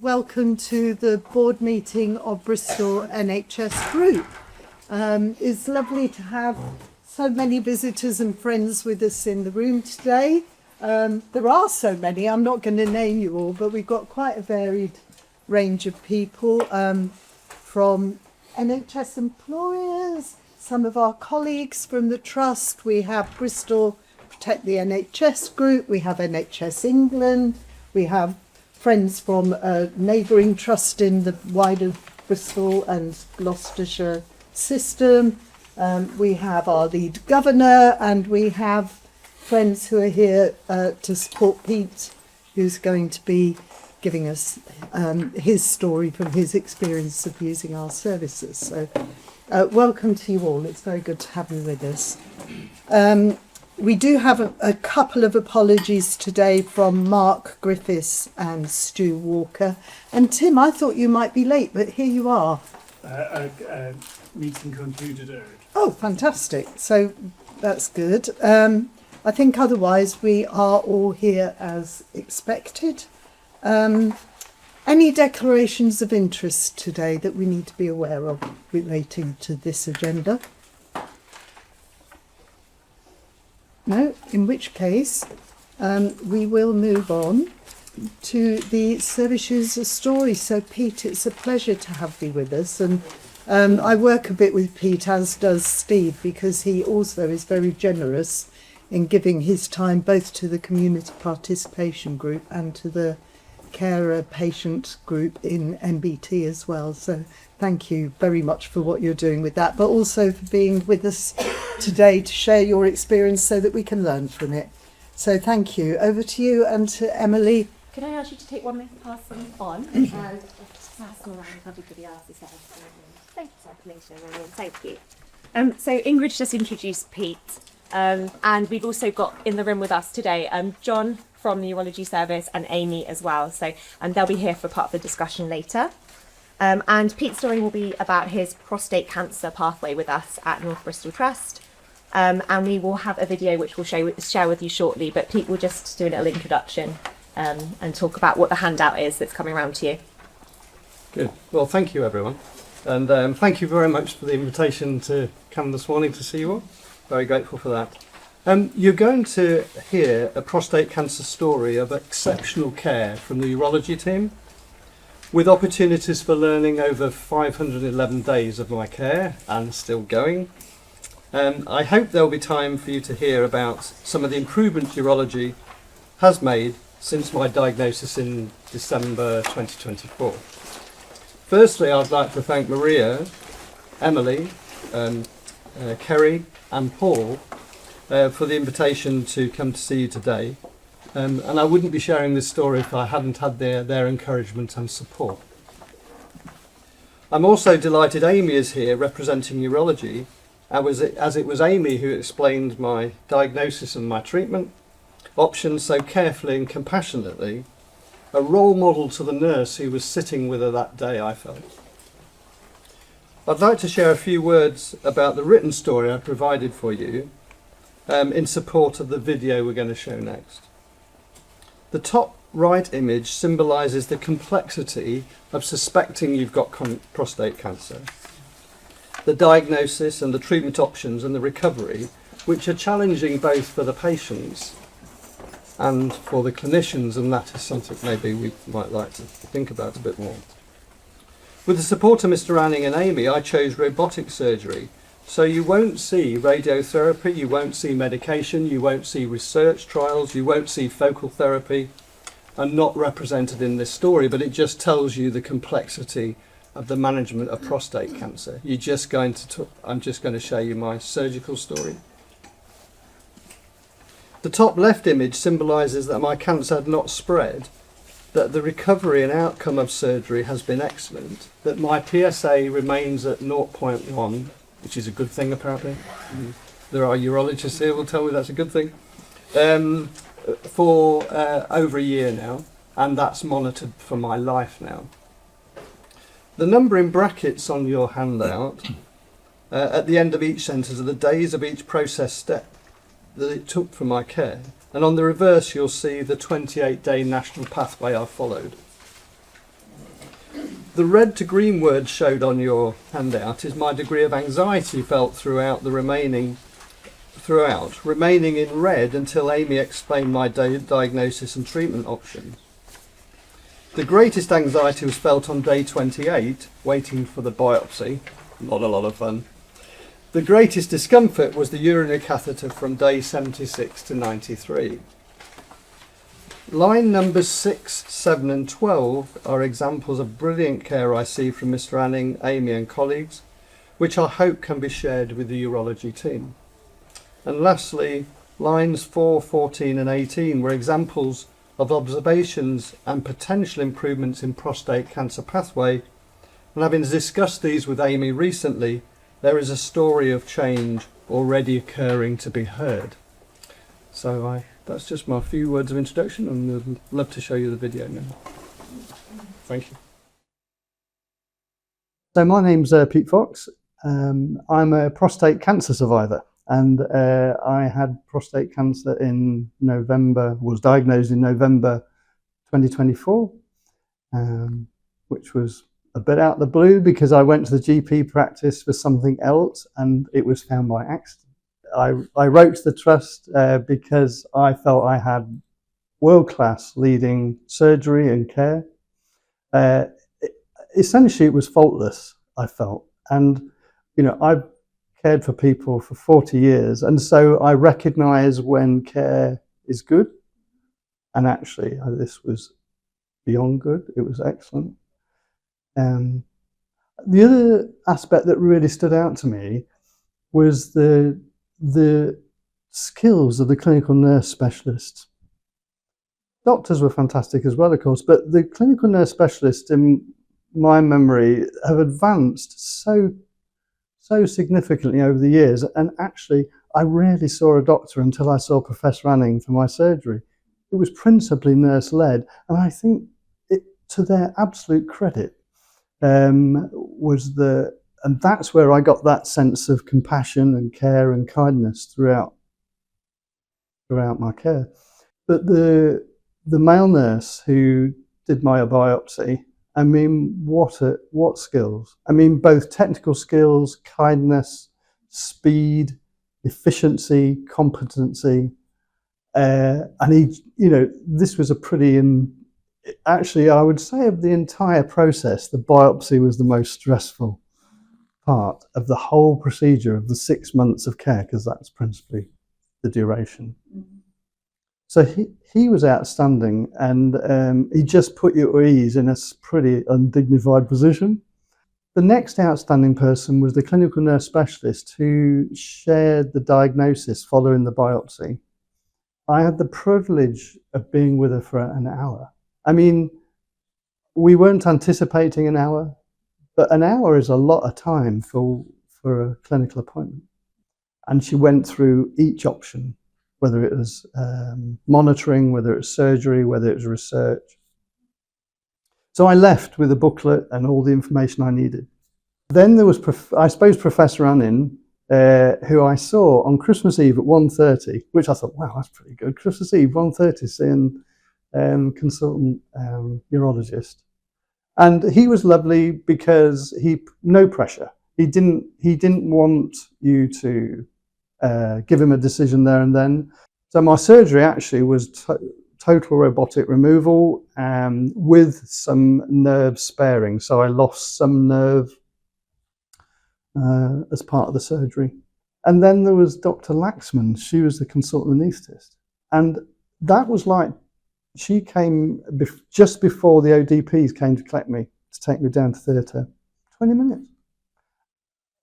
welcome to the board meeting of Bristol NHS Group. It's lovely to have so many visitors and friends with us in the room today. There are so many, I'm not going to name you all, but we've got quite a varied range of people from NHS employers, some of our colleagues from the Trust. We have Bristol Protect the NHS Group, we have NHS England, we have friends from a neighbouring trust in the wider Bristol and Gloucestershire system. We have our lead governor, and we have friends who are here to support Pete, who's going to be giving us his story from his experience of using our services. So welcome to you all. It's very good to have you with us. We do have a couple of apologies today from Mark Griffiths and Stu Walker. And Tim, I thought you might be late, but here you are. Meeting concluded early. Oh, fantastic. So that's good. I think otherwise we are all here as expected. Any declarations of interest today that we need to be aware of relating to this agenda? No, in which case we will move on to the service user story. So Pete, it's a pleasure to have you with us, and I work a bit with Pete, as does Steve, because he also is very generous in giving his time both to the community participation group and to the carer patient group in MBT as well. So thank you very much for what you're doing with that, but also for being with us today to share your experience so that we can learn from it. So thank you. Over to you and to Emily. Can I ask you to take 1 minute to pass them on? And pass them around if everybody else is there. Thank you, thank you. So Ingrid just introduced Pete, and we've also got in the room with us today John from the Urology Service and Amy as well. So they'll be here for part of the discussion later. And Pete's story will be about his prostate cancer pathway with us at North Bristol Trust. And we will have a video which we'll share with you shortly, but Pete will just do a little introduction and talk about what the handout is that's coming around to you. Good. Well, thank you, everyone. And thank you very much for the invitation to come this morning to see you all. Very grateful for that. You're going to hear a prostate cancer story of exceptional care from the urology team, with opportunities for learning over 511 days of my care and still going. I hope there'll be time for you to hear about some of the improvements urology has made since my diagnosis in December 2024. Firstly, I'd like to thank Maria, Emily, Kerry and Paul for the invitation to come to see you today. And I wouldn't be sharing this story if I hadn't had their encouragement and support. I'm also delighted Amy is here representing urology, as it was Amy who explained my diagnosis and my treatment options so carefully and compassionately, a role model to the nurse who was sitting with her that day, I felt. I'd like to share a few words about the written story I provided for you in support of the video we're going to show next. The top right image symbolises the complexity of suspecting you've got prostate cancer, the diagnosis and the treatment options and the recovery, which are challenging both for the patients and for the clinicians, and that is something maybe we might like to think about a bit more. With the support of Mr. Anning and Amy, I chose robotic surgery. So you won't see radiotherapy, you won't see medication, you won't see research trials, you won't see focal therapy, are not represented in this story, but it just tells you the complexity of the management of prostate cancer. I'm just going to show you my surgical story. The top left image symbolises that my cancer had not spread, that the recovery and outcome of surgery has been excellent, that my PSA remains at 0.1, which is a good thing apparently. There are urologists here who will tell me that's a good thing, for over a year now, and that's monitored for my life now. The number in brackets on your handout at the end of each sentence are the days of each process step that it took for my care, and on the reverse you'll see the 28-day national pathway I followed. The red to green word showed on your handout is my degree of anxiety felt remaining in red until Amy explained my diagnosis and treatment options. The greatest anxiety was felt on day 28, waiting for the biopsy. Not a lot of fun. The greatest discomfort was the urinary catheter from day 76 to 93. Line numbers 6, 7 and 12 are examples of brilliant care I see from Mr. Anning, Amy and colleagues, which I hope can be shared with the urology team. And lastly, lines 4, 14 and 18 were examples of observations and potential improvements in prostate cancer pathway, and having discussed these with Amy recently, there is a story of change already occurring to be heard. So that's just my few words of introduction, and I'd love to show you the video now. Thank you. So my name's Pete Fox. I'm a prostate cancer survivor, and I had prostate cancer in November, was diagnosed in November 2024, which was a bit out of the blue because I went to the GP practice for something else and it was found by accident. I wrote to the trust because I felt I had world-class leading surgery and care. Essentially, it was faultless, I felt. And, I've cared for people for 40 years. And so I recognise when care is good. And actually, this was beyond good. It was excellent. The other aspect that really stood out to me was the skills of the clinical nurse specialists. Doctors were fantastic as well, of course, but the clinical nurse specialists, in my memory, have advanced so significantly over the years. And actually, I rarely saw a doctor until I saw Professor Anning for my surgery. It was principally nurse-led, and I think, to their absolute credit, and that's where I got that sense of compassion and care and kindness throughout my care. But the male nurse who did my biopsy, I mean, what skills? I mean, both technical skills, kindness, speed, efficiency, competency, and this was a pretty actually, I would say of the entire process, the biopsy was the most stressful part of the whole procedure of the 6 months of care, because that's principally the duration. So he was outstanding, and he just put you at ease in a pretty undignified position. The next outstanding person was the clinical nurse specialist who shared the diagnosis following the biopsy. I had the privilege of being with her for an hour. I mean, we weren't anticipating an hour, but an hour is a lot of time for a clinical appointment. And she went through each option, whether it was monitoring, whether it was surgery, whether it was research. So I left with a booklet and all the information I needed. Then there was, I suppose, Professor Anning, who I saw on Christmas Eve at 1:30, which I thought, wow, that's pretty good. Christmas Eve, 1:30, seeing consultant urologist. And he was lovely because no pressure. He didn't want you to give him a decision there and then. So my surgery actually was total robotic removal with some nerve sparing. So I lost some nerve as part of the surgery. And then there was Dr. Laxman. She was the consultant anaesthetist. And that was like, she came just before the ODPs came to collect me, to take me down to theatre. 20 minutes.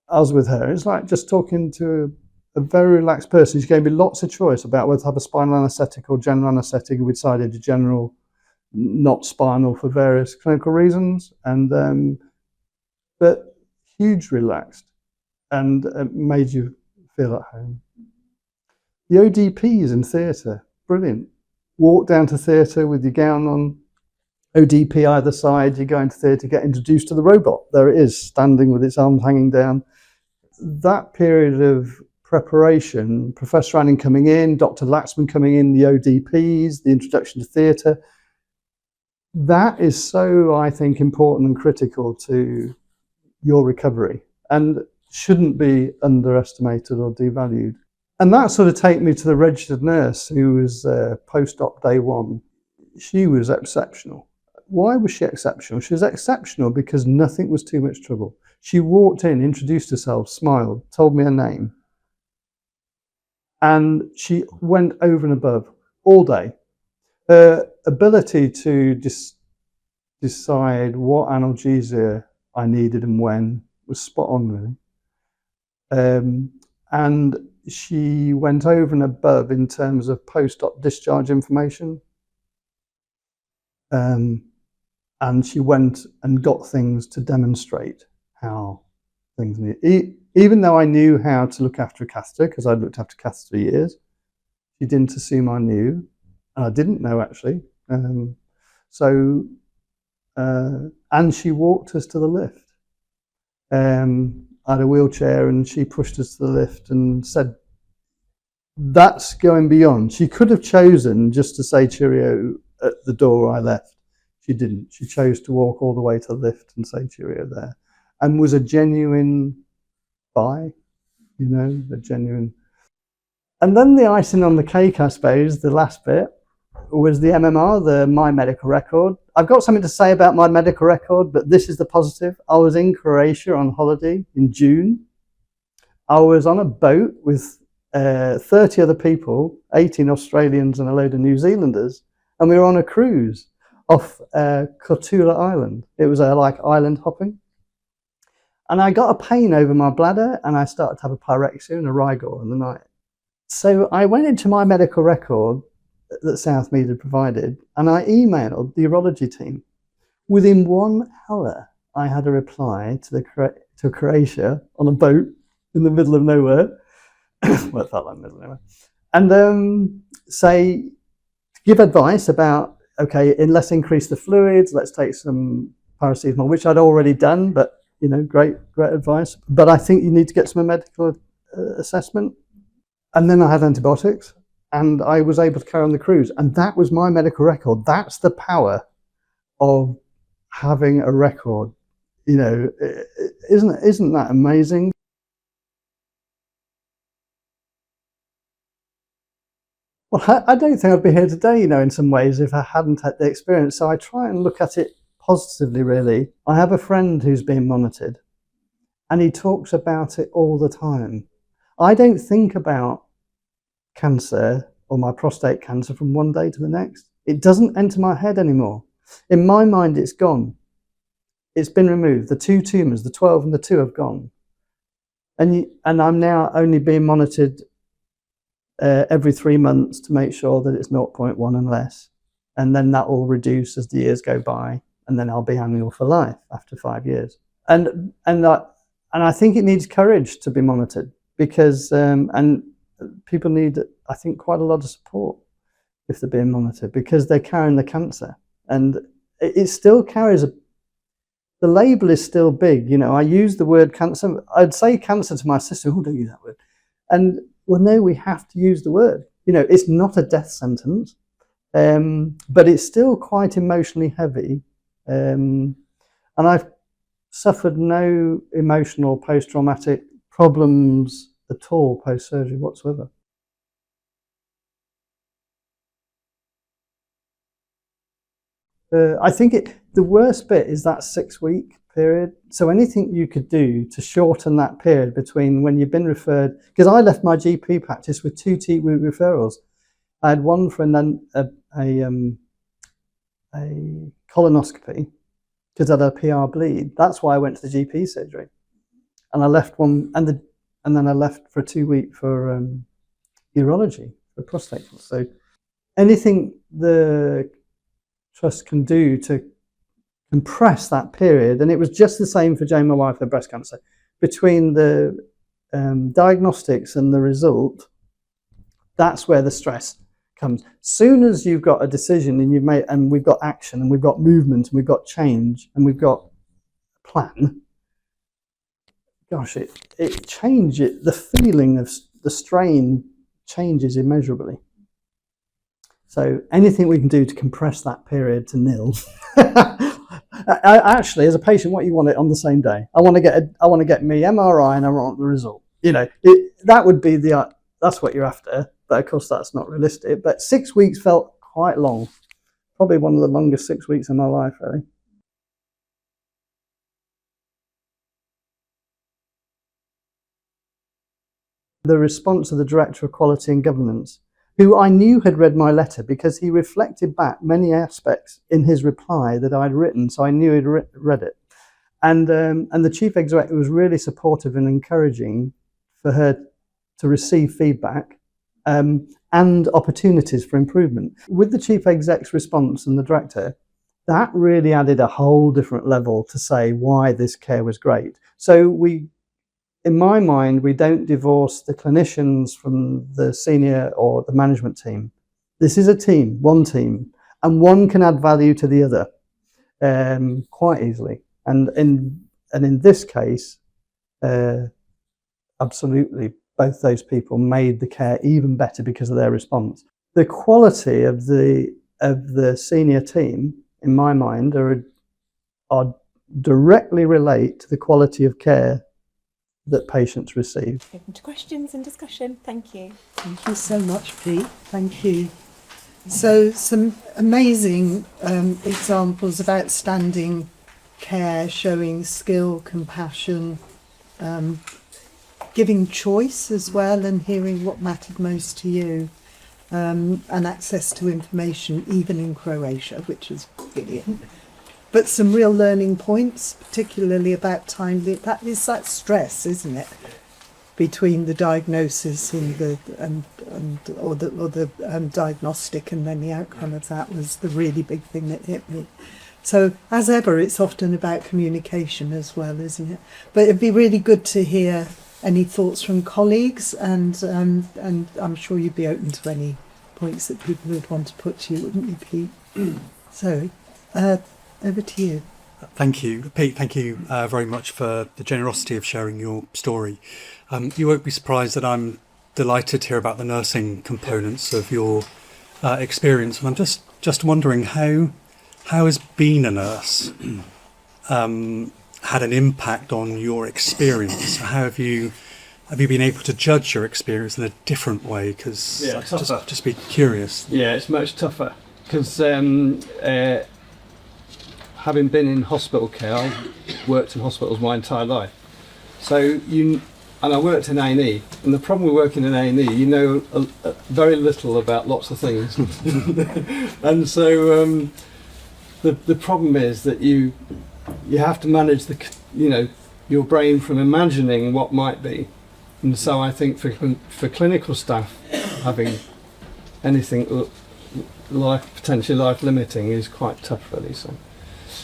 I was with her. It's like just talking to a very relaxed person. She gave me lots of choice about whether to have a spinal anaesthetic or general anaesthetic. We decided to general, not spinal, for various clinical reasons. And but huge relaxed, and made you feel at home. The ODPs in theatre, brilliant. Walk down to theatre with your gown on, ODP either side, you go into theatre, get introduced to the robot. There it is, standing with its arms hanging down. That period of preparation, Professor Anning coming in, Dr. Laxman coming in, the ODPs, the introduction to theatre, that is so, I think, important and critical to your recovery and shouldn't be underestimated or devalued. And that sort of take me to the registered nurse who was post-op day one. She was exceptional. Why was she exceptional? She was exceptional because nothing was too much trouble. She walked in, introduced herself, smiled, told me her name. And she went over and above all day. Her ability to decide what analgesia I needed and when was spot on, really. And she went over and above in terms of post-op discharge information. And she went and got things to demonstrate how things need. Even though I knew how to look after a catheter, because I'd looked after catheters for years, she didn't assume I knew, and I didn't know actually. And she walked us to the lift. I had a wheelchair and she pushed us to the lift and said, that's going beyond. She could have chosen just to say cheerio at the door I left. She didn't. She chose to walk all the way to the lift and say cheerio there, and was a genuine a genuine. And then the icing on the cake, I suppose, the last bit, was the MMR, the My Medical Record. I've got something to say about my medical record, but this is the positive. I was in Croatia on holiday in June. I was on a boat with 30 other people, 18 Australians and a load of New Zealanders, and we were on a cruise off Kortula Island. It was like island hopping. And I got a pain over my bladder and I started to have a pyrexia and a rigor in the night. So I went into my medical record that Southmead had provided and I emailed the urology team. Within 1 hour, I had a reply to Croatia on a boat in the middle of nowhere. Well, it felt like the middle of nowhere. And give advice about, okay, let's increase the fluids, let's take some paracetamol, which I'd already done, but great advice. But I think you need to get some medical assessment. And then I had antibiotics and I was able to carry on the cruise. And that was my medical record. That's the power of having a record. Isn't that amazing? Well, I don't think I'd be here today, in some ways, if I hadn't had the experience. So I try and look at it positively, really. I have a friend who's being monitored and he talks about it all the time. I don't think about cancer or my prostate cancer from one day to the next. It doesn't enter my head anymore. In my mind, it's gone. It's been removed. The 2 tumours, the 12 and the 2 have gone. And I'm now only being monitored every 3 months to make sure that it's 0.1 and less. And then that will reduce as the years go by. And then I'll be annual for life after 5 years. And I think it needs courage to be monitored because and people need, I think, quite a lot of support if they're being monitored because they're carrying the cancer. And it still carries the label is still big. I use the word cancer. I'd say cancer to my sister. Oh, don't use that word. And well, no, we have to use the word. It's not a death sentence, but it's still quite emotionally heavy. And I've suffered no emotional post-traumatic problems at all post-surgery whatsoever. I think the worst bit is that 6-week period. So anything you could do to shorten that period between when you've been referred, because I left my GP practice with 2 2-week referrals. I had one for a colonoscopy because I had a PR bleed. That's why I went to the GP surgery, and I left one, and then I left for a 2-week for urology for prostate cancer. So anything the trust can do to compress that period, and it was just the same for Jane, my wife, her breast cancer. Between the diagnostics and the result, that's where the stress comes. Soon as you've got a decision and you've made, and we've got action, and we've got movement, and we've got change, and we've got a plan. Gosh, it changes. The feeling of the strain changes immeasurably. So anything we can do to compress that period to nil. Actually, as a patient, what you want it on the same day. I want to get me MRI and I want the result. That would be that's what you're after. But of course, that's not realistic. But 6 weeks felt quite long. Probably one of the longest 6 weeks of my life, really. The response of the Director of Quality and Governance, who I knew had read my letter because he reflected back many aspects in his reply that I'd written, so I knew he'd read it. And the Chief Executive was really supportive and encouraging for her to receive feedback and opportunities for improvement. With the Chief Exec's response and the Director, that really added a whole different level to say why this care was great. So in my mind, we don't divorce the clinicians from the senior or the management team. This is a team, one team, and one can add value to the other quite easily. And in this case, absolutely, both those people made the care even better because of their response. The quality of the senior team, in my mind, are directly relate to the quality of care that patients receive. Open to questions and discussion. Thank you. Thank you so much, Pete. Thank you. So some amazing examples of outstanding care, showing skill, compassion, giving choice as well, and hearing what mattered most to you, and access to information even in Croatia, which is brilliant. But some real learning points, particularly about timely. That is that stress, isn't it, between the diagnosis and the diagnostic, and then the outcome of that was the really big thing that hit me. So as ever, it's often about communication as well, isn't it? But it'd be really good to hear any thoughts from colleagues, and I'm sure you'd be open to any points that people would want to put to you, wouldn't you, Pete? So. Over to you. Thank you, Pete. Thank you very much for the generosity of sharing your story. You won't be surprised that I'm delighted to hear about the nursing components of your experience. And I'm just wondering how has being a nurse had an impact on your experience? How have you been able to judge your experience in a different way? Because just be curious. Yeah, it's much tougher because having been in hospital care, I worked in hospitals my entire life. And I worked in A&E, and the problem with working in A&E, you know very little about lots of things. And so the problem is that you have to manage your brain from imagining what might be. And so I think for clinical staff, having anything potentially life limiting is quite tough, really. So.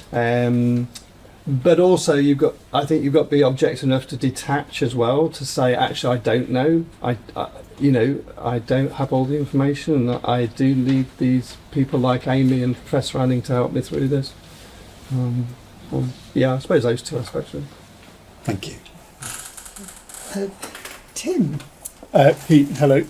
But also I think you've got to be objective enough to detach as well, to say, actually, I don't know. I don't have all the information, and I do need these people like Amy and Professor Anning to help me through this. I suppose those two aspects. Thank you. Tim. Pete, hello.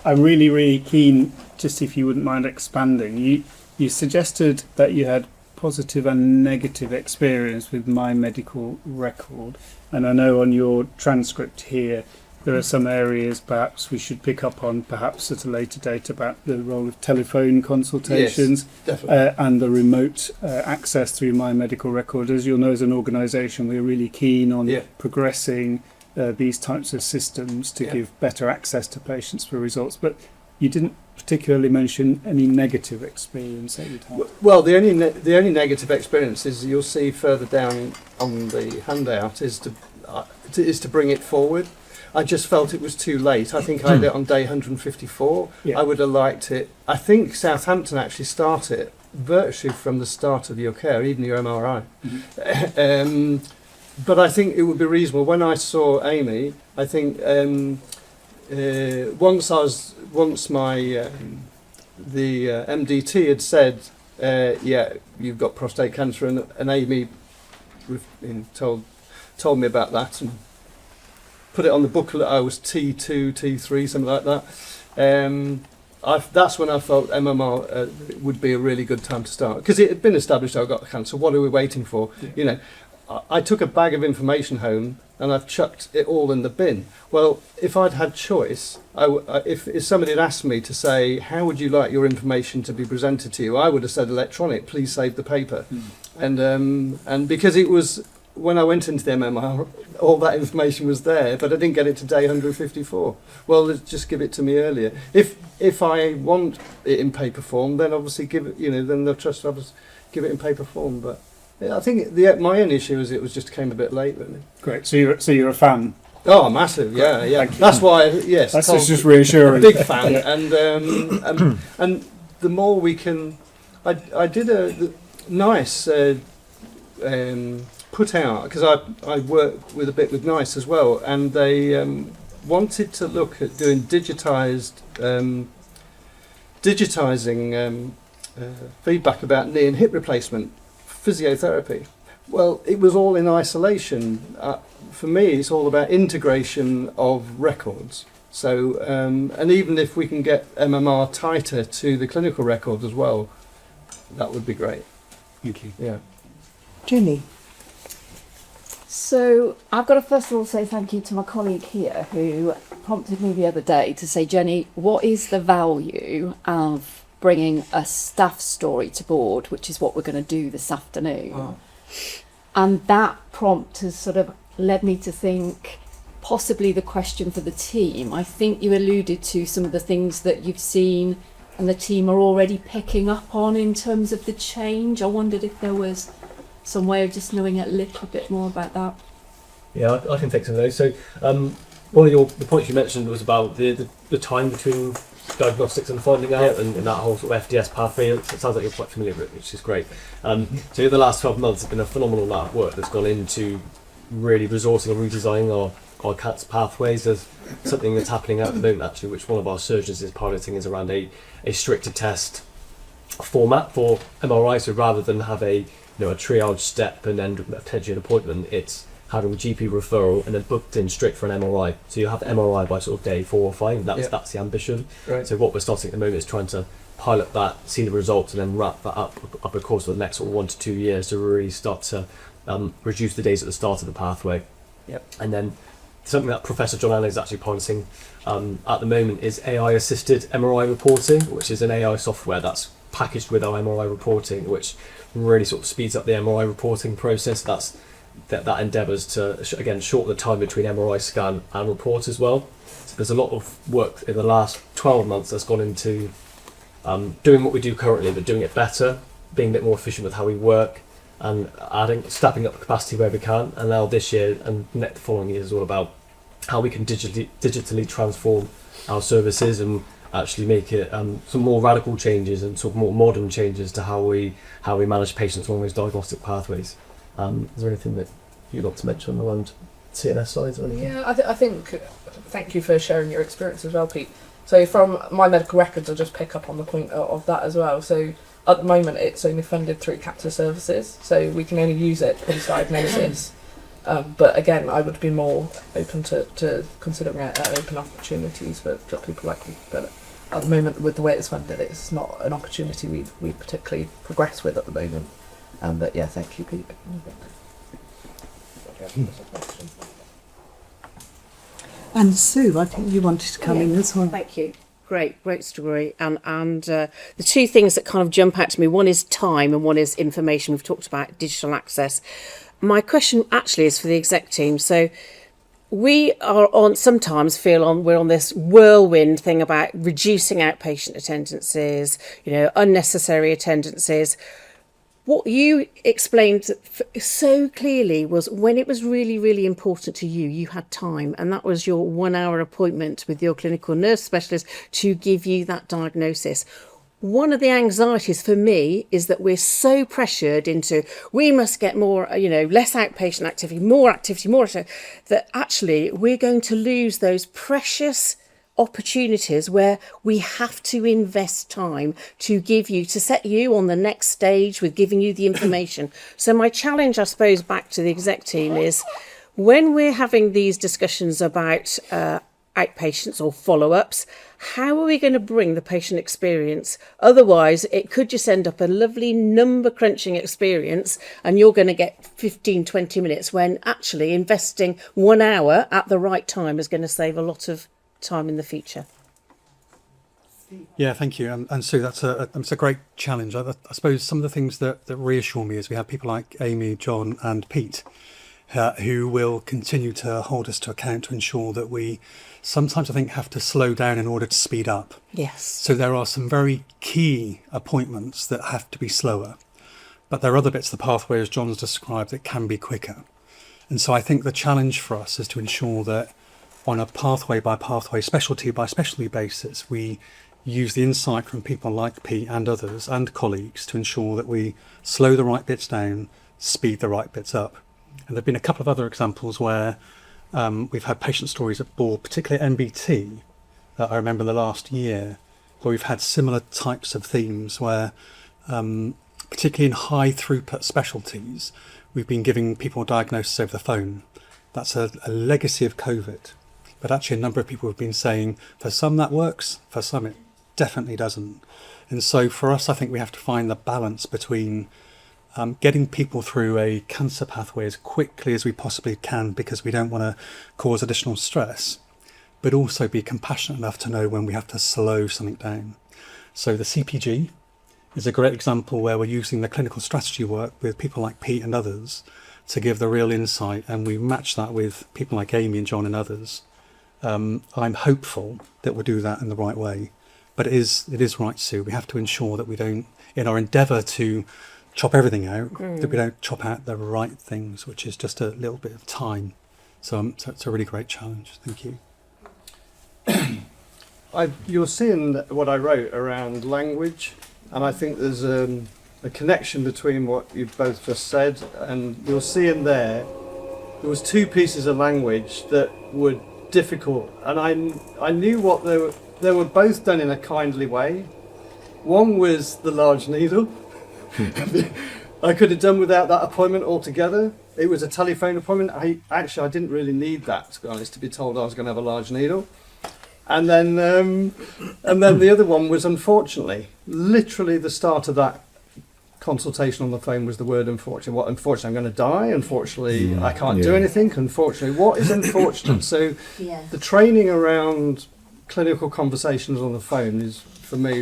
I'm really keen, just if you wouldn't mind expanding. You suggested that you had positive and negative experience with my medical record, and I know on your transcript here there are some areas perhaps we should pick up on perhaps at a later date about the role of telephone consultations. Yes, definitely. And the remote access through my medical record. As you'll know, as an organisation, we're really keen on progressing these types of systems to give better access to patients for results. But you didn't particularly mention any negative experience that you'd had. Well, the only negative experience is, you'll see further down on the handout, is to bring it forward. I just felt it was too late. I think I had it on day 154. I would have liked it. I think Southampton actually started virtually from the start of your care, even your MRI. But I think it would be reasonable. When I saw Amy, I think once my the MDT had said, you've got prostate cancer, and Amy told me about that and put it on the booklet. I was T2, T3, something like that. that's when I felt MMR would be a really good time to start, because it had been established I've got cancer. What are we waiting for? Yeah. You know, I took a bag of information home and I've chucked it all in the bin. Well, if I'd had choice, if somebody had asked me to say, how would you like your information to be presented to you, I would have said electronic, please save the paper. And because it was, when I went into the MMR, all that information was there, but I didn't get it to day 154. Well, let's just give it to me earlier. If I want it in paper form, then obviously give it, then the trust office give it in paper form. But yeah, I think my own issue is it came a bit late, really. Great. So you're a fan. Oh, massive! Yeah. Thank you. That's why. Yes, That's Tom's just reassuring. a big fan, Yeah. and the more we can, I did a nice put out, because I work with a bit with NICE as well, and they wanted to look at doing digitising feedback about knee and hip replacement physiotherapy. Well, it was all in isolation. For me, it's all about integration of records. So, and even if we can get MMR tighter to the clinical record as well, that would be great. Thank you. Yeah. Ginny. So I've got to first of all say thank you to my colleague here who prompted me the other day to say, Jenny, what is the value of bringing a staff story to board, which is what we're going to do this afternoon. Oh. And that prompt has sort of led me to think possibly the question for the team. I think you alluded to some of the things that you've seen and the team are already picking up on in terms of the change. I wondered if there was some way of just knowing a little bit more about that. Yeah, I can take some of those. So one of the points you mentioned was about the time between diagnostics and finding out, and that whole sort of FDS pathway. It sounds like you're quite familiar with it, which is great. So in the last 12 months, it's been a phenomenal amount of work that's gone into really resourcing and redesigning our cancer pathways. There's something that's happening at the moment, actually, which one of our surgeons is piloting, is around a stricter test format for MRI. So rather than have a triage step and then potentially an appointment, it's having a GP referral and then booked in straight for an MRI. So you have MRI by sort of day 4 or 5. That's the ambition. Right. So what we're starting at the moment is trying to pilot that, see the results, and then wrap that up the course of the next sort of 1 to 2 years to really start to reduce the days at the start of the pathway. Yep. And then something that Professor John Allen is actually piloting at the moment is AI-assisted MRI reporting, which is an AI software that's packaged with our MRI reporting, which really sort of speeds up the MRI reporting process. That endeavours to again shorten the time between MRI scan and report as well. So there's a lot of work in the last 12 months that's gone into doing what we do currently, but doing it better, being a bit more efficient with how we work, and stepping up capacity where we can. And now this year and the following years is all about how we can digitally transform our services and actually make it some more radical changes and sort of more modern changes to how we manage patients along those diagnostic pathways. Is there anything that you'd like to mention around CNS sides or anything? Yeah, I think, thank you for sharing your experience as well, Pete. So from my medical records, I'll just pick up on the point of that as well. So at the moment, it's only funded through Cancer Services, so we can only use it post-diagnosis. But again, I would be more open to considering it at open opportunities for people like you. But at the moment, with the way it's funded, it's not an opportunity we particularly progress with at the moment. But yeah, thank you, Pete. And Sue, I think you wanted to come in as well. Thank you. Great story. And the two things that kind of jump out to me, one is time and one is information. We've talked about digital access. My question actually is for the exec team. So we are sometimes we're on this whirlwind thing about reducing outpatient attendances, unnecessary attendances. What you explained so clearly was when it was really, really important to you, you had time, and that was your 1 hour appointment with your clinical nurse specialist to give you that diagnosis. One of the anxieties for me is that we're so pressured into, we must get more, less outpatient activity, more that actually we're going to lose those precious opportunities where we have to invest time to set you on the next stage with giving you the information. So my challenge, I suppose, back to the exec team is when we're having these discussions about outpatients or follow-ups. How are we going to bring the patient experience? Otherwise, it could just end up a lovely number crunching experience and you're going to get 15, 20 minutes when actually investing 1 hour at the right time is going to save a lot of time in the future. Yeah, thank you. And Sue, that's a great challenge. I suppose some of the things that reassure me is we have people like Amy, John and Pete who will continue to hold us to account to ensure that we sometimes, I think, have to slow down in order to speed up. Yes. So there are some very key appointments that have to be slower. But there are other bits of the pathway, as John's described, that can be quicker. And so I think the challenge for us is to ensure that on a pathway by pathway, specialty by specialty basis, we use the insight from people like Pete and others and colleagues to ensure that we slow the right bits down, speed the right bits up. And there have been a couple of other examples where we've had patient stories at board, particularly at NBT, that I remember the last year, where we've had similar types of themes where, particularly in high throughput specialties, we've been giving people a diagnosis over the phone. That's a legacy of COVID. But actually a number of people have been saying, for some that works, for some it definitely doesn't. And so for us, I think we have to find the balance between getting people through a cancer pathway as quickly as we possibly can because we don't want to cause additional stress, but also be compassionate enough to know when we have to slow something down. So the CPG is a great example where we're using the clinical strategy work with people like Pete and others to give the real insight, and we match that with people like Amy and John and others. I'm hopeful that we'll do that in the right way. But it is right, Sue. We have to ensure that we don't, in our endeavour to chop everything out, that we don't chop out the right things, which is just a little bit of time. So it's a really great challenge. Thank you. You're seeing what I wrote around language, and I think there's a connection between what you've both just said, and you'll see in there was 2 pieces of language that were difficult, and I knew what they were both done in a kindly way. One was the large needle. I could have done without that appointment altogether. It was a telephone appointment. I didn't really need that, to be honest, to be told I was going to have a large needle. And then the other one was, unfortunately, literally the start of that consultation on the phone was the word unfortunately. What, unfortunately, I'm going to die. Unfortunately, I can't do anything. Unfortunately, what is unfortunate? So the training around clinical conversations on the phone is, for me,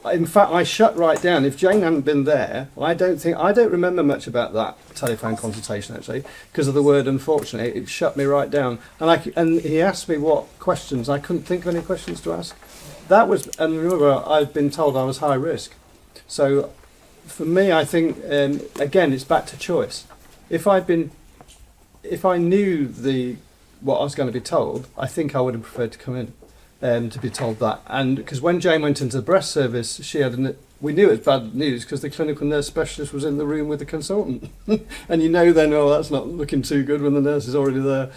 in fact, I shut right down. If Jane hadn't been there, I don't remember much about that telephone consultation actually, because of the word unfortunately. It shut me right down. And he asked me what questions. I couldn't think of any questions to ask. That was, and remember, I've been told I was high risk. So for me, I think again, it's back to choice. If I knew what I was going to be told, I think I would have preferred to come in. To be told that, and because when Jane went into the breast service, we knew it was bad news because the clinical nurse specialist was in the room with the consultant, and then, oh, that's not looking too good when the nurse is already there.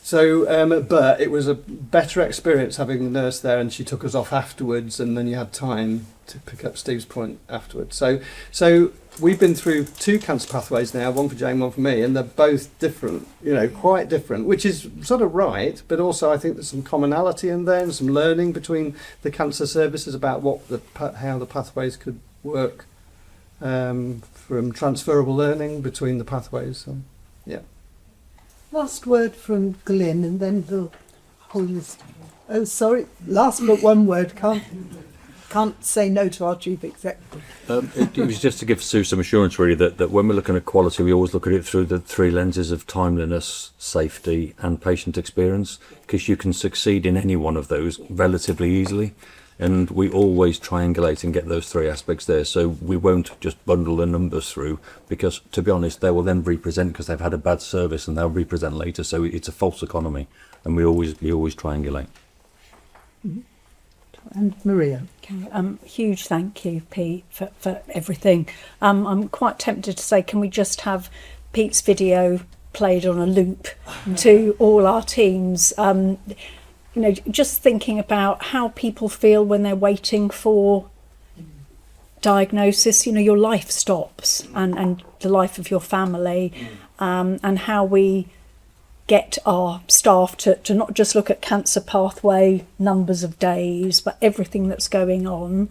So, but it was a better experience having the nurse there, and she took us off afterwards, and then you had time to pick up Steve's point afterwards. So we've been through 2 cancer pathways now, one for Jane, one for me, and they're both different, quite different, which is sort of right, but also I think there's some commonality in there and some learning between the cancer services about how the pathways could work, from transferable learning between the pathways. So, yeah. Last word from Glyn, and then we'll pull this. Oh, sorry. Last but one word. Can't say no to our chief executive. It was just to give Sue some assurance, really, that when we're looking at quality, we always look at it through the 3 lenses of timeliness, safety, and patient experience, because you can succeed in any one of those relatively easily. And we always triangulate and get those 3 aspects there. So we won't just bundle the numbers through, because, to be honest, they will then represent because they've had a bad service and they'll represent later. So it's a false economy, and we always triangulate. Mm-hmm. And Maria. Okay, huge thank you, Pete, for everything. I'm quite tempted to say, can we just have Pete's video played on a loop to all our teams? Just thinking about how people feel when they're waiting for diagnosis. Your life stops, and the life of your family, and how we get our staff to not just look at cancer pathway, numbers of days, but everything that's going on.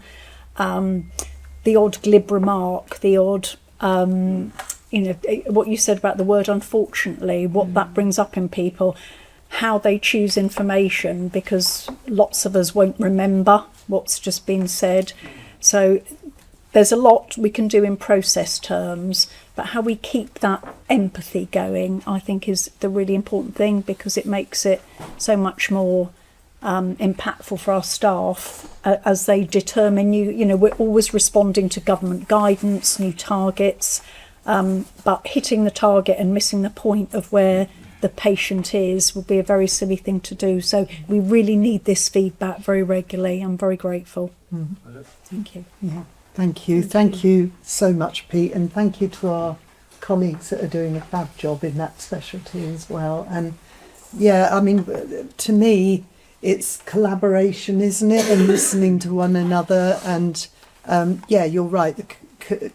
The odd glib remark, the odd, what you said about the word unfortunately, what that brings up in people, how they choose information, because lots of us won't remember what's just been said. So there's a lot we can do in process terms, but how we keep that empathy going, I think, is the really important thing, because it makes it so much more impactful for our staff as they determine we're always responding to government guidance, new targets, but hitting the target and missing the point of where the patient is will be a very silly thing to do. So we really need this feedback very regularly. I'm very grateful. Thank you. Yeah, thank you. Thank you so much, Pete, and thank you to our colleagues that are doing a fab job in that specialty as well. And yeah, I mean, to me, it's collaboration, isn't it? And listening to one another. And yeah, you're right. The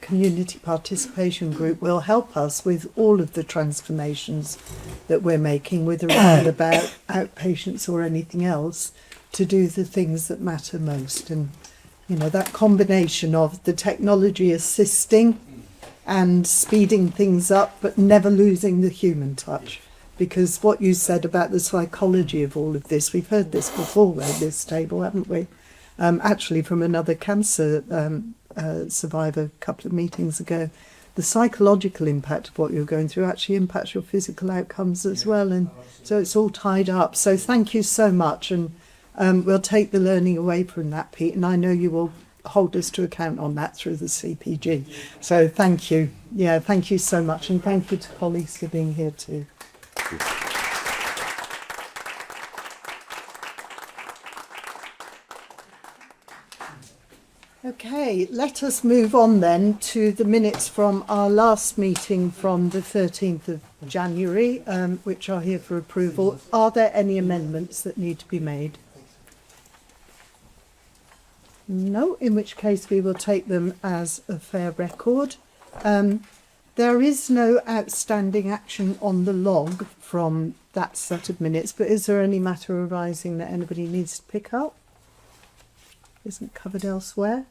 community participation group will help us with all of the transformations that we're making, whether it's about outpatients or anything else, to do the things that matter most. And that combination of the technology assisting and speeding things up, but never losing the human touch. Because what you said about the psychology of all of this, we've heard this before at this table, haven't we? Actually, from another cancer survivor a couple of meetings ago, the psychological impact of what you're going through actually impacts your physical outcomes as well. And so it's all tied up. So thank you so much. And we'll take the learning away from that, Pete. And I know you will hold us to account on that through the CPG. So thank you. Yeah, thank you so much. And thank you to colleagues for being here too. Okay, let us move on then to the minutes from our last meeting from the 13th of January, which are here for approval. Are there any amendments that need to be made? No, in which case we will take them as a fair record. There is no outstanding action on the log from that set of minutes, but is there any matter arising that anybody needs to pick up? Isn't covered elsewhere?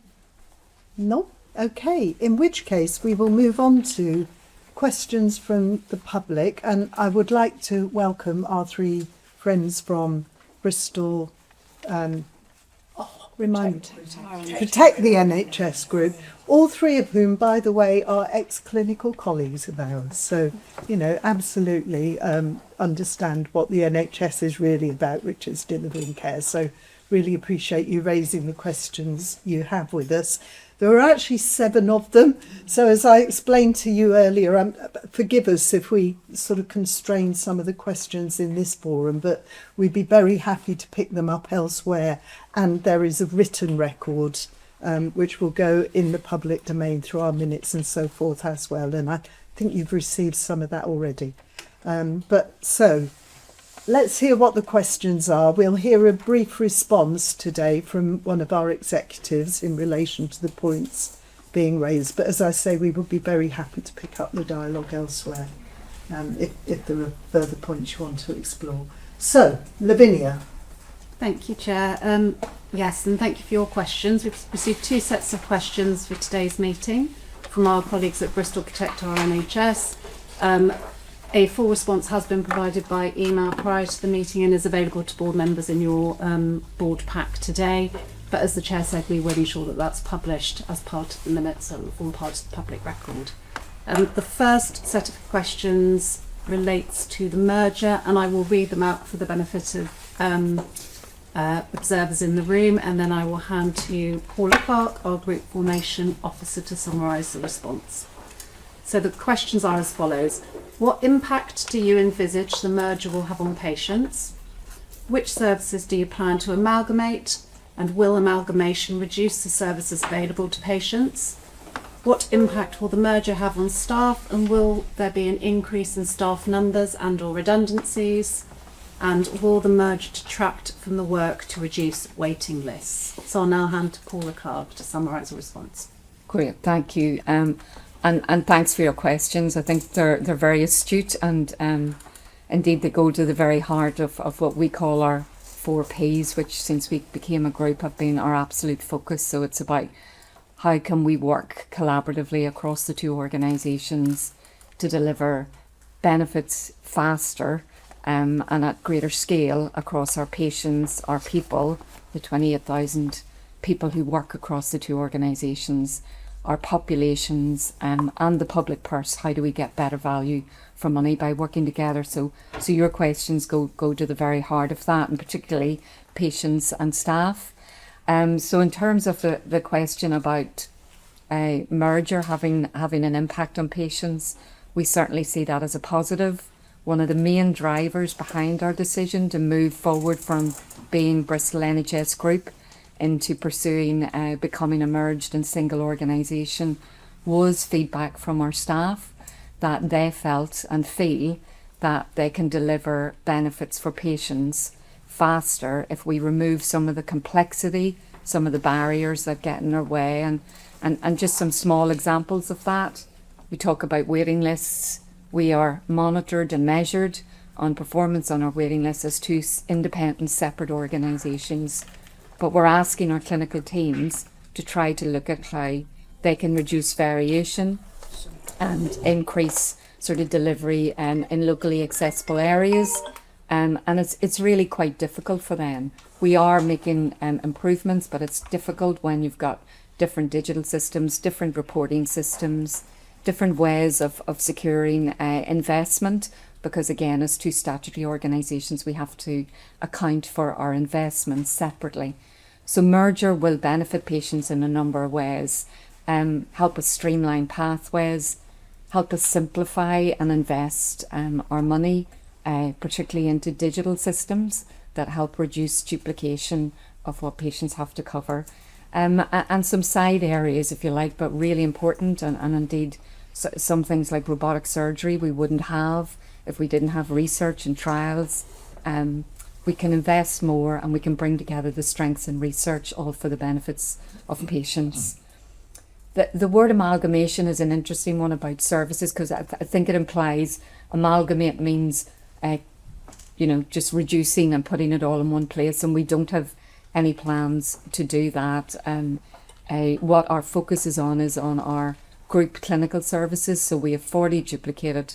No? Okay, in which case we will move on to questions from the public, and I would like to welcome our three friends from Bristol Protect the NHS group, all three of whom, by the way, are ex-clinical colleagues of ours. So, absolutely understand what the NHS is really about, which is delivering care. So really appreciate you raising the questions you have with us. There are actually 7 of them. So as I explained to you earlier, forgive us if we sort of constrain some of the questions in this forum, but we'd be very happy to pick them up elsewhere. And there is a written record which will go in the public domain through our minutes and so forth as well. And I think you've received some of that already. So let's hear what the questions are. We'll hear a brief response today from one of our executives in relation to the points being raised. But as I say, we would be very happy to pick up the dialogue elsewhere if there are further points you want to explore. So, Lavinia. Thank you, Chair. Yes, and thank you for your questions. We've received 2 sets of questions for today's meeting from our colleagues at Bristol Protect our NHS. A full response has been provided by email prior to the meeting and is available to board members in your board pack today. But as the Chair said, we will ensure that that's published as part of the minutes and all part of the public record. The first set of questions relates to the merger, and I will read them out for the benefit of observers in the room, and then I will hand to Paula Clark, our Group Formation Officer, to summarise the response. So the questions are as follows. What impact do you envisage the merger will have on patients? Which services do you plan to amalgamate? And will amalgamation reduce the services available to patients? What impact will the merger have on staff? And will there be an increase in staff numbers and or redundancies? And will the merger detract from the work to reduce waiting lists? So I'll now hand to Paula Clark to summarise the response. Great, thank you. And thanks for your questions. I think they're very astute and indeed they go to the very heart of what we call our 4Ps, which since we became a group have been our absolute focus. So it's about how can we work collaboratively across the two organisations to deliver benefits faster and at greater scale across our patients, our people, the 28,000 people who work across the two organisations, our populations, and the public purse. How do we get better value for money by working together? So your questions go to the very heart of that, and particularly patients and staff. So in terms of the question about a merger having an impact on patients, we certainly see that as a positive. One of the main drivers behind our decision to move forward from being Bristol NHS Group into pursuing becoming a merged and single organisation was feedback from our staff that they felt and feel that they can deliver benefits for patients faster if we remove some of the complexity, some of the barriers that get in their way, and just some small examples of that. We talk about waiting lists. We are monitored and measured on performance on our waiting lists as two independent, separate organisations. But we're asking our clinical teams to try to look at how they can reduce variation and increase sort of delivery in locally accessible areas. And it's really quite difficult for them. We are making improvements, but it's difficult when you've got different digital systems, different reporting systems, different ways of securing investment, because again, as two statutory organisations, we have to account for our investments separately. So merger will benefit patients in a number of ways, help us streamline pathways, help us simplify and invest our money, particularly into digital systems that help reduce duplication of what patients have to cover. And some side areas, if you like, but really important, and indeed some things like robotic surgery we wouldn't have if we didn't have research and trials. We can invest more and we can bring together the strengths in research, all for the benefits of patients. The word amalgamation is an interesting one about services, because I think it implies amalgamate means just reducing and putting it all in one place, and we don't have any plans to do that. What our focus is on our group clinical services. So we have 40 duplicated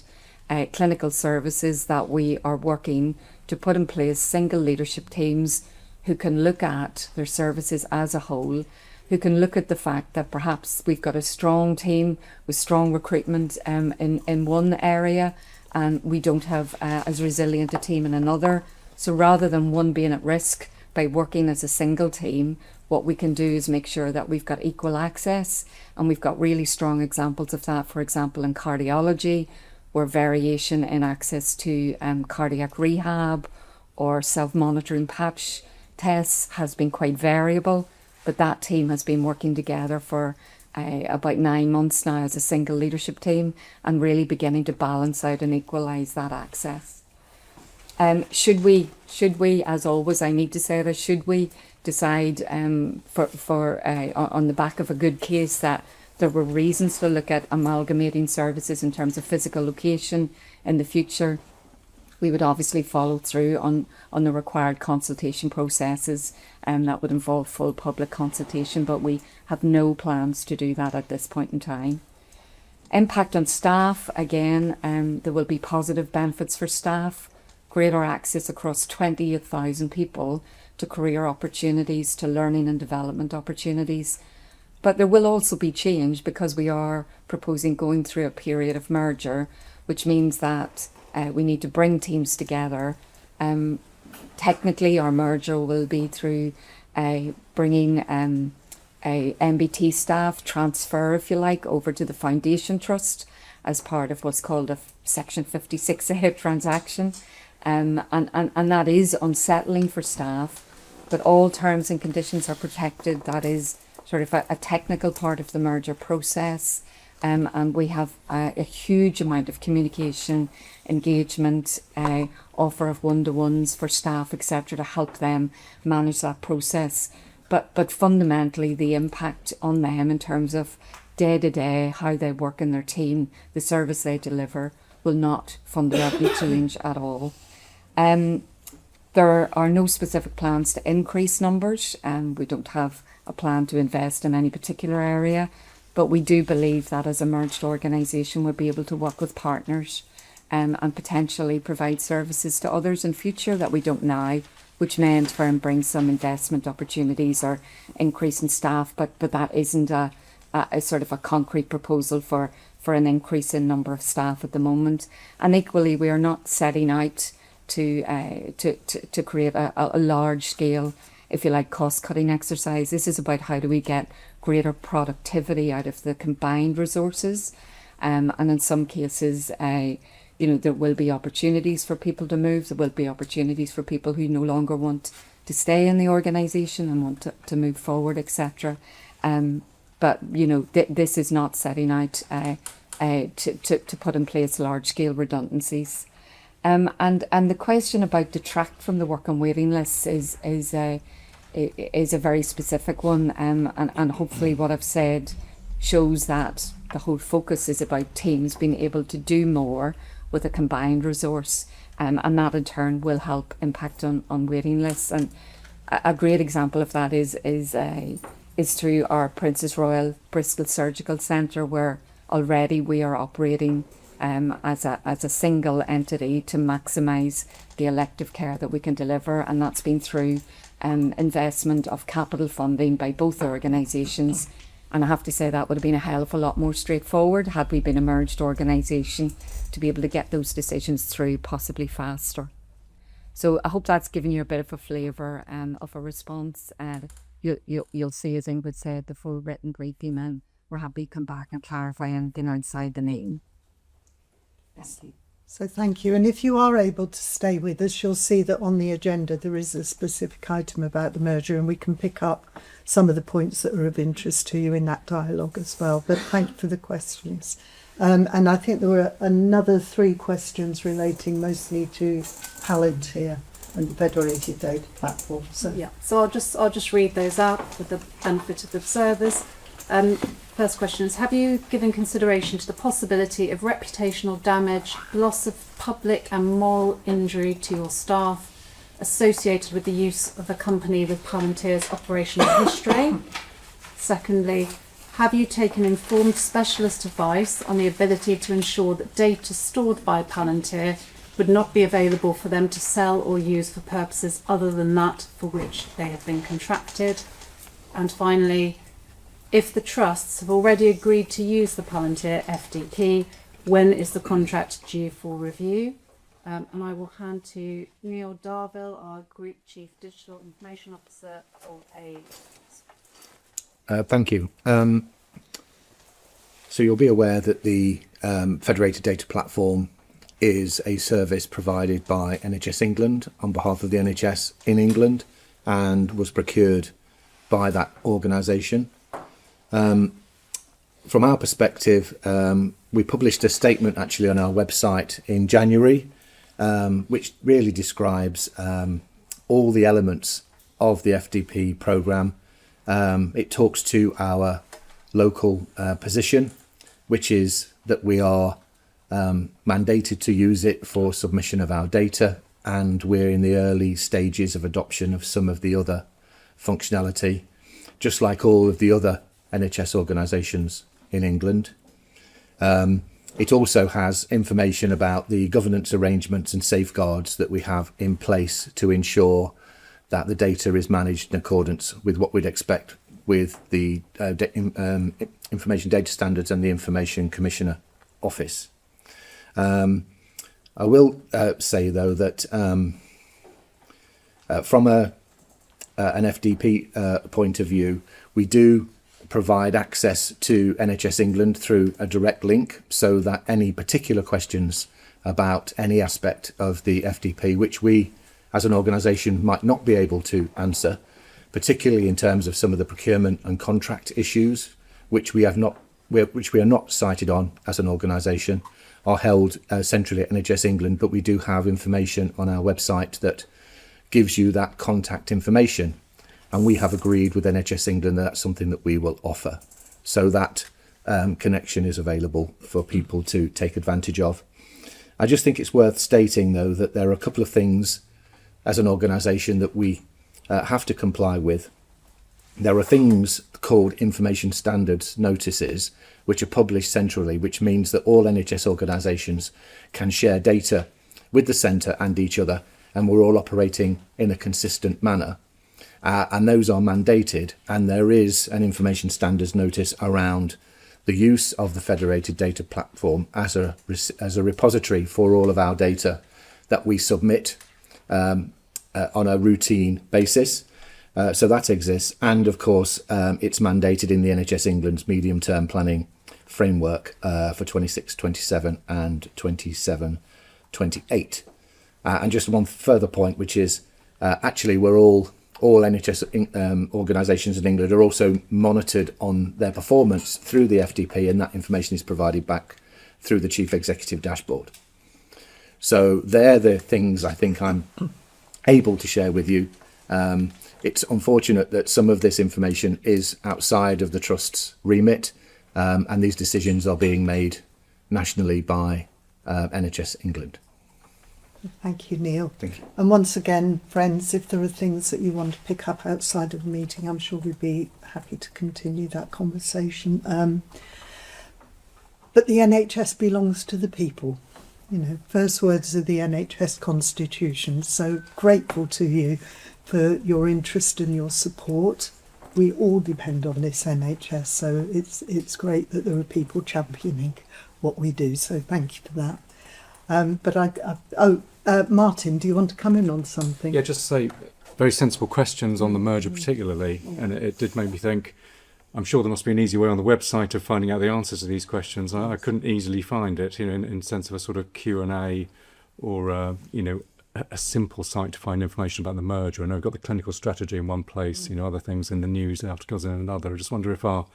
clinical services that we are working to put in place single leadership teams who can look at their services as a whole, who can look at the fact that perhaps we've got a strong team with strong recruitment in one area, and we don't have as resilient a team in another. So rather than one being at risk, by working as a single team, what we can do is make sure that we've got equal access, and we've got really strong examples of that, for example, in cardiology, where variation in access to cardiac rehab or self-monitoring patch tests has been quite variable, but that team has been working together for about 9 months now as a single leadership team, and really beginning to balance out and equalise that access. Should we, as always, I need to say this, should we decide on the back of a good case that there were reasons to look at amalgamating services in terms of physical location in the future, we would obviously follow through on the required consultation processes, and that would involve full public consultation, but we have no plans to do that at this point in time. Impact on staff, again, there will be positive benefits for staff, greater access across 28,000 people to career opportunities, to learning and development opportunities. But there will also be change, because we are proposing going through a period of merger, which means that we need to bring teams together. Technically, our merger will be through bringing a MBT staff transfer, if you like, over to the Foundation Trust as part of what's called a Section 56A transaction. And that is unsettling for staff, but all terms and conditions are protected. That is sort of a technical part of the merger process, and we have a huge amount of communication, engagement, offer of one-to-ones for staff, etc., to help them manage that process. But fundamentally, the impact on them in terms of day-to-day, how they work in their team, the service they deliver, will not fundamentally change at all. There are no specific plans to increase numbers, and we don't have a plan to invest in any particular area, but we do believe that as a merged organisation we'll be able to work with partners and potentially provide services to others in future that we don't now, which may in turn bring some investment opportunities or increase in staff, but that isn't a sort of a concrete proposal for an increase in number of staff at the moment. And equally, we are not setting out to create a large scale, if you like, cost cutting exercise. This is about how do we get greater productivity out of the combined resources, and in some cases, there will be opportunities for people to move. There will be opportunities for people who no longer want to stay in the organisation and want to move forward, etc. But this is not setting out to put in place large scale redundancies. And the question about detract from the work on waiting lists is a very specific one, and hopefully what I've said shows that the whole focus is about teams being able to do more with a combined resource, and that in turn will help impact on waiting lists. And a great example of that is through our Princess Royal Bristol Surgical Centre, where already we are operating as a single entity to maximise the elective care that we can deliver, and that's been through investment of capital funding by both organisations. And I have to say that would have been a hell of a lot more straightforward had we been a merged organisation to be able to get those decisions through possibly faster. So I hope that's given you a bit of a flavour of a response. You'll see, as Ingrid said, the full written briefing, and we're happy to come back and clarify anything outside the name. Yes. So thank you. And if you are able to stay with us, you'll see that on the agenda there is a specific item about the merger, and we can pick up some of the points that are of interest to you in that dialogue as well. But thank you for the questions. And I think there were another 3 questions relating mostly to Palantir and the Federated Data Platform. So Yeah, so I'll just read those out for the benefit of the observers. First question is, have you given consideration to the possibility of reputational damage, loss of public and moral injury to your staff associated with the use of a company with Palantir's operational history? Secondly, have you taken informed specialist advice on the ability to ensure that data stored by Palantir would not be available for them to sell or use for purposes other than that for which they have been contracted? And finally, if the trusts have already agreed to use the Palantir FDP, when is the contract due for review? And I will hand to Neil Darville, our Group Chief Digital Information Officer, for a... Thank you. So you'll be aware that the Federated Data Platform is a service provided by NHS England on behalf of the NHS in England, and was procured by that organisation. From our perspective, we published a statement actually on our website in January, which really describes all the elements of the FDP programme. It talks to our local position, which is that we are mandated to use it for submission of our data, and we're in the early stages of adoption of some of the other functionality, just like all of the other NHS organisations in England. It also has information about the governance arrangements and safeguards that we have in place to ensure that the data is managed in accordance with what we'd expect with the Information Data Standards and the Information Commissioner Office. I will say though that from an FDP point of view, we do provide access to NHS England through a direct link, so that any particular questions about any aspect of the FDP, which we as an organisation might not be able to answer, particularly in terms of some of the procurement and contract issues, which we are not cited on as an organisation, are held centrally at NHS England, but we do have information on our website that gives you that contact information. And we have agreed with NHS England that that's something that we will offer. So that connection is available for people to take advantage of. I just think it's worth stating, though, that there are a couple of things as an organisation that we have to comply with. There are things called information standards notices, which are published centrally, which means that all NHS organisations can share data with the centre and each other, and we're all operating in a consistent manner. And those are mandated, and there is an information standards notice around the use of the federated data platform as a repository for all of our data that we submit on a routine basis. So that exists, and of course it's mandated in the NHS England's medium-term planning framework for 26-27 and 27-28. And just one further point, which is actually we're all NHS organisations in England are also monitored on their performance through the FDP, and that information is provided back through the Chief Executive dashboard. So they're the things I think I'm able to share with you. It's unfortunate that some of this information is outside of the Trust's remit, and these decisions are being made nationally by NHS England. Thank you, Neil. Thank you. And once again, friends, if there are things that you want to pick up outside of the meeting, I'm sure we'd be happy to continue that conversation. But the NHS belongs to the people. You know, first words of the NHS Constitution. So grateful to you for your interest and your support. We all depend on this NHS, so it's great that there are people championing what we do. So thank you for that. Martin, do you want to come in on something? Yeah, just to say, very sensible questions on the merger particularly, and it did make me think, I'm sure there must be an easy way on the website of finding out the answers to these questions. I couldn't easily find it, in sense of a sort of Q&A or, a simple site to find information about the merger. I know we've got the clinical strategy in one place, other things in the news articles in another. I just wonder if our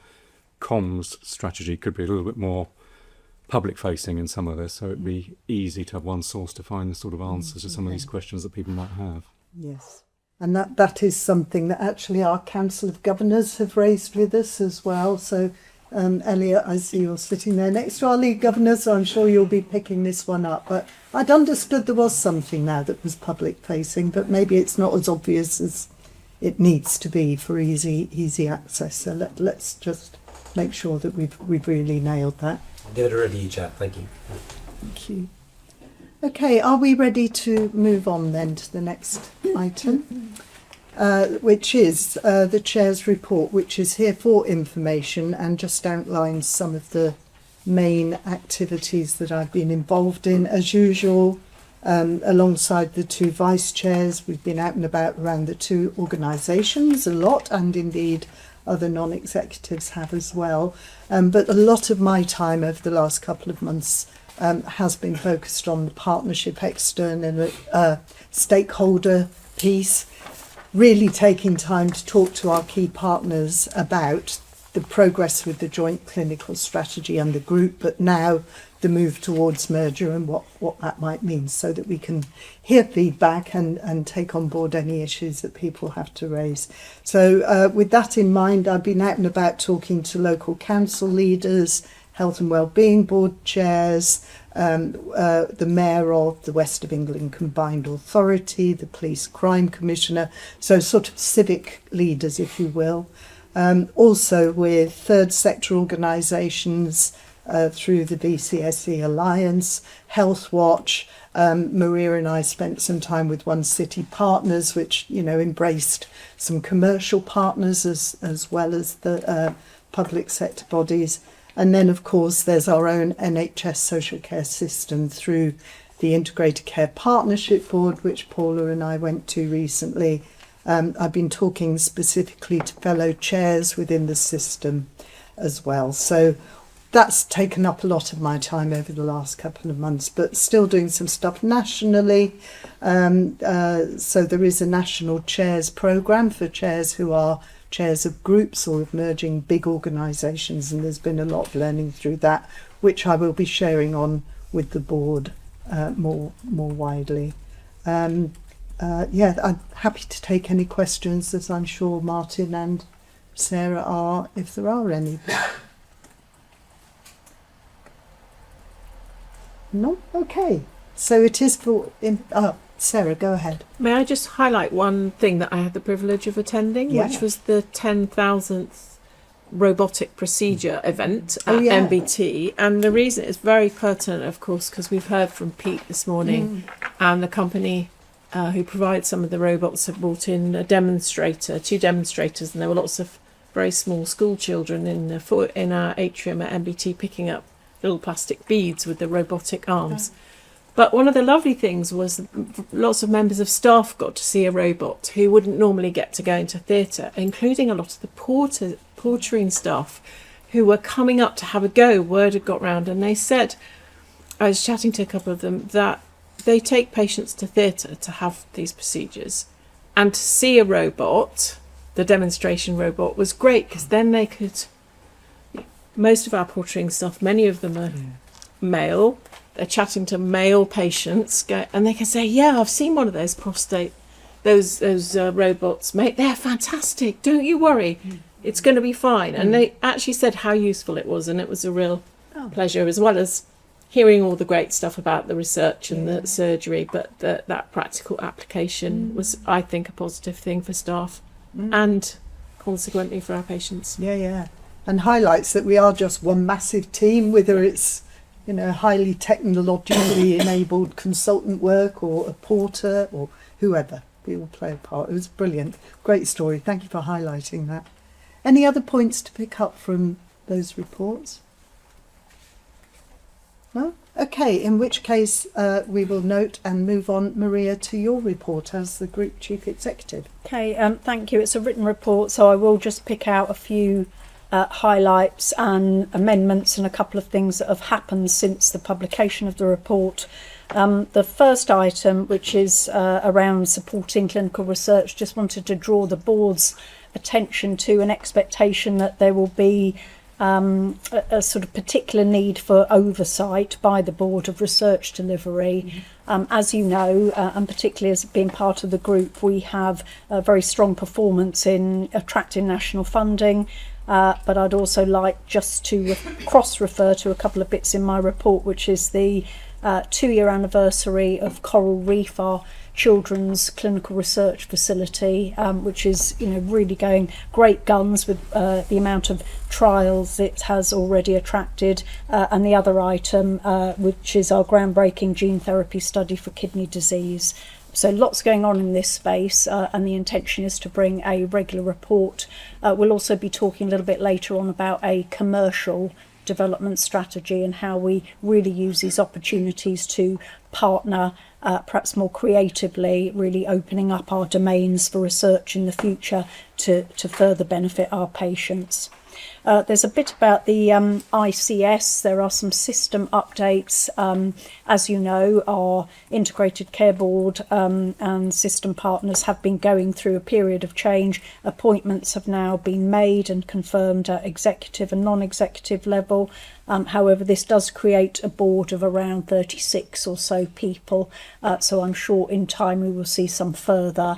comms strategy could be a little bit more public facing in some of this, so it'd be easy to have one source to find the sort of answers to some of these questions that people might have. Yes, and that is something that actually our Council of Governors have raised with us as well. So Elliot, I see you're sitting there next to our lead governor, so I'm sure you'll be picking this one up. But I'd understood there was something now that was public facing, but maybe it's not as obvious as it needs to be for easy access. So let's just make sure that we've really nailed that. Give it a review, chap. Thank you. Thank you. Okay, are we ready to move on then to the next item, which is the Chair's report, which is here for information and just outlines some of the main activities that I've been involved in. As usual, alongside the two Vice Chairs, we've been out and about around the two organisations a lot, and indeed other non-executives have as well. But a lot of my time over the last couple of months has been focused on the partnership external stakeholder piece, really taking time to talk to our key partners about the progress with the joint clinical strategy and the group, but now the move towards merger and what that might mean, so that we can hear feedback and take on board any issues that people have to raise. So with that in mind, I've been out and about talking to local council leaders, health and wellbeing board chairs, the mayor of the West of England Combined Authority, the police crime commissioner, so sort of civic leaders, if you will. Also with third sector organisations, through the BCSE Alliance, Health Watch. Maria and I spent some time with One City Partners, which embraced some commercial partners as well as the public sector bodies. And then, of course, there's our own NHS social care system through the Integrated Care Partnership Board, which Paula and I went to recently. I've been talking specifically to fellow chairs within the system as well. So that's taken up a lot of my time over the last couple of months, but still doing some stuff nationally. So there is a national chairs programme for chairs who are chairs of groups or of merging big organisations, and there's been a lot of learning through that, which I will be sharing on with the board more widely. I'm happy to take any questions, as I'm sure Martin and Sarah are, if there are any. No? Okay. So it is for. Sarah, go ahead. May I just highlight one thing that I had the privilege of attending, Yeah. which was the 10,000th robotic procedure event at yeah. MBT. And the reason it's very pertinent, of course, because we've heard from Pete this morning, and the company who provides some of the robots have brought in two demonstrators, and there were lots of very small school children in our atrium at MBT picking up little plastic beads with the robotic arms. But one of the lovely things was lots of members of staff got to see a robot who wouldn't normally get to go into theatre, including a lot of the portering staff who were coming up to have a go. Word had got round, and they said, I was chatting to a couple of them, that they take patients to theatre to have these procedures, and to see a robot, the demonstration robot, was great, because then they could, most of our portering staff, many of them are male, they're chatting to male patients, and they can say, yeah, I've seen one of those those robots, mate, they're fantastic, don't you worry, it's going to be fine. And they actually said how useful it was, and it was a real pleasure, as well as hearing all the great stuff about the research and the surgery, but that practical application was, I think, a positive thing for staff and consequently for our patients. Yeah. And highlights that we are just one massive team, whether it's highly technologically enabled consultant work or a porter or whoever. We all play a part. It was brilliant. Great story. Thank you for highlighting that. Any other points to pick up from those reports? No? Okay, in which case we will note and move on, Maria, to your report as the Group Chief Executive. Okay, thank you. It's a written report, so I will just pick out a few highlights and amendments and a couple of things that have happened since the publication of the report. The first item, which is around supporting clinical research, just wanted to draw the board's attention to an expectation that there will be a sort of particular need for oversight by the Board of Research Delivery. As you know, and particularly as being part of the group, we have a very strong performance in attracting national funding. But I'd also like just to cross-refer to a couple of bits in my report, which is the 2-year anniversary of Coral Reef, our children's clinical research facility, which is really going great guns with the amount of trials it has already attracted, and the other item, which is our groundbreaking gene therapy study for kidney disease. So lots going on in this space, and the intention is to bring a regular report. We'll also be talking a little bit later on about a commercial development strategy and how we really use these opportunities to partner perhaps more creatively, really opening up our domains for research in the future to further benefit our patients. There's a bit about the ICS. There are some system updates. As you know, our Integrated Care Board and system partners have been going through a period of change. Appointments have now been made and confirmed at executive and non-executive level. However, this does create a board of around 36 or so people. So I'm sure in time we will see some further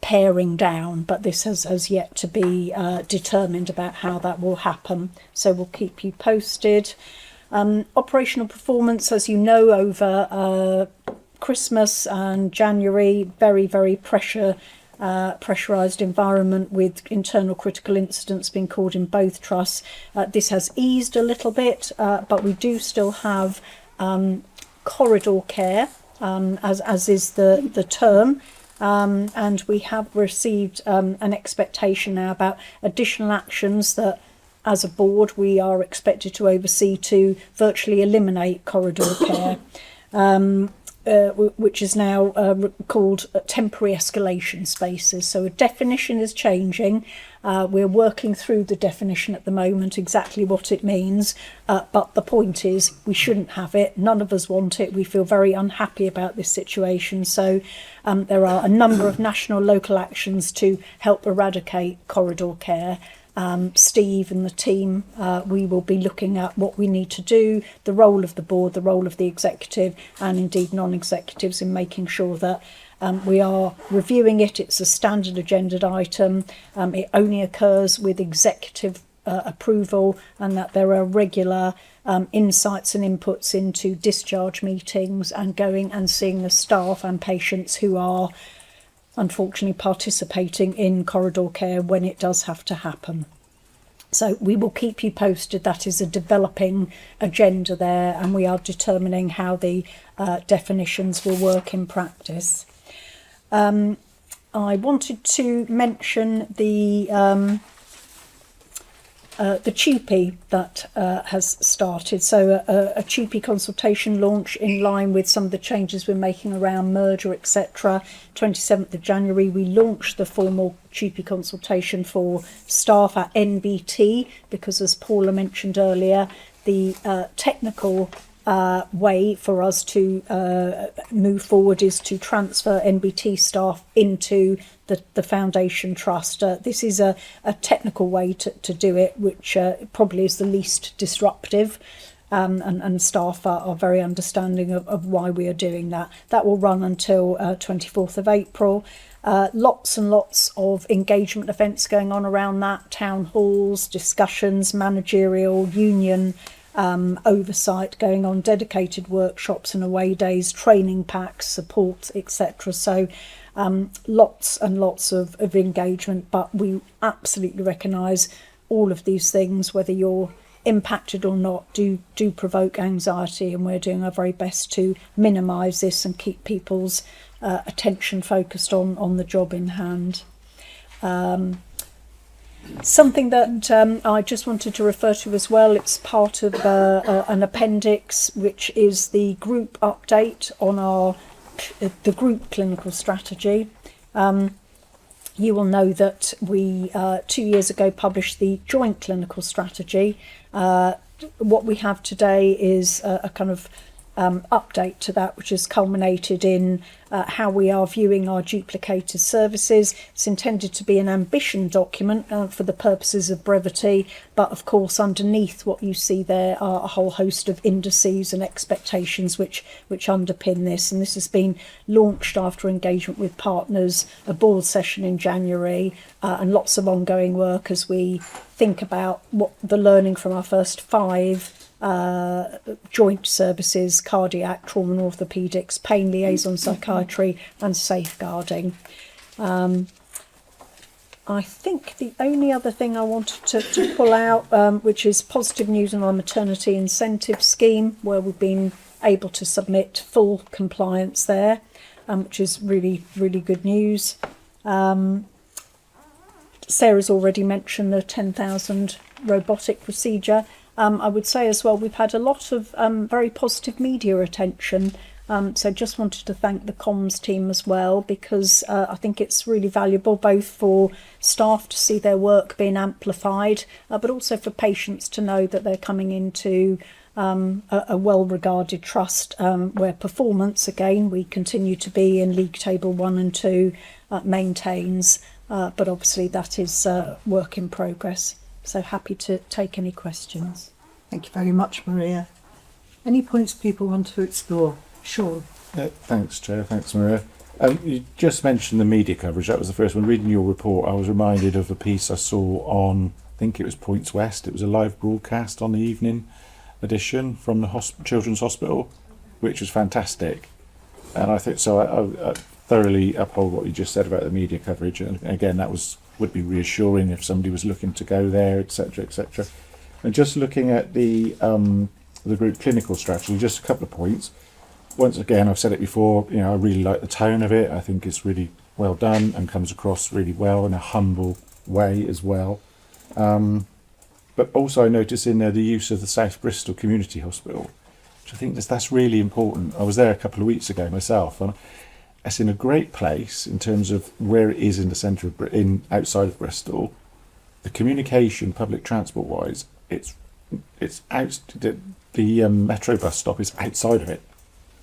paring down, but this has yet to be determined about how that will happen, so we'll keep you posted. Operational performance, as you know, over Christmas and January, very pressurised environment with internal critical incidents being called in both trusts. This has eased a little bit, but we do still have corridor care, as is the term. And we have received an expectation now about additional actions that, as a board, we are expected to oversee to virtually eliminate corridor care, which is now called temporary escalation spaces. So a definition is changing. We're working through the definition at the moment, exactly what it means. But the point is, we shouldn't have it. None of us want it. We feel very unhappy about this situation. So there are a number of national, local actions to help eradicate corridor care. Steve and the team, we will be looking at what we need to do, the role of the board, the role of the executive, and indeed non-executives in making sure that we are reviewing it. It's a standard agenda item. It only occurs with executive approval, and that there are regular insights and inputs into discharge meetings and going and seeing the staff and patients who are unfortunately participating in corridor care when it does have to happen. So we will keep you posted. That is a developing agenda there, and we are determining how the definitions will work in practice. I wanted to mention the CHUPE that has started. So a CHUPE consultation launch in line with some of the changes we're making around merger, etc. 27th of January, we launched the formal CHUPE consultation for staff at NBT, because as Paula mentioned earlier, the technical way for us to move forward is to transfer NBT staff into the foundation trust. This is a technical way to do it, which probably is the least disruptive, and staff are very understanding of why we are doing that. That will run until 24th of April. Lots and lots of engagement events going on around that, town halls, discussions, managerial, union oversight going on, dedicated workshops and away days, training packs, support, etc. So lots and lots of engagement, but we absolutely recognise all of these things, whether you're impacted or not, do provoke anxiety, and we're doing our very best to minimise this and keep people's attention focused on the job in hand. Something that I just wanted to refer to as well, it's part of an appendix, which is the group update on the group clinical strategy. You will know that we 2 years ago published the joint clinical strategy. What we have today is a kind of update to that, which has culminated in how we are viewing our duplicated services. It's intended to be an ambition document for the purposes of brevity, but of course underneath what you see there are a whole host of indices and expectations which underpin this, and this has been launched after engagement with partners, a board session in January, and lots of ongoing work as we think about what the learning from our first 5 joint services: cardiac, trauma and orthopaedics, pain liaison psychiatry and safeguarding. I think the only other thing I wanted to pull out, which is positive news on our maternity incentive scheme, where we've been able to submit full compliance there, which is really, really good news. Sarah's already mentioned the 10,000 robotic procedure. I would say as well, we've had a lot of very positive media attention. So just wanted to thank the comms team as well, because I think it's really valuable both for staff to see their work being amplified, but also for patients to know that they're coming into a well-regarded trust where performance, again, we continue to be in League Table 1 and 2, maintains, but obviously that is work in progress. So happy to take any questions. Thank you very much, Maria. Any points people want to explore? Sean. Thanks, Chair. Thanks, Maria. You just mentioned the media coverage. That was the first one. Reading your report, I was reminded of a piece I saw on, I think it was Points West. It was a live broadcast on the evening edition from the Children's Hospital, which was fantastic. And I think so. I thoroughly uphold what you just said about the media coverage. And again, that would be reassuring if somebody was looking to go there, etc., etc. And just looking at the group clinical strategy, just a couple of points. Once again, I've said it before, I really like the tone of it. I think it's really well done and comes across really well in a humble way as well. But also I noticed in there the use of the South Bristol Community Hospital, which I think that's really important. I was there a couple of weeks ago myself, and it's in a great place in terms of where it is in the centre of outside of Bristol. The communication, public transport wise, it's out. The metro bus stop is outside of it.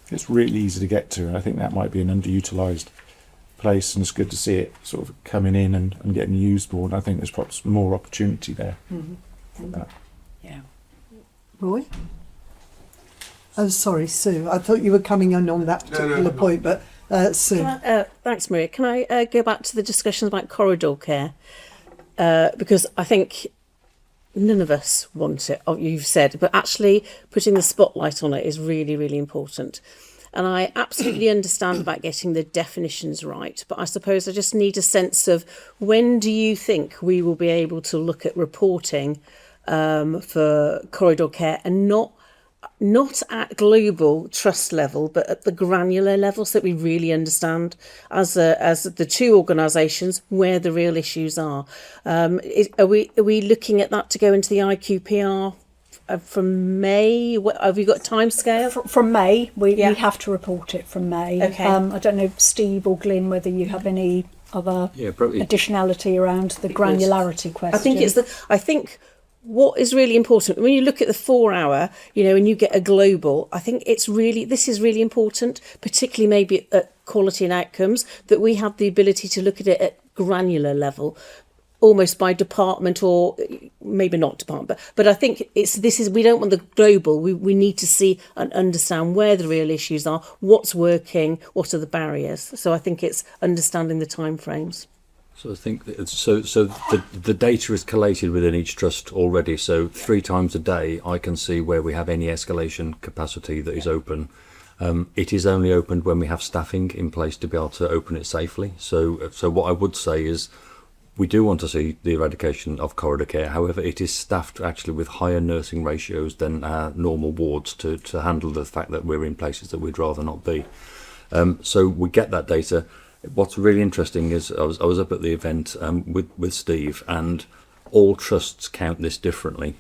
It's really easy to get to, and I think that might be an underutilised place, and it's good to see it sort of coming in and getting used more. And I think there's perhaps more opportunity there. For that. Yeah. Roy? Oh, sorry, Sue. I thought you were coming on that particular point, but Sue. Thanks, Maria. Can I go back to the discussions about corridor care? Because I think none of us want it, you've said, but actually putting the spotlight on it is really, really important. And I absolutely understand about getting the definitions right, but I suppose I just need a sense of when do you think we will be able to look at reporting for corridor care, and not at global trust level, but at the granular level, so that we really understand as the two organisations where the real issues are. Are we looking at that to go into the IQPR from May? Have we got a time scale? From May, we have to report it from May. Okay. I don't know, Steve or Glyn, whether you have any other additionality around the granularity question. I think what is really important when you look at the 4 hour, and you get a global, I think this is really important, particularly maybe at quality and outcomes, that we have the ability to look at it at granular level, almost by department, or maybe not department, but I think we don't want the global. We need to see and understand where the real issues are, what's working, what are the barriers. So I think it's understanding the timeframes. So I think the data is collated within each trust already. So 3 times a day, I can see where we have any escalation capacity that is open. It is only opened when we have staffing in place to be able to open it safely. So what I would say is, we do want to see the eradication of corridor care. However, it is staffed actually with higher nursing ratios than our normal wards to handle the fact that we're in places that we'd rather not be. So we get that data. What's really interesting is I was up at the event with Steve, and all trusts count this differently.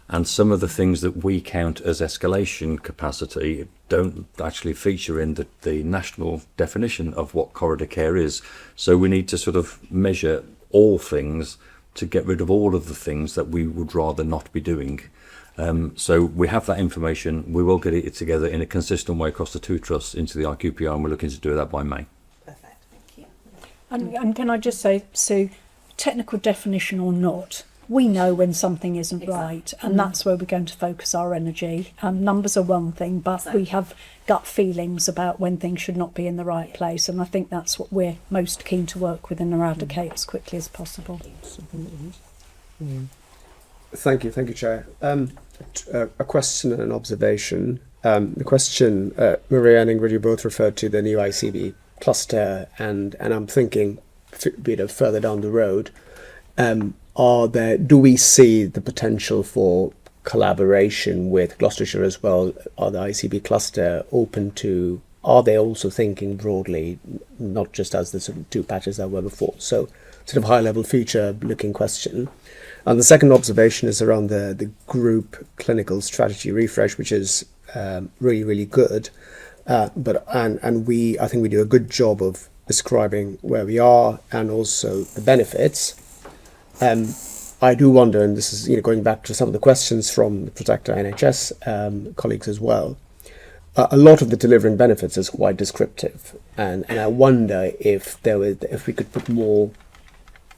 And some of the things that we count as escalation capacity don't actually feature in the national definition of what corridor care is. So we need to sort of measure all things to get rid of all of the things that we would rather not be doing. So we have that information. We will get it together in a consistent way across the 2 trusts into the IQPR, and we're looking to do that by May. Perfect, thank you. And can I just say, Sue, technical definition or not, we know when something isn't right, and that's where we're going to focus our energy. Numbers are one thing, but we have gut feelings about when things should not be in the right place, and I think that's what we're most keen to work with and eradicate as quickly as possible. Thank you, Chair. A question and an observation. The question, Maria and Ingrid, you both referred to the new ICB cluster, and I'm thinking a bit further down the road. Do we see the potential for collaboration with Gloucestershire as well? Are the ICB cluster open to, are they also thinking broadly, not just as the sort of 2 patches that were before? So sort of high level feature looking question. And the second observation is around the group clinical strategy refresh, which is really, really good. I think we do a good job of describing where we are and also the benefits. I do wonder, and this is going back to some of the questions from the Protector NHS colleagues as well, a lot of the delivering benefits is quite descriptive, and I wonder if we could put more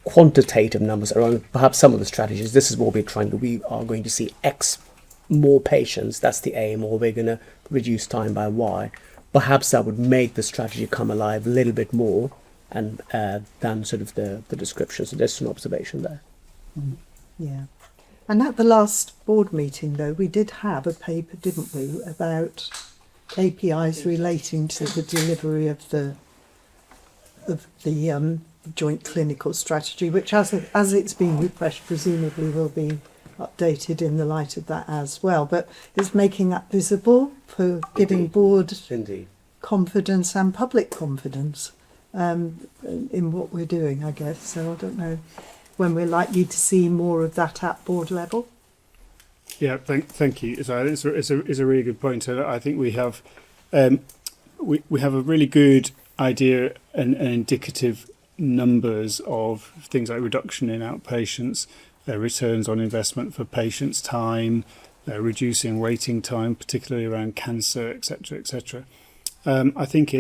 quantitative numbers around perhaps some of the strategies. This is what we are going to see X more patients, that's the aim, or we're going to reduce time by Y. Perhaps that would make the strategy come alive a little bit more and than sort of the description. So there's an observation there. Yeah. And at the last board meeting, though, we did have a paper, didn't we, about KPIs relating to the delivery of the joint clinical strategy, which as it's been refreshed, presumably will be updated in the light of that as well. But it's making that visible for giving board confidence and public confidence in what we're doing, I guess. So I don't know when we're likely to see more of that at board level. Yeah, thank you. So it's a really good point. So I think we have we have a really good idea and indicative numbers of things like reduction in outpatients, returns on investment for patients' time, reducing waiting time, particularly around cancer, etc., etc. I think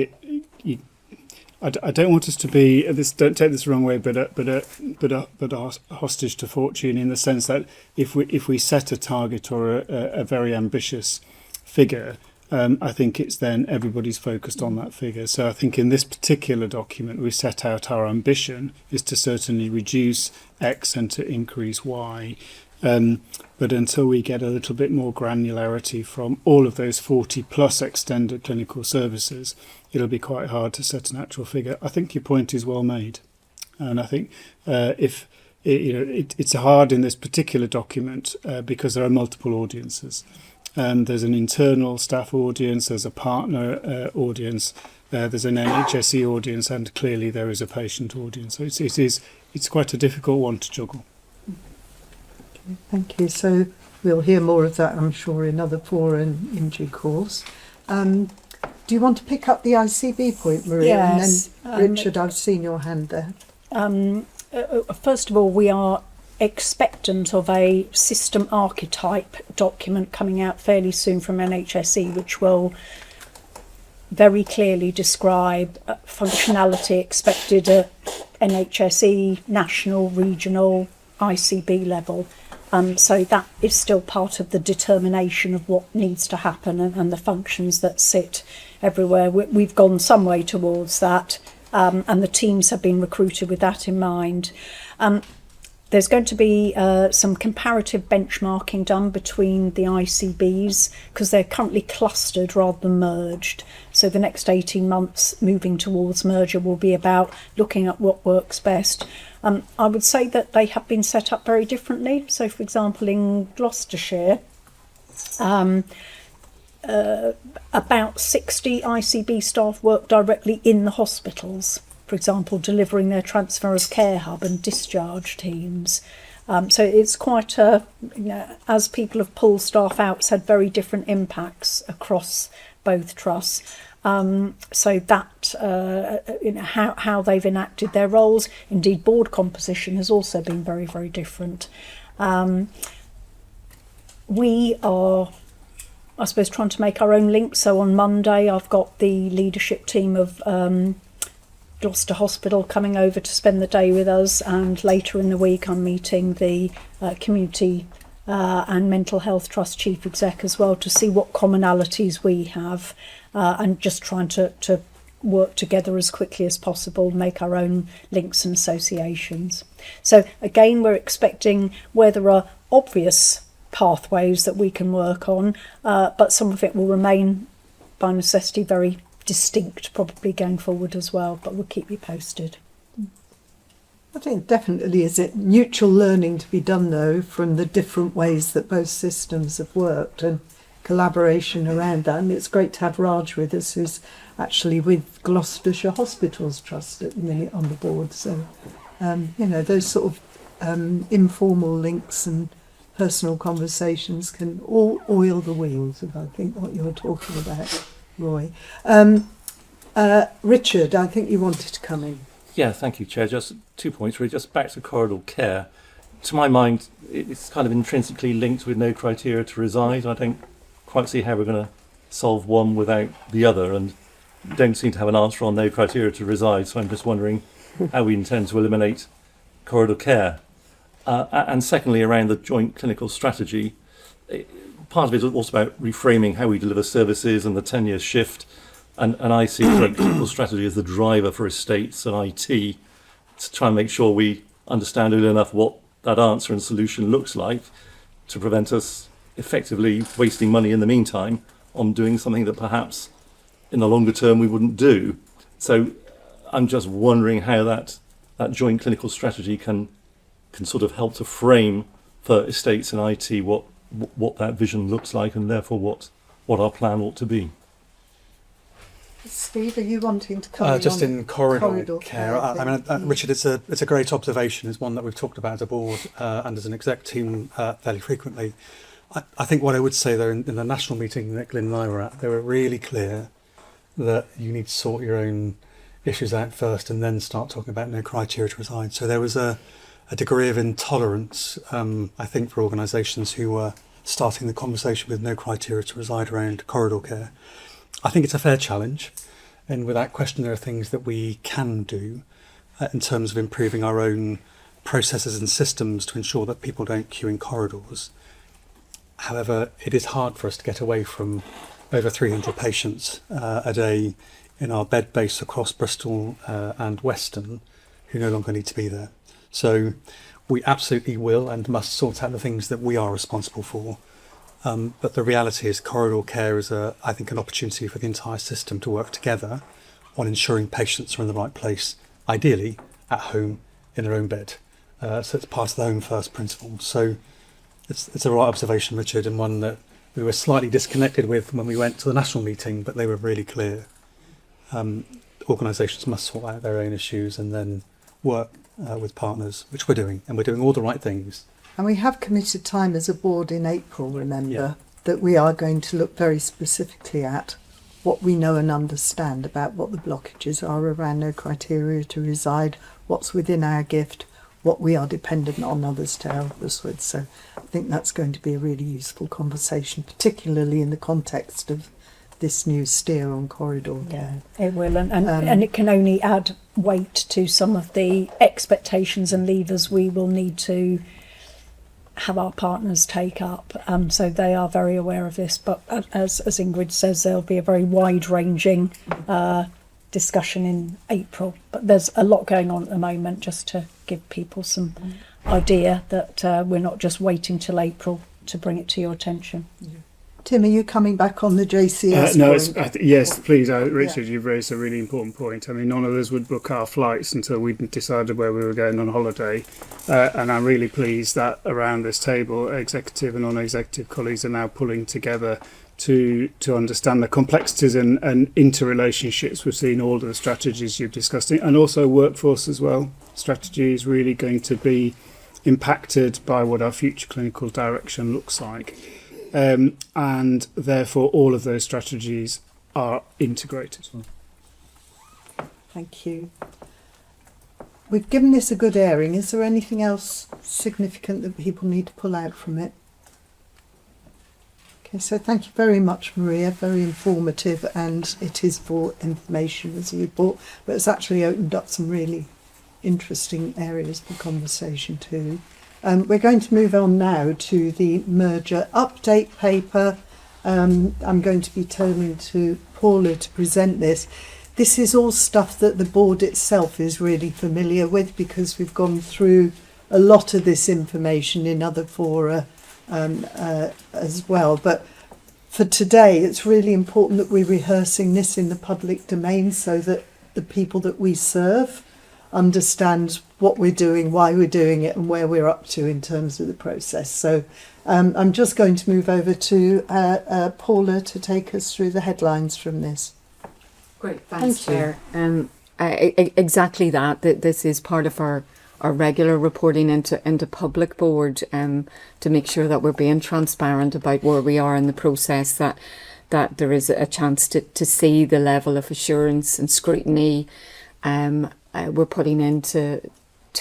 I don't want us to be this. Don't take this the wrong way, but a hostage to fortune, in the sense that if we set a target or a very ambitious figure, I think it's then everybody's focused on that figure. So I think in this particular document, we set out our ambition is to certainly reduce X and to increase Y. But until we get a little bit more granularity from all of those 40 plus extended clinical services, it'll be quite hard to set an actual figure. I think your point is well made. And I think it's hard in this particular document because there are multiple audiences. There's an internal staff audience, there's a partner audience, there's an NHSE audience, and clearly there is a patient audience. So it's quite a difficult one to juggle. Thank you. So we'll hear more of that, I'm sure, in other fora in due course. Do you want to pick up the ICB point, Maria? Yes. And then, Richard, I've seen your hand there. First of all, we are expectant of a system archetype document coming out fairly soon from NHSE, which will very clearly describe functionality expected at NHSE, national, regional, ICB level. So that is still part of the determination of what needs to happen and the functions that sit everywhere. We've gone some way towards that, and the teams have been recruited with that in mind. There's going to be some comparative benchmarking done between the ICBs because they're currently clustered rather than merged. So the next 18 months moving towards merger will be about looking at what works best. I would say that they have been set up very differently. So, for example, in Gloucestershire, about 60 ICB staff work directly in the hospitals, for example, delivering their transfer of care hub and discharge teams. So it's quite as people have pulled staff out, it's had very different impacts across both trusts. So that, how they've enacted their roles, indeed board composition has also been very, very different. We are, I suppose, trying to make our own links. So on Monday, I've got the leadership team of Gloucester Hospital coming over to spend the day with us, and later in the week I'm meeting the Community and Mental Health Trust Chief Exec as well to see what commonalities we have, and just trying to work together as quickly as possible, make our own links and associations. So again, we're expecting where there are obvious pathways that we can work on, but some of it will remain by necessity very distinct probably going forward as well, but we'll keep you posted. I think definitely is it mutual learning to be done though from the different ways that both systems have worked and collaboration around that. And it's great to have Raj with us, who's actually with Gloucestershire Hospitals Trust at the minute on the board. So, those sort of informal links and personal conversations can all oil the wheels of, I think, what you're talking about, Roy. Richard, I think you wanted to come in. Yeah, thank you, Chair. Just 2 points, really. Just back to corridor care. To my mind, it's kind of intrinsically linked with no criteria to reside. I don't quite see how we're going to solve one without the other, and don't seem to have an answer on no criteria to reside. So I'm just wondering how we intend to eliminate corridor care. And secondly, around the joint clinical strategy, part of it is also about reframing how we deliver services and the 10-year shift. And I see joint clinical strategy as the driver for estates and IT to try and make sure we understand early enough what that answer and solution looks like to prevent us effectively wasting money in the meantime on doing something that perhaps in the longer term we wouldn't do. So I'm just wondering how that joint clinical strategy can sort of help to frame for estates and IT what that vision looks like, and therefore what our plan ought to be. Steve, are you wanting to come just in corridor care? I mean, Richard, it's a great observation. It's one that we've talked about as a board and as an exec team fairly frequently. I think what I would say, though, in the national meeting that Glyn and I were at, they were really clear that you need to sort your own issues out first and then start talking about no criteria to reside. So there was a degree of intolerance, I think, for organisations who were starting the conversation with no criteria to reside around corridor care. I think it's a fair challenge, and without question there are things that we can do in terms of improving our own processes and systems to ensure that people don't queue in corridors. However, it is hard for us to get away from over 300 patients a day in our bed base across Bristol and Weston who no longer need to be there. So we absolutely will and must sort out the things that we are responsible for. But the reality is corridor care is, I think, an opportunity for the entire system to work together on ensuring patients are in the right place, ideally at home in their own bed. So it's part of the home first principle. So it's a right observation, Richard, and one that we were slightly disconnected with when we went to the national meeting, but they were really clear. Organisations must sort out their own issues and then work with partners, which we're doing, and we're doing all the right things. And we have committed time as a board in April, remember, that we are going to look very specifically at what we know and understand about what the blockages are around no criteria to reside, what's within our gift, what we are dependent on others to help us with. So I think that's going to be a really useful conversation, particularly in the context of this new steer on corridor care. It will, and it can only add weight to some of the expectations and levers we will need to have our partners take up. So they are very aware of this, but as Ingrid says, there'll be a very wide-ranging discussion in April. But there's a lot going on at the moment, just to give people some idea that we're not just waiting till April to bring it to your attention. Tim, are you coming back on the JCS No, point? yes, please, Richard, you've raised a really important point. I mean, none of us would book our flights until we'd decided where we were going on holiday. And I'm really pleased that around this table, executive and non-executive colleagues are now pulling together to understand the complexities and interrelationships. We've seen all of the strategies you've discussed, and also workforce as well. Strategy is really going to be impacted by what our future clinical direction looks like. And therefore all of those strategies are integrated. Thank you. We've given this a good airing. Is there anything else significant that people need to pull out from it? Okay, so thank you very much, Maria. Very informative, and it is for information as a report, but it's actually opened up some really interesting areas for conversation too. We're going to move on now to the merger update paper. I'm going to be turning to Paula to present this. This is all stuff that the board itself is really familiar with, because we've gone through a lot of this information in other fora as well. But for today, it's really important that we're rehearsing this in the public domain so that the people that we serve understand what we're doing, why we're doing it, and where we're up to in terms of the process. So I'm just going to move over to Paula to take us through the headlines from this. Great, thanks, Chair. Exactly that. This is part of our regular reporting into public board to make sure that we're being transparent about where we are in the process, that there is a chance to see the level of assurance and scrutiny we're putting into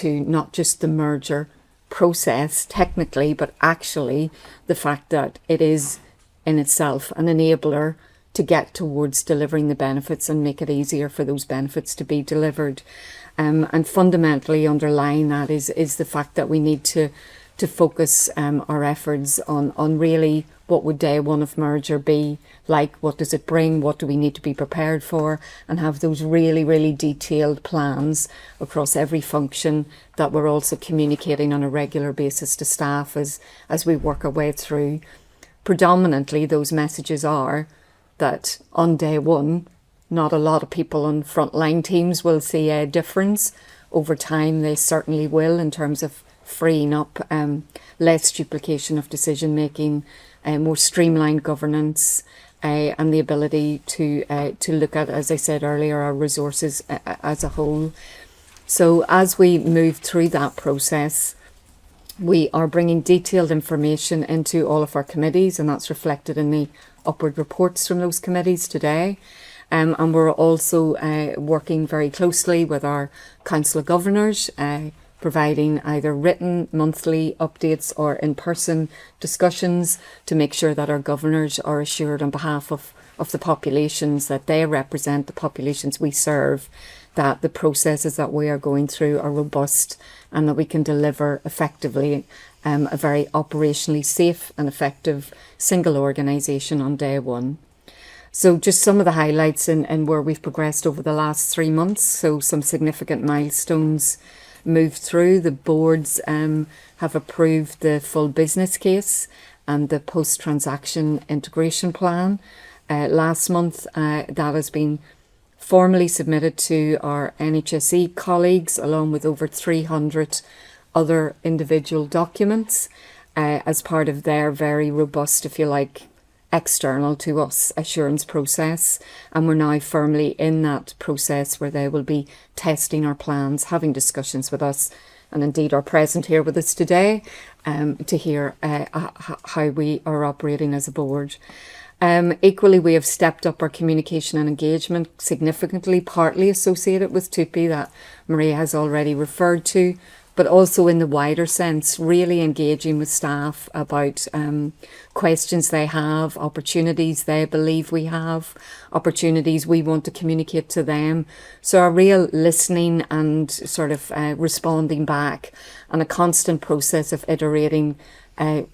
not just the merger process technically, but actually the fact that it is in itself an enabler to get towards delivering the benefits and make it easier for those benefits to be delivered. And fundamentally underlying that is the fact that we need to focus our efforts on really what would day one of merger be like, what does it bring, what do we need to be prepared for, and have those really, really detailed plans across every function that we're also communicating on a regular basis to staff as we work our way through. Predominantly those messages are that on day one, not a lot of people on frontline teams will see a difference. Over time they certainly will, in terms of freeing up less duplication of decision making, more streamlined governance, and the ability to look at, as I said earlier, our resources as a whole. So as we move through that process, we are bringing detailed information into all of our committees, and that's reflected in the upward reports from those committees today. And we're also working very closely with our Council of Governors, providing either written monthly updates or in-person discussions to make sure that our governors are assured on behalf of the populations that they represent, the populations we serve, that the processes that we are going through are robust and that we can deliver effectively a very operationally safe and effective single organisation on day one. So just some of the highlights in where we've progressed over the last 3 months. So some significant milestones moved through. The boards have approved the full business case and the post-transaction integration plan. Last month, that has been formally submitted to our NHSE colleagues, along with over 300 other individual documents, as part of their very robust, if you like, external to us assurance process. And we're now firmly in that process where they will be testing our plans, having discussions with us, and indeed are present here with us today to hear how we are operating as a board. Equally, we have stepped up our communication and engagement significantly, partly associated with TUPE that Maria has already referred to, but also in the wider sense, really engaging with staff about questions they have, opportunities they believe we have, opportunities we want to communicate to them. So a real listening and sort of responding back, and a constant process of iterating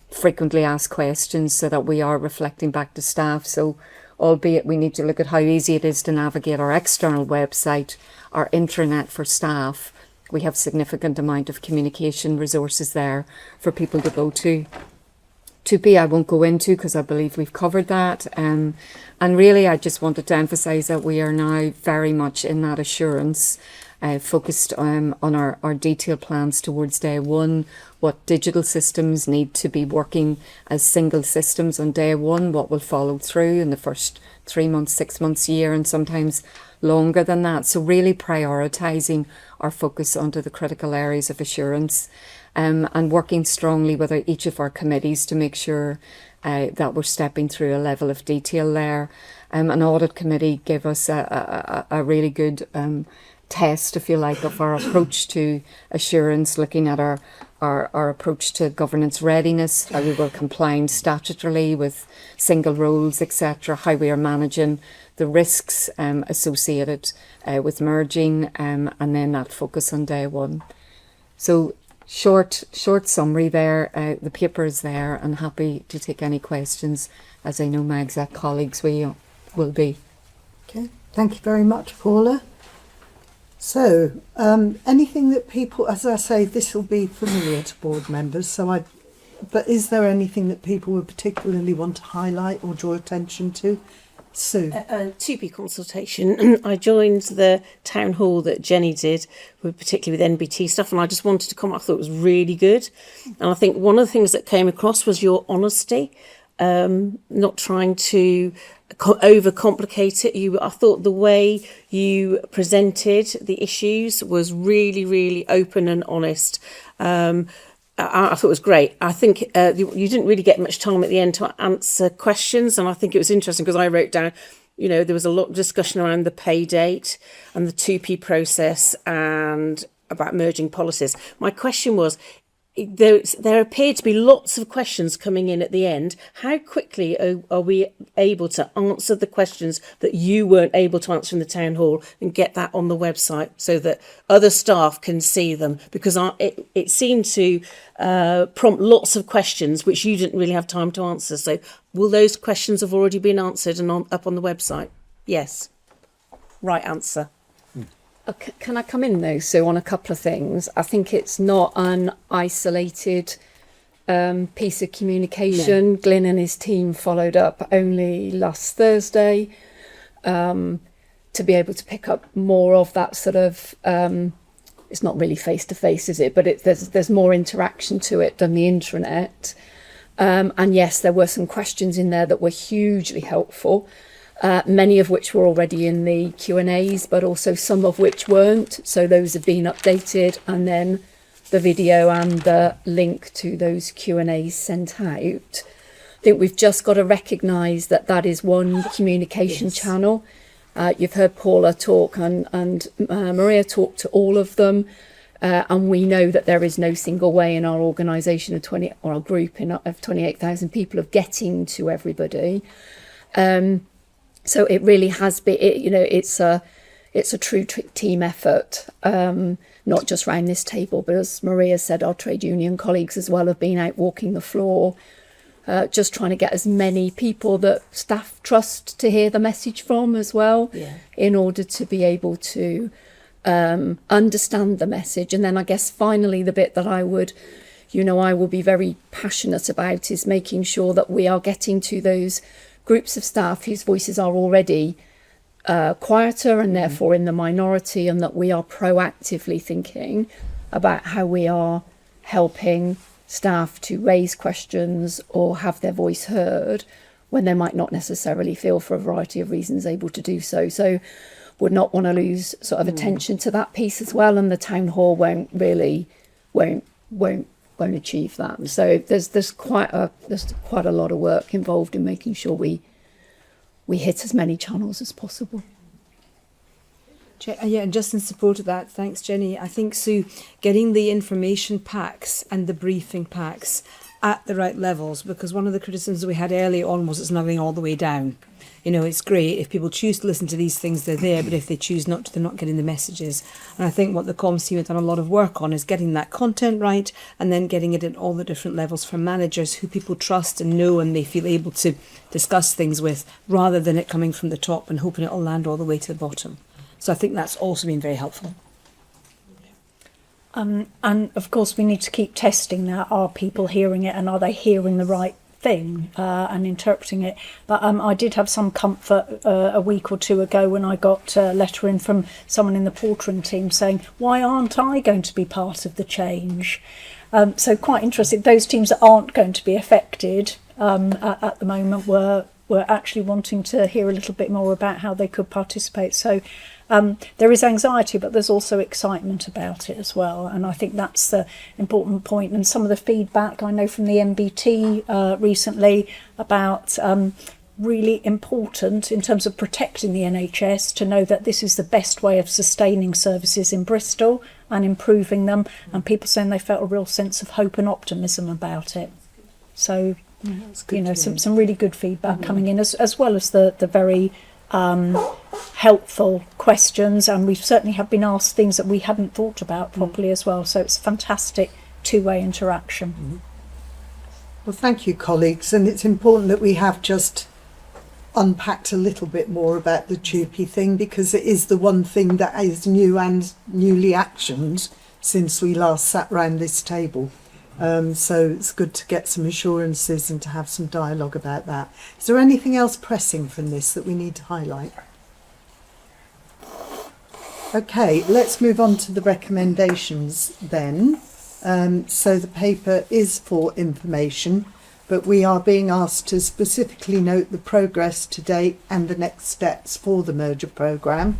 frequently asked questions so that we are reflecting back to staff. So albeit we need to look at how easy it is to navigate our external website, our intranet for staff, we have significant amount of communication resources there for people to go to. TUPE I won't go into because I believe we've covered that. And really I just wanted to emphasise that we are now very much in that assurance, focused on our detailed plans towards day one, what digital systems need to be working as single systems on day one, what will follow through in the first 3 months, 6 months, year, and sometimes longer than that. So really prioritising our focus onto the critical areas of assurance, and working strongly with each of our committees to make sure that we're stepping through a level of detail there. An audit committee gave us a really good test, if you like, of our approach to assurance, looking at our approach to governance readiness, how we were complying statutorily with single roles, etc., how we are managing the risks associated with merging, and then that focus on day one. So short summary there. The paper is there, and happy to take any questions, as I know my exec colleagues will be. Okay, thank you very much, Paula. So, anything that people, as I say, this will be familiar to board members, but is there anything that people would particularly want to highlight or draw attention to? Sue. TUPE consultation. I joined the town hall that Jenny did, particularly with NBT stuff, and I just wanted to comment. I thought it was really good. And I think one of the things that came across was your honesty, not trying to overcomplicate it. I thought the way you presented the issues was really, really open and honest. I thought it was great. I think you didn't really get much time at the end to answer questions, and I think it was interesting because I wrote down, there was a lot of discussion around the pay date and the TUPE process and about merging policies. My question was, there appeared to be lots of questions coming in at the end. How quickly are we able to answer the questions that you weren't able to answer in the town hall and get that on the website so that other staff can see them? Because it seemed to prompt lots of questions which you didn't really have time to answer. So will those questions have already been answered and up on the website? Yes. Right answer. Can I come in though? So on a couple of things, I think it's not an isolated piece of communication. No. Glyn and his team followed up only last Thursday to be able to pick up more of that sort of. It's not really face to face, is it? But there's more interaction to it than the intranet. And yes, there were some questions in there that were hugely helpful. Many of which were already in the Q&As, but also some of which weren't. So those have been updated, and then the video and the link to those Q&As sent out. I think we've just got to recognise that is one communication channel. You've heard Paula talk and Maria talk to all of them. And we know that there is no single way in our organisation of 20, or our group of 28,000 people, of getting to everybody. So it really has been, it's a true team effort, not just round this table, but as Maria said, our trade union colleagues as well have been out walking the floor, just trying to get as many people that staff trust to hear the message from as well, in order to be able to understand the message. And then I guess finally the bit that I will be very passionate about is making sure that we are getting to those groups of staff whose voices are already quieter and therefore in the minority, and that we are proactively thinking about how we are helping staff to raise questions or have their voice heard when they might not necessarily feel, for a variety of reasons, able to do so. So would not want to lose sort of attention to that piece as well, and the town hall won't achieve that. So there's quite a lot of work involved in making sure we hit as many channels as possible. Yeah, and just in support of that, thanks, Jenny. I think, Sue, getting the information packs and the briefing packs at the right levels, because one of the criticisms we had early on was it's not going all the way down. You know, it's great if people choose to listen to these things, they're there, but if they choose not to, they're not getting the messages. And I think what the comms team have done a lot of work on is getting that content right, and then getting it at all the different levels for managers who people trust and know and they feel able to discuss things with, rather than it coming from the top and hoping it'll land all the way to the bottom. So I think that's also been very helpful. And of course we need to keep testing that. Are people hearing it, and are they hearing the right thing and interpreting it? But I did have some comfort a week or two ago when I got a letter in from someone in the portering team saying, why aren't I going to be part of the change? So quite interesting. Those teams that aren't going to be affected at the moment were actually wanting to hear a little bit more about how they could participate. So there is anxiety, but there's also excitement about it as well. And I think that's the important point. And some of the feedback I know from the MBT recently about really important in terms of protecting the NHS to know that this is the best way of sustaining services in Bristol and improving them. And people saying they felt a real sense of hope and optimism about it. So, you know, some really good feedback coming in, as well as the very helpful questions, and we certainly have been asked things that we hadn't thought about properly as well. So it's fantastic two-way interaction. Well, thank you, colleagues, and it's important that we have just unpacked a little bit more about the TUPE thing, because it is the one thing that is new and newly actioned since we last sat round this table. So it's good to get some assurances and to have some dialogue about that. Is there anything else pressing from this that we need to highlight? Okay, let's move on to the recommendations then. So the paper is for information, but we are being asked to specifically note the progress to date and the next steps for the merger programme,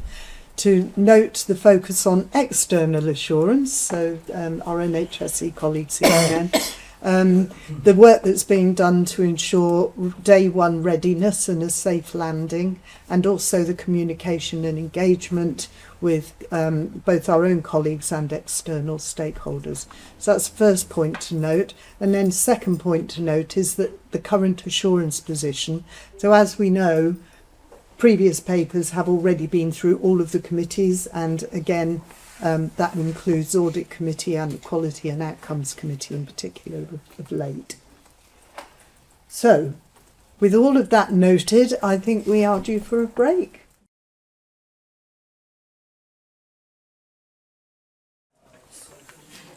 to note the focus on external assurance, so our NHSE colleagues here again, the work that's being done to ensure day one readiness and a safe landing, and also the communication and engagement with both our own colleagues and external stakeholders. So that's the first point to note. And then second point to note is that the current assurance position. So as we know, previous papers have already been through all of the committees, and again that includes Audit Committee and Quality and Outcomes Committee in particular of late. So with all of that noted, I think we are due for a break.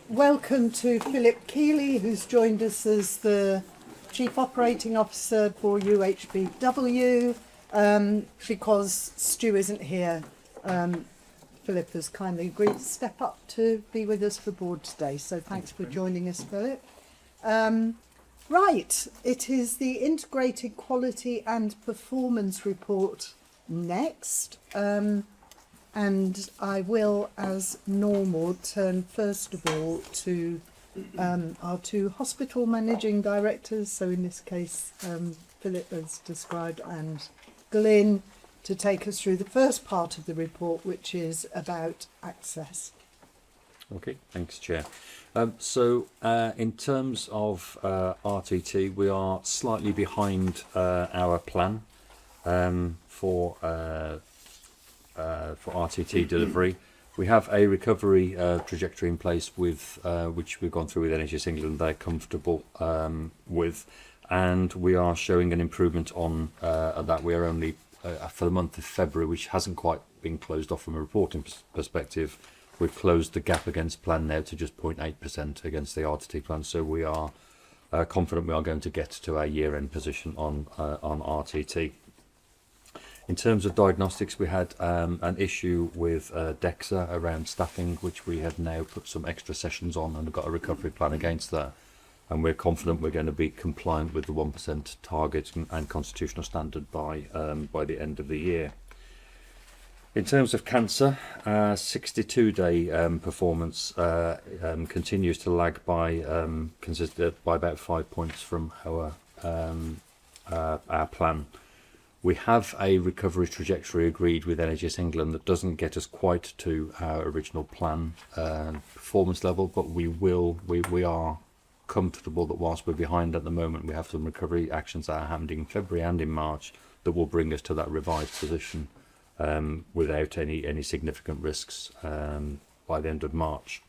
Welcome to Philip Keeley, who's joined us as the Chief Operating Officer for UHBW. Because Stu isn't here, Philip has kindly agreed to step up to be with us for board today. So thanks for joining us, Philip. Right, it is the Integrated Quality and Performance Report next. And I will, as normal, turn first of all to our two hospital managing directors. So in this case, Philip as described, and Glyn, to take us through the first part of the report, which is about access. Okay, thanks, Chair. So in terms of RTT, we are slightly behind our plan for RTT delivery. We have a recovery trajectory in place with which we've gone through with NHS England. They're comfortable with, and we are showing an improvement on that. We are only for the month of February, which hasn't quite been closed off from a reporting perspective, we've closed the gap against plan now to just 0.8% against the RTT plan. So we are confident we are going to get to our year-end position on RTT. In terms of diagnostics, we had an issue with DEXA around staffing, which we have now put some extra sessions on and have got a recovery plan against that. And we're confident we're going to be compliant with the 1% target and constitutional standard by the end of the year. In terms of cancer, 62-day performance continues to lag by about 5 points from our plan. We have a recovery trajectory agreed with NHS England that doesn't get us quite to our original plan performance level, but we are comfortable that whilst we're behind at the moment, we have some recovery actions that are happening in February and in March that will bring us to that revised position without any significant risks by the end of March.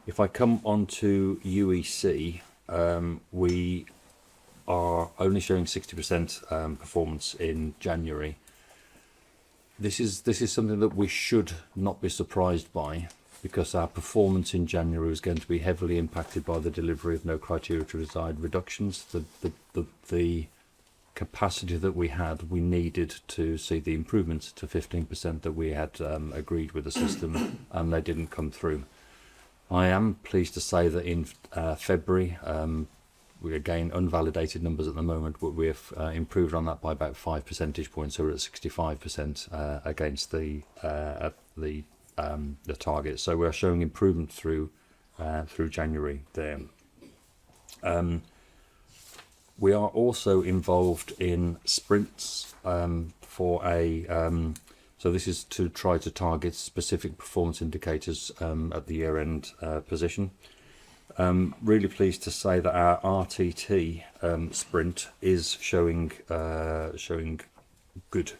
If I come on to UEC, we are only showing 60% performance in January. This is something that we should not be surprised by, because our performance in January is going to be heavily impacted by the delivery of no criteria to reside reductions. The capacity that we needed to see the improvements to 15% that we had agreed with the system, and they didn't come through. I am pleased to say that in February, we again unvalidated numbers at the moment, but we have improved on that by about 5 percentage points, so we're at 65% against the target. So we are showing improvement through January there. We are also involved in sprints for so this is to try to target specific performance indicators at the year-end position. Really pleased to say that our RTT sprint is showing good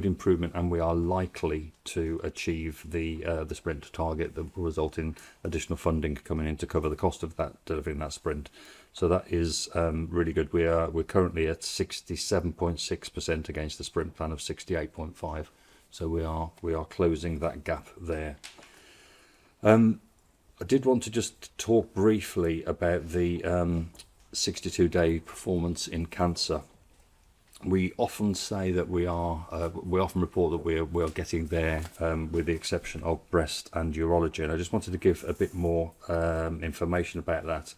improvement, and we are likely to achieve the sprint target that will result in additional funding coming in to cover the cost of that, delivering that sprint. So that is really good. We're currently at 67.6% against the sprint plan of 68.5. So we are closing that gap there. I did want to just talk briefly about the 62-day performance in cancer. We often say that we often report that we are getting there, with the exception of breast and urology. And I just wanted to give a bit more information about that.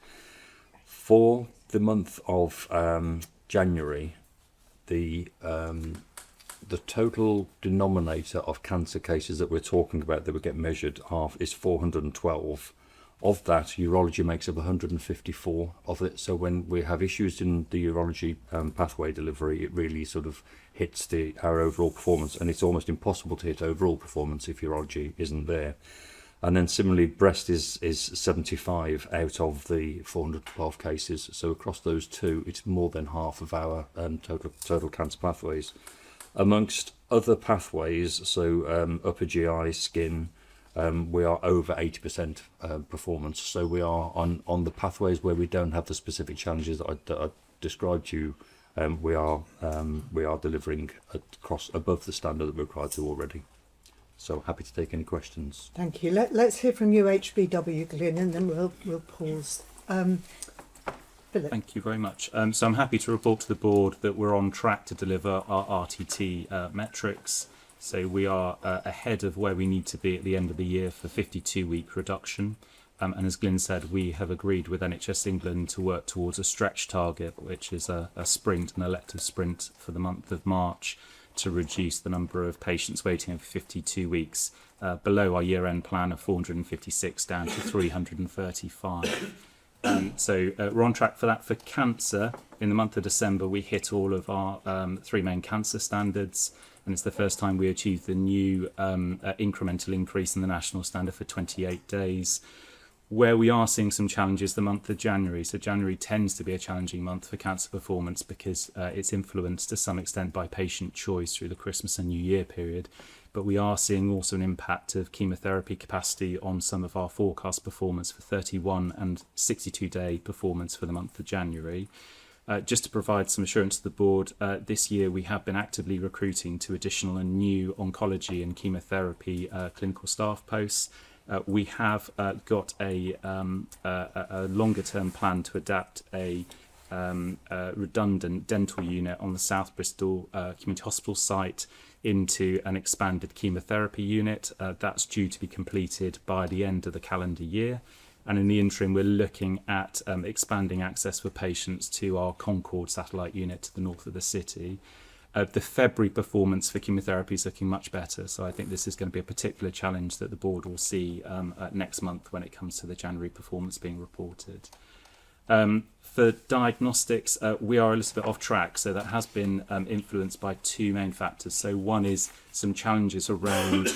For the month of January, the total denominator of cancer cases that we're talking about that we get measured is 412. Of that, urology makes up 154 of it. So when we have issues in the urology pathway delivery, it really sort of hits our overall performance, and it's almost impossible to hit overall performance if urology isn't there. And then similarly, breast is 75 out of the 412 cases. So across those two, it's more than half of our total cancer pathways. Amongst other pathways, so upper GI, skin, we are over 80% performance. So we are on the pathways where we don't have the specific challenges that I described to you. We are delivering across above the standard that we're required to already. So happy to take any questions. Thank you. Let's hear from you, HBW, Glyn, and then we'll pause. Philip. Thank you very much. So I'm happy to report to the board that we're on track to deliver our RTT metrics. So we are ahead of where we need to be at the end of the year for 52-week reduction. And as Glyn said, we have agreed with NHS England to work towards a stretch target, which is a sprint, an elective sprint for the month of March, to reduce the number of patients waiting over 52 weeks below our year-end plan of 456 down to 335. So we're on track for that. For cancer, in the month of December, we hit all of our 3 main cancer standards, and it's the first time we achieved the new incremental increase in the national standard for 28 days. Where we are seeing some challenges, the month of January. So January tends to be a challenging month for cancer performance because it's influenced to some extent by patient choice through the Christmas and New Year period. But we are seeing also an impact of chemotherapy capacity on some of our forecast performance for 31 and 62-day performance for the month of January. Just to provide some assurance to the board, this year we have been actively recruiting to additional and new oncology and chemotherapy clinical staff posts. We have got a longer term plan to adapt a redundant dental unit on the South Bristol Community Hospital site into an expanded chemotherapy unit. That's due to be completed by the end of the calendar year. And in the interim, we're looking at expanding access for patients to our Concord satellite unit to the north of the city. The February performance for chemotherapy is looking much better, so I think this is going to be a particular challenge that the board will see next month when it comes to the January performance being reported. For diagnostics, we are a little bit off track, so that has been influenced by two main factors. So one is some challenges around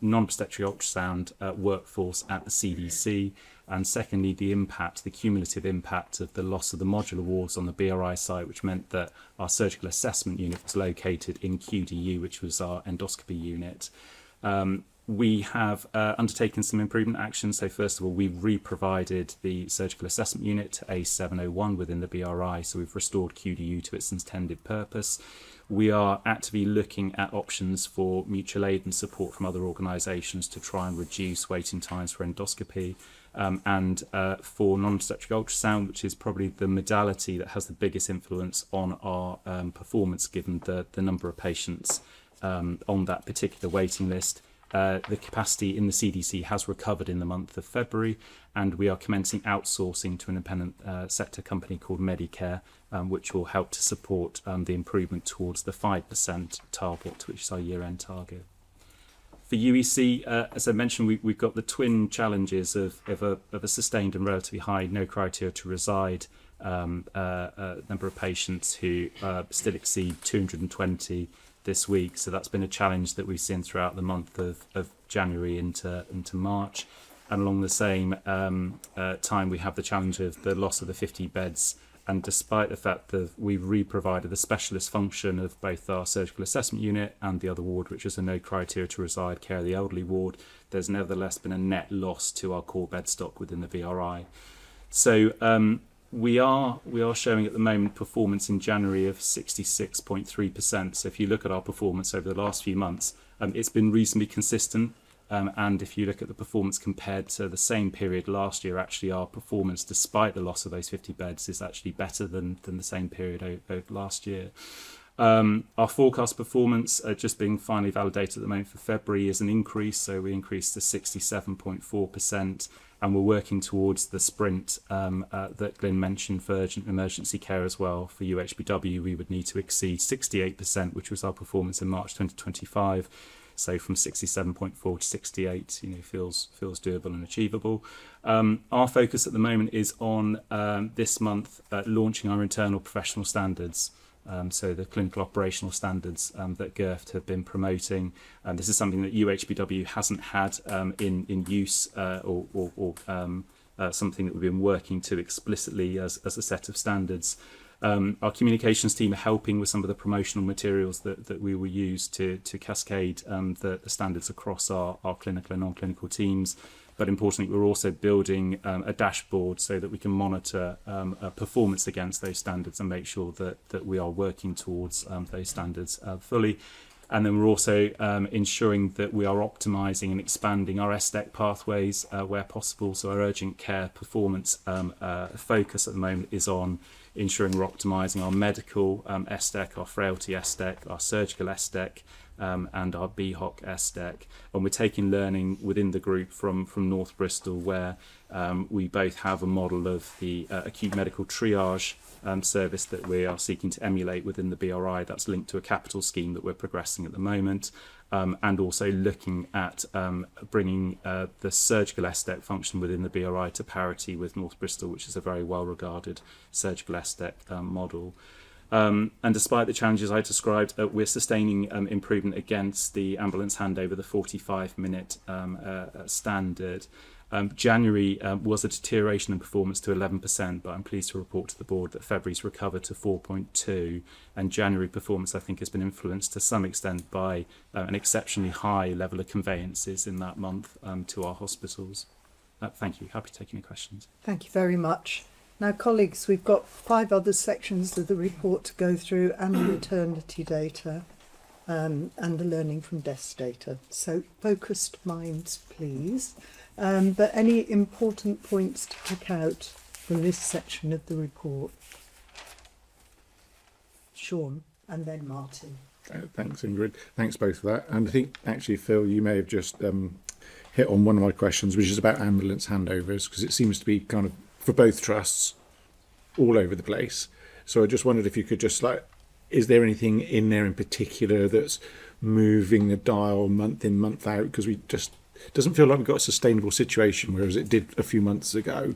non-obstetric ultrasound workforce at the CDC, and secondly, the cumulative impact of the loss of the modular wards on the BRI site, which meant that our surgical assessment unit was located in QDU, which was our endoscopy unit. We have undertaken some improvement actions. So first of all, we've re-provided the surgical assessment unit to A701 within the BRI. So we've restored QDU to its intended purpose. We are actively looking at options for mutual aid and support from other organisations to try and reduce waiting times for endoscopy. And for non-obstetric ultrasound, which is probably the modality that has the biggest influence on our performance, given the number of patients on that particular waiting list. The capacity in the CDC has recovered in the month of February, and we are commencing outsourcing to an independent sector company called Medicare, which will help to support the improvement towards the 5% target, which is our year-end target. For UEC, as I mentioned, we've got the twin challenges of a sustained and relatively high no criteria to reside number of patients who still exceed 220 this week. So that's been a challenge that we've seen throughout the month of January into March. And along the same time, we have the challenge of the loss of the 50 beds. And despite the fact that we've re-provided the specialist function of both our surgical assessment unit and the other ward, which is a no criteria to reside care of the elderly ward, there's nevertheless been a net loss to our core bed stock within the BRI. So we are showing at the moment performance in January of 66.3%. So if you look at our performance over the last few months, it's been reasonably consistent. And if you look at the performance compared to the same period last year, actually our performance, despite the loss of those 50 beds, is actually better than the same period over last year. Our forecast performance, just being finally validated at the moment for February, is an increase. So we increased to 67.4%, and we're working towards the sprint that Glyn mentioned for urgent emergency care as well. For UHBW, we would need to exceed 68%, which was our performance in March 2025. So from 67.4 to 68, feels doable and achievable. Our focus at the moment is on this month launching our internal professional standards. So the clinical operational standards that GIRFT have been promoting. This is something that UHBW hasn't had in use or something that we've been working to explicitly as a set of standards. Our communications team are helping with some of the promotional materials that we will use to cascade the standards across our clinical and non-clinical teams. But importantly, we're also building a dashboard so that we can monitor performance against those standards and make sure that we are working towards those standards fully. And then we're also ensuring that we are optimising and expanding our SDEC pathways where possible. So our urgent care performance focus at the moment is on ensuring we're optimising our medical SDEC, our frailty SDEC, our surgical SDEC, and our BHOC SDEC. And we're taking learning within the group from North Bristol, where we both have a model of the acute medical triage service that we are seeking to emulate within the BRI. That's linked to a capital scheme that we're progressing at the moment, and also looking at bringing the surgical SDEC function within the BRI to parity with North Bristol, which is a very well regarded surgical SDEC model. And despite the challenges I described, we're sustaining improvement against the ambulance handover, the 45-minute standard. January was a deterioration in performance to 11%, but I'm pleased to report to the board that February's recovered to 4.2%, and January performance, I think, has been influenced to some extent by an exceptionally high level of conveyances in that month to our hospitals. Thank you. Happy to take any questions. Thank you very much. Now, colleagues, we've got 5 other sections of the report to go through, and the maternity data and the learning from deaths data. So focused minds, please. But any important points to pick out from this section of the report? Sean and then Martin. Thanks, Ingrid. Thanks both for that. And I think, actually, Phil, you may have just hit on one of my questions, which is about ambulance handovers, because it seems to be kind of, for both trusts, all over the place. So I just wondered if you could just, is there anything in there in particular that's moving the dial month in, month out? Because we just, doesn't feel like we've got a sustainable situation, whereas it did a few months ago.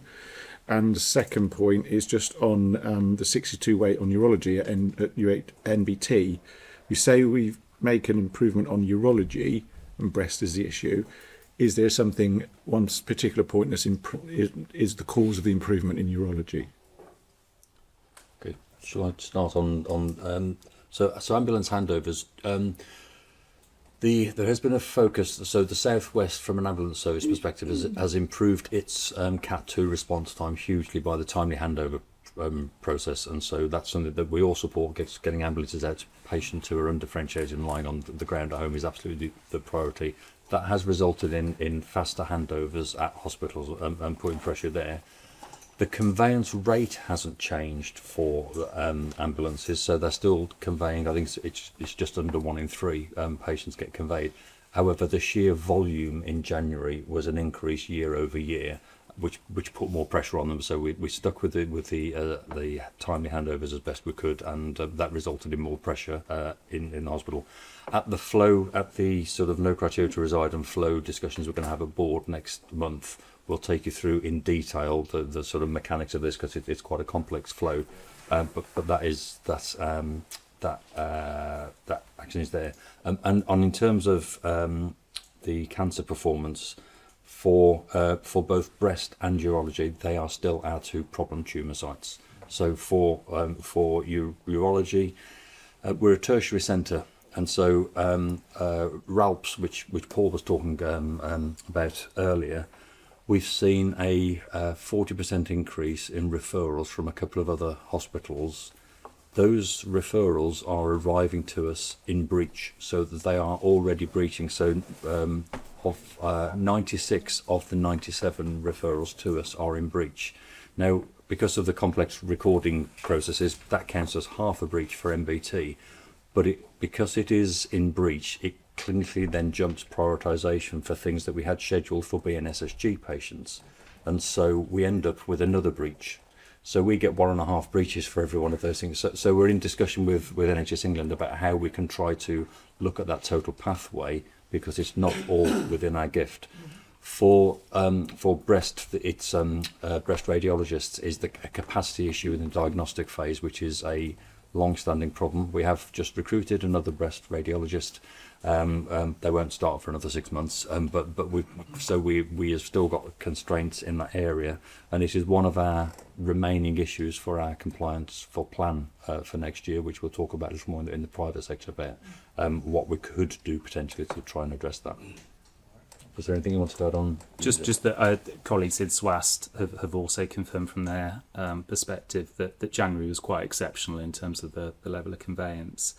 And the second point is just on the 62 weight on urology at U8 NBT. You say we make an improvement on urology, and breast is the issue. Is there something, one particular point that's is the cause of the improvement in urology? Okay, shall I start on so ambulance handovers? There has been a focus. So the Southwest, from an ambulance service perspective, has improved its Cat 2 response time hugely by the timely handover process, and so that's something that we all support. Getting ambulances out to patients who are undifferentiated and lying on the ground at home is absolutely the priority. That has resulted in faster handovers at hospitals and putting pressure there. The conveyance rate hasn't changed for ambulances, so they're still conveying. I think it's just under 1 in 3 patients get conveyed. However, the sheer volume in January was an increase year over year, which put more pressure on them. So we stuck with the timely handovers as best we could, and that resulted in more pressure in the hospital. At the sort of no criteria to reside and flow discussions we're going to have at board next month, we'll take you through in detail the sort of mechanics of this, because it's quite a complex flow. But that action is there. And in terms of the cancer performance, for both breast and urology, they are still our 2 problem tumour sites. So for urology, we're a tertiary centre, and so RALPS, which Paul was talking about earlier, we've seen a 40% increase in referrals from a couple of other hospitals. Those referrals are arriving to us in breach, so that they are already breaching. So 96 of the 97 referrals to us are in breach. Now, because of the complex recording processes, that counts as half a breach for MBT, but because it is in breach, it clinically then jumps prioritisation for things that we had scheduled for BNSSG patients, and so we end up with another breach. So we get 1.5 breaches for every one of those things. So we're in discussion with NHS England about how we can try to look at that total pathway, because it's not all within our gift. For breast, it's breast radiologists is a capacity issue in the diagnostic phase, which is a long-standing problem. We have just recruited another breast radiologist. They won't start for another 6 months, but we have still got constraints in that area, and it is one of our remaining issues for our compliance for plan for next year, which we'll talk about a little more in the private sector about what we could do potentially to try and address that. Was there anything you wanted to add on? Just that colleagues in SWAST have also confirmed from their perspective that January was quite exceptional in terms of the level of conveyance.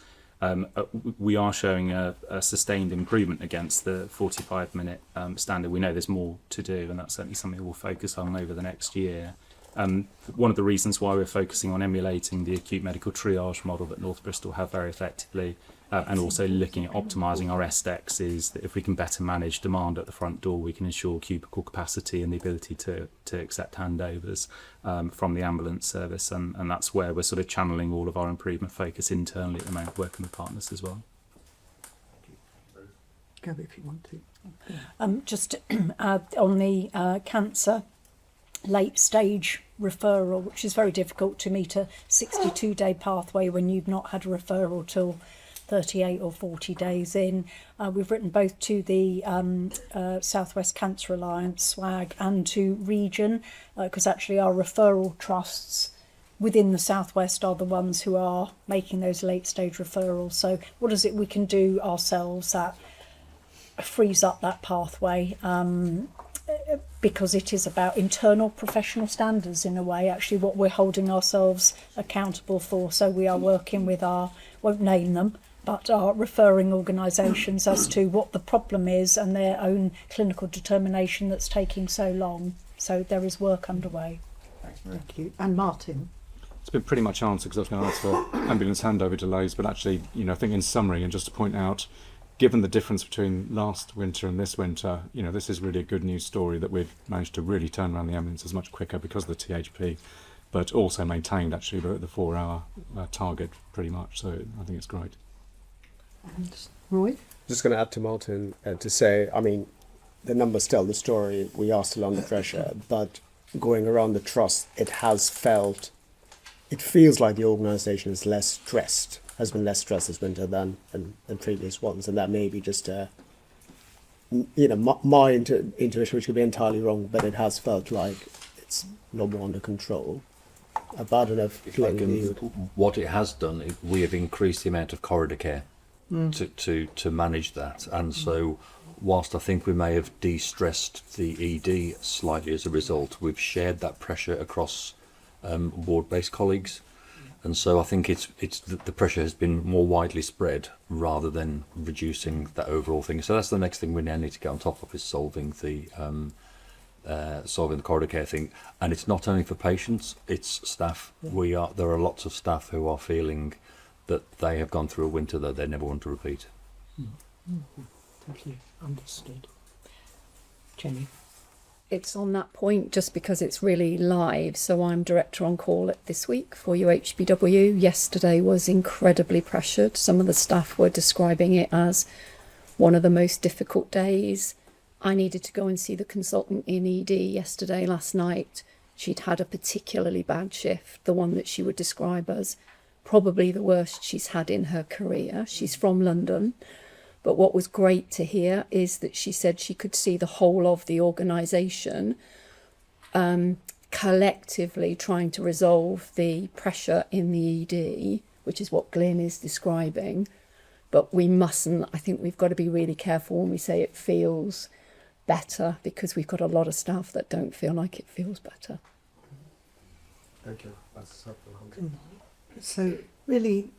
We are showing a sustained improvement against the 45-minute standard. We know there's more to do, and that's certainly something we'll focus on over the next year. One of the reasons why we're focusing on emulating the acute medical triage model that North Bristol have very effectively, and also looking at optimising our SDEX, is that if we can better manage demand at the front door, we can ensure cubicle capacity and the ability to accept handovers from the ambulance service, and that's where we're sort of channeling all of our improvement focus internally at the moment, working with partners as well. Go if you want to. Just on the cancer late stage referral, which is very difficult to meet a 62-day pathway when you've not had a referral till 38 or 40 days in. We've written both to the Southwest Cancer Alliance, SWAG, and to Region, because actually our referral trusts within the Southwest are the ones who are making those late stage referrals. So what is it we can do ourselves that frees up that pathway? because it is about internal professional standards in a way, actually what we're holding ourselves accountable for. So we are working with our, won't name them, but our referring organisations as to what the problem is and their own clinical determination that's taking so long. So there is work underway. Thank you. And Martin. It's been pretty much answered, because I was going to ask for ambulance handover delays, but actually, I think in summary, and just to point out, given the difference between last winter and this winter, this is really a good news story that we've managed to really turn around the ambulances much quicker because of the THP, but also maintained actually the 4-hour target pretty much. So I think it's great. And Roy? Just going to add to Martin to say, I mean, the numbers tell the story. We are still under pressure, but going around the trust, it feels like the organisation is less stressed. Has been less stressed this winter than previous ones, and that may be just my intuition, which could be entirely wrong, but it has felt like it's a lot more under control. But I don't know what it has done, we have increased the amount of corridor care to manage that, and so whilst I think we may have de-stressed the ED slightly as a result, we've shared that pressure across ward-based colleagues. And so I think the pressure has been more widely spread rather than reducing that overall thing. So that's the next thing we now need to get on top of, is solving the corridor care thing. And it's not only for patients, it's staff. There are lots of staff who are feeling that they have gone through a winter that they never want to repeat. Thank you. Understood. Jenny. It's on that point just because it's really live. So I'm director on call this week for UHBW. Yesterday was incredibly pressured. Some of the staff were describing it as one of the most difficult days. I needed to go and see the consultant in ED yesterday, last night. She'd had a particularly bad shift, the one that she would describe as probably the worst she's had in her career. She's from London. But what was great to hear is that she said she could see the whole of the organisation collectively trying to resolve the pressure in the ED, which is what Glyn is describing. But we mustn't, I think we've got to be really careful when we say it feels better, because we've got a lot of staff that don't feel like it feels better. Thank you. That's helpful. So really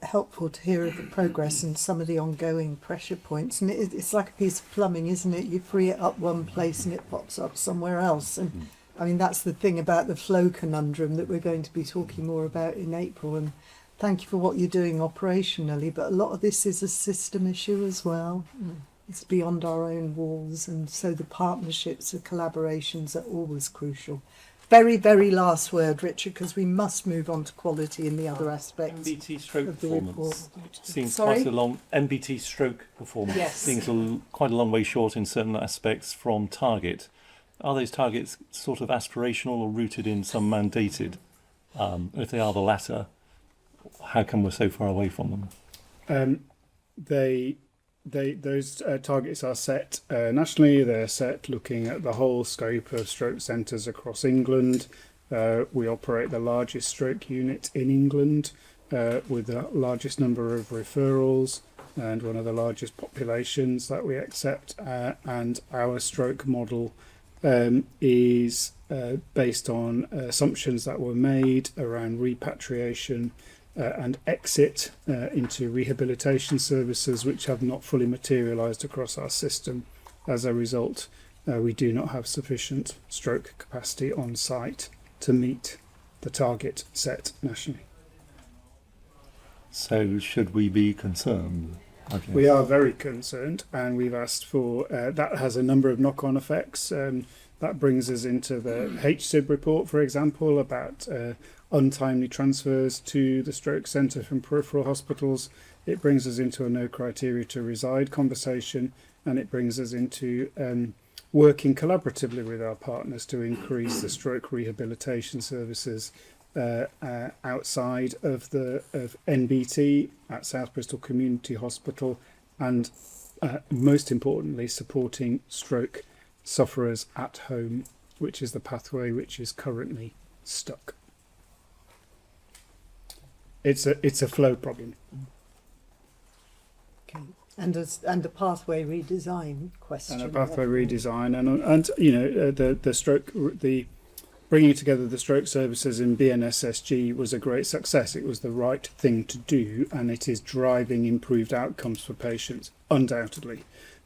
helpful to hear of the progress and some of the ongoing pressure points, and it's like a piece of plumbing, isn't it? You free it up one place and it pops up somewhere else. And I mean, that's the thing about the flow conundrum that we're going to be talking more about in April. And thank you for what you're doing operationally, but a lot of this is a system issue as well. It's beyond our own walls, and so the partnerships, the collaborations are always crucial. Very, very last word, Richard, because we must move on to quality in the other aspects. MBT stroke of the performance seems Sorry? quite a long MBT stroke performance Yes. seems quite a long way short in certain aspects from target. Are those targets sort of aspirational or rooted in some mandated? If they are the latter, how come we're so far away from them? Those targets are set nationally. They're set looking at the whole scope of stroke centres across England. We operate the largest stroke unit in England with the largest number of referrals and one of the largest populations that we accept. And our stroke model is based on assumptions that were made around repatriation and exit into rehabilitation services, which have not fully materialised across our system. As a result, we do not have sufficient stroke capacity on site to meet the target set nationally. So should we be concerned? We are very concerned, and we've asked for that has a number of knock-on effects. That brings us into the HSIB report, for example, about untimely transfers to the stroke centre from peripheral hospitals. It brings us into a no criteria to reside conversation, and it brings us into working collaboratively with our partners to increase the stroke rehabilitation services outside of NBT at South Bristol Community Hospital, and most importantly supporting stroke sufferers at home, which is the pathway which is currently stuck. It's a flow problem. Okay. And a pathway redesign question. And a pathway redesign, and you know, the bringing together the stroke services in BNSSG was a great success. It was the right thing to do, and it is driving improved outcomes for patients, undoubtedly.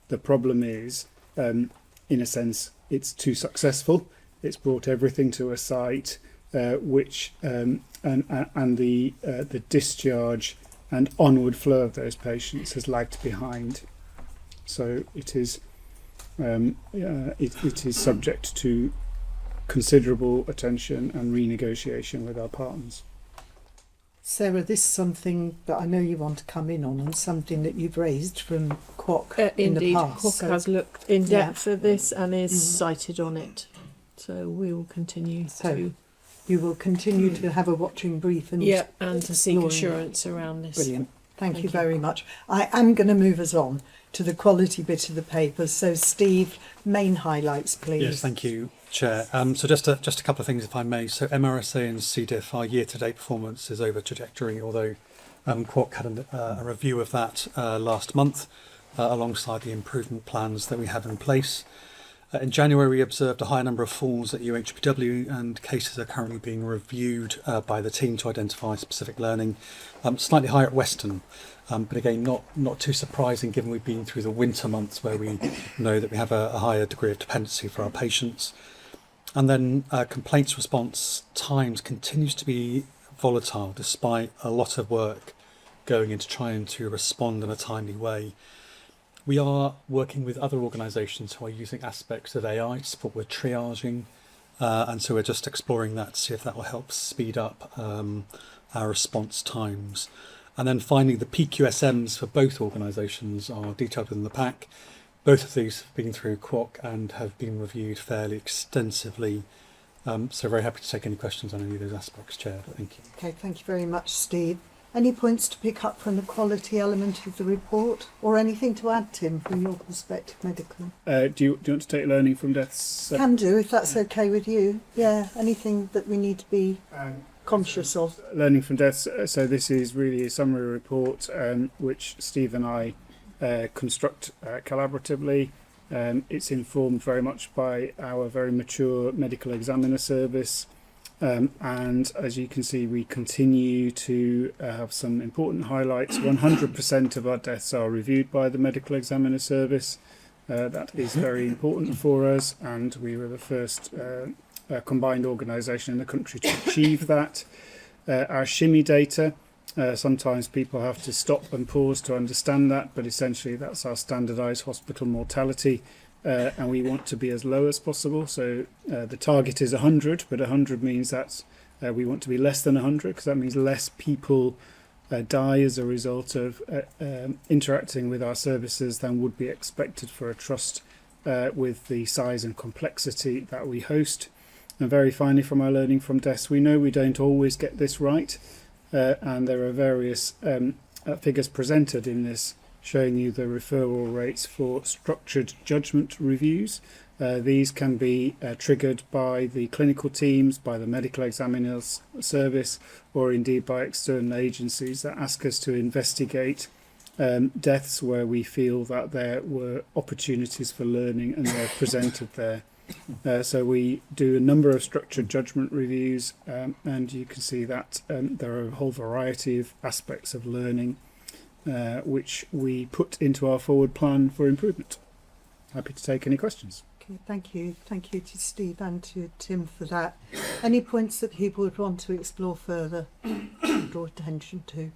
The problem is, in a sense, it's too successful. It's brought everything to a site, which and the discharge and onward flow of those patients has lagged behind. So it is it is subject to considerable attention and renegotiation with our partners. Sarah, this is something that I know you want to come in on, and something that you've raised from Quoc in the Indeed, past. Quoc has looked in depth at this and is cited on it. So we will continue to... You will continue to have a watching brief and to seek exploring assurance around this. Brilliant. Thank you very much. I am going to move us on to the quality bit of the paper. So, Steve, main highlights, please. Yes, thank you, Chair. So just a couple of things, if I may. So MRSA and CDIF, our year-to-date performance is over trajectory, although Quoc had a review of that last month alongside the improvement plans that we have in place. In January, we observed a higher number of falls at UHBW, and cases are currently being reviewed by the team to identify specific learning. Slightly higher at Western, but again, not too surprising given we've been through the winter months where we know that we have a higher degree of dependency for our patients. And then complaints response times continues to be volatile despite a lot of work going into trying to respond in a timely way. We are working with other organisations who are using aspects of AI to support with triaging, and so we're just exploring that to see if that will help speed up our response times. And then finally, the PQSMs for both organisations are detailed within the pack. Both of these have been through Quoc and have been reviewed fairly extensively. So very happy to take any questions on any of those aspects, Chair. Thank you. Okay, thank you very much, Steve. Any points to pick up from the quality element of the report, or anything to add, Tim, from your perspective medically? Do you want to take learning from deaths? Can do, if that's okay with you. Yeah, anything that we need to be conscious of. Learning from deaths. So this is really a summary report which Steve and I construct collaboratively. It's informed very much by our very mature medical examiner service. And as you can see, we continue to have some important highlights. 100% of our deaths are reviewed by the medical examiner service. That is very important for us, and we were the first combined organisation in the country to achieve that. Our SHIMI data, sometimes people have to stop and pause to understand that, but essentially that's our standardised hospital mortality. And we want to be as low as possible. So the target is 100, but 100 means that we want to be less than 100, because that means less people die as a result of interacting with our services than would be expected for a trust with the size and complexity that we host. And very finally, from our learning from deaths, we know we don't always get this right, and there are various figures presented in this showing you the referral rates for structured judgment reviews. These can be triggered by the clinical teams, by the medical examiner's service, or indeed by external agencies that ask us to investigate deaths where we feel that there were opportunities for learning and they're presented there. So we do a number of structured judgment reviews, and you can see that there are a whole variety of aspects of learning which we put into our forward plan for improvement. Happy to take any questions. Okay, thank you. Thank you to Steve and to Tim for that. Any points that people would want to explore further, draw attention to?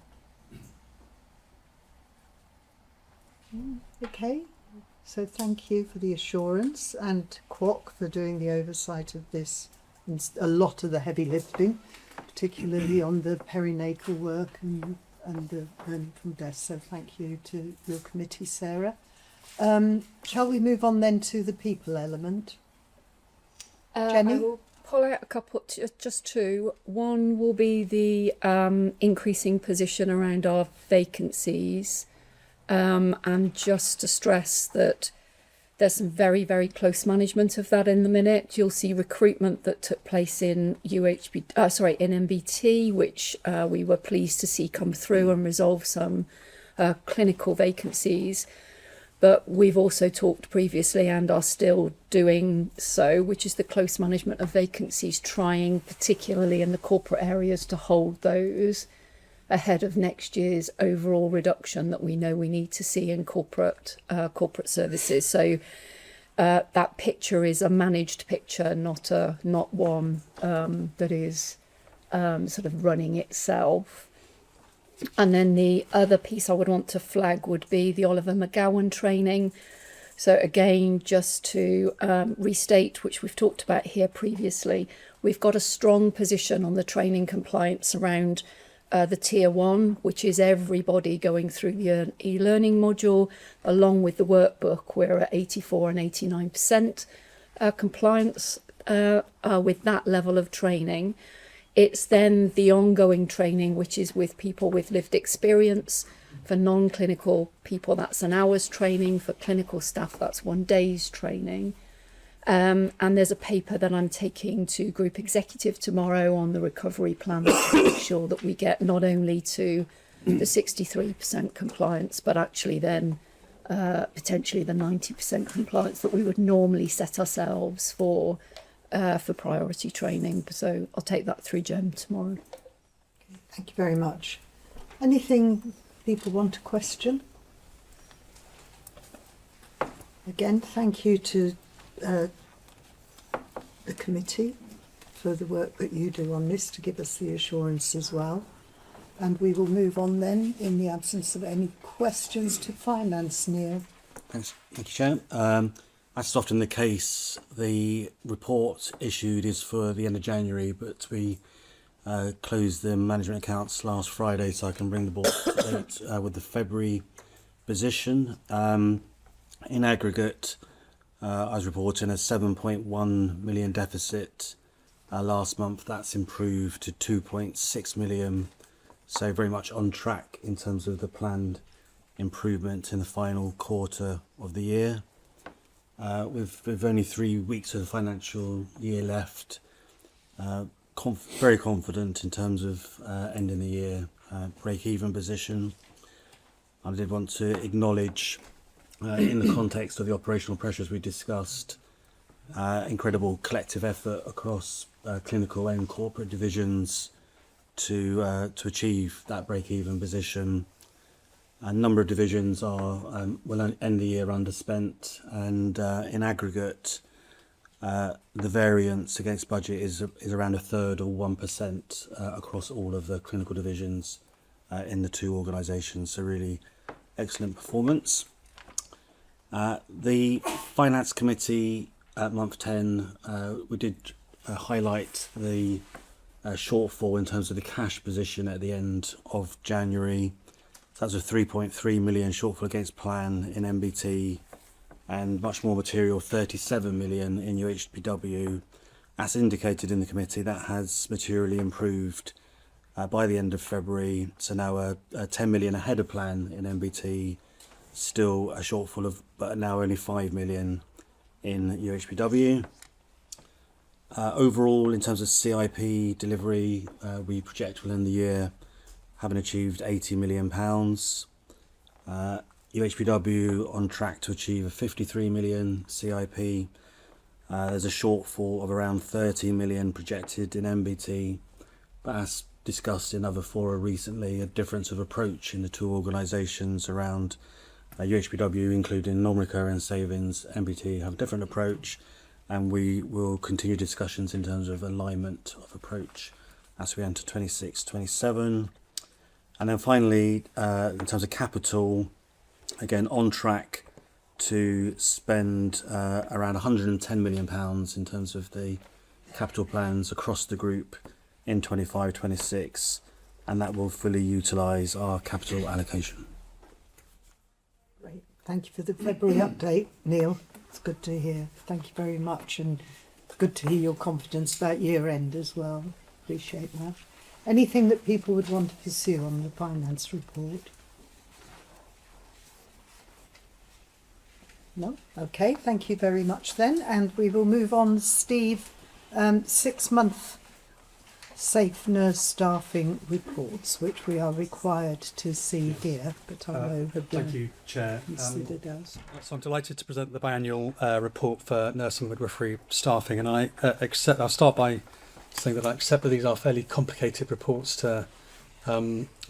Okay, so thank you for the assurance, and Quoc for doing the oversight of this, and a lot of the heavy lifting, particularly on the perinatal work and the learning from death. So thank you to your committee, Sarah. Shall we move on then to the people element? Jenny? I will pull out a couple, just two. One will be the increasing position around our vacancies, and just to stress that there's some very, very close management of that in the minute. You'll see recruitment that took place in in MBT, which we were pleased to see come through and resolve some clinical vacancies. But we've also talked previously and are still doing so, which is the close management of vacancies, trying particularly in the corporate areas to hold those ahead of next year's overall reduction that we know we need to see in corporate services. So that picture is a managed picture, not one that is sort of running itself. And then the other piece I would want to flag would be the Oliver McGowan training. So again, just to restate, which we've talked about here previously, we've got a strong position on the training compliance around the tier 1, which is everybody going through the e-learning module, along with the workbook. We're at 84 and 89% compliance with that level of training. It's then the ongoing training, which is with people with lived experience. For non-clinical people, that's an hour's training. For clinical staff, that's 1 day's training. And there's a paper that I'm taking to Group Executive tomorrow on the recovery plan to make sure that we get not only to the 63% compliance, but actually then potentially the 90% compliance that we would normally set ourselves for priority training. So I'll take that through Jem tomorrow. Thank you very much. Anything people want to question? Again, thank you to the committee for the work that you do on this to give us the assurance as well. And we will move on then, in the absence of any questions, to finance, Neil. Thanks. Thank you, Chair. As is often the case, the report issued is for the end of January, but we closed the management accounts last Friday, so I can bring the board up to date with the February position. In aggregate, I was reporting a 7.1 million deficit last month. That's improved to 2.6 million, so very much on track in terms of the planned improvement in the final quarter of the year. With only 3 weeks of the financial year left, very confident in terms of ending the year break-even position. I did want to acknowledge, in the context of the operational pressures we discussed, incredible collective effort across clinical and corporate divisions to achieve that break-even position. A number of divisions will end the year underspent, and in aggregate, the variance against budget is around 1/3 or 1% across all of the clinical divisions in the 2 organisations. So really excellent performance. The Finance Committee at month 10, we did highlight the shortfall in terms of the cash position at the end of January. So that's a 3.3 million shortfall against plan in MBT, and much more material, 37 million in UHBW. As indicated in the committee, that has materially improved by the end of February. So now 10 million ahead of plan in MBT, still a shortfall of, but now only 5 million in UHBW. Overall, in terms of CIP delivery, we project within the year having achieved £80 million. UHBW on track to achieve a 53 million CIP. There's a shortfall of around 30 million projected in MBT, but as discussed in other fora recently, a difference of approach in the 2 organisations around UHBW, including non-recurring savings. MBT have a different approach, and we will continue discussions in terms of alignment of approach as we enter 26-27. And then finally, in terms of capital, again on track to spend around £110 million in terms of the capital plans across the group in 25-26, and that will fully utilise our capital allocation. Great. Thank you for the February update, Neil. It's good to hear. Thank you very much, and good to hear your confidence about year end as well. Appreciate that. Anything that people would want to pursue on the finance report? No? Okay, thank you very much then. And we will move on, Steve, 6-month safe nurse staffing reports, which we are required to see here, but I'll over Thank you, Chair. considered as. So I'm delighted to present the biannual report for nursing midwifery staffing, and I'll start by saying that I accept that these are fairly complicated reports to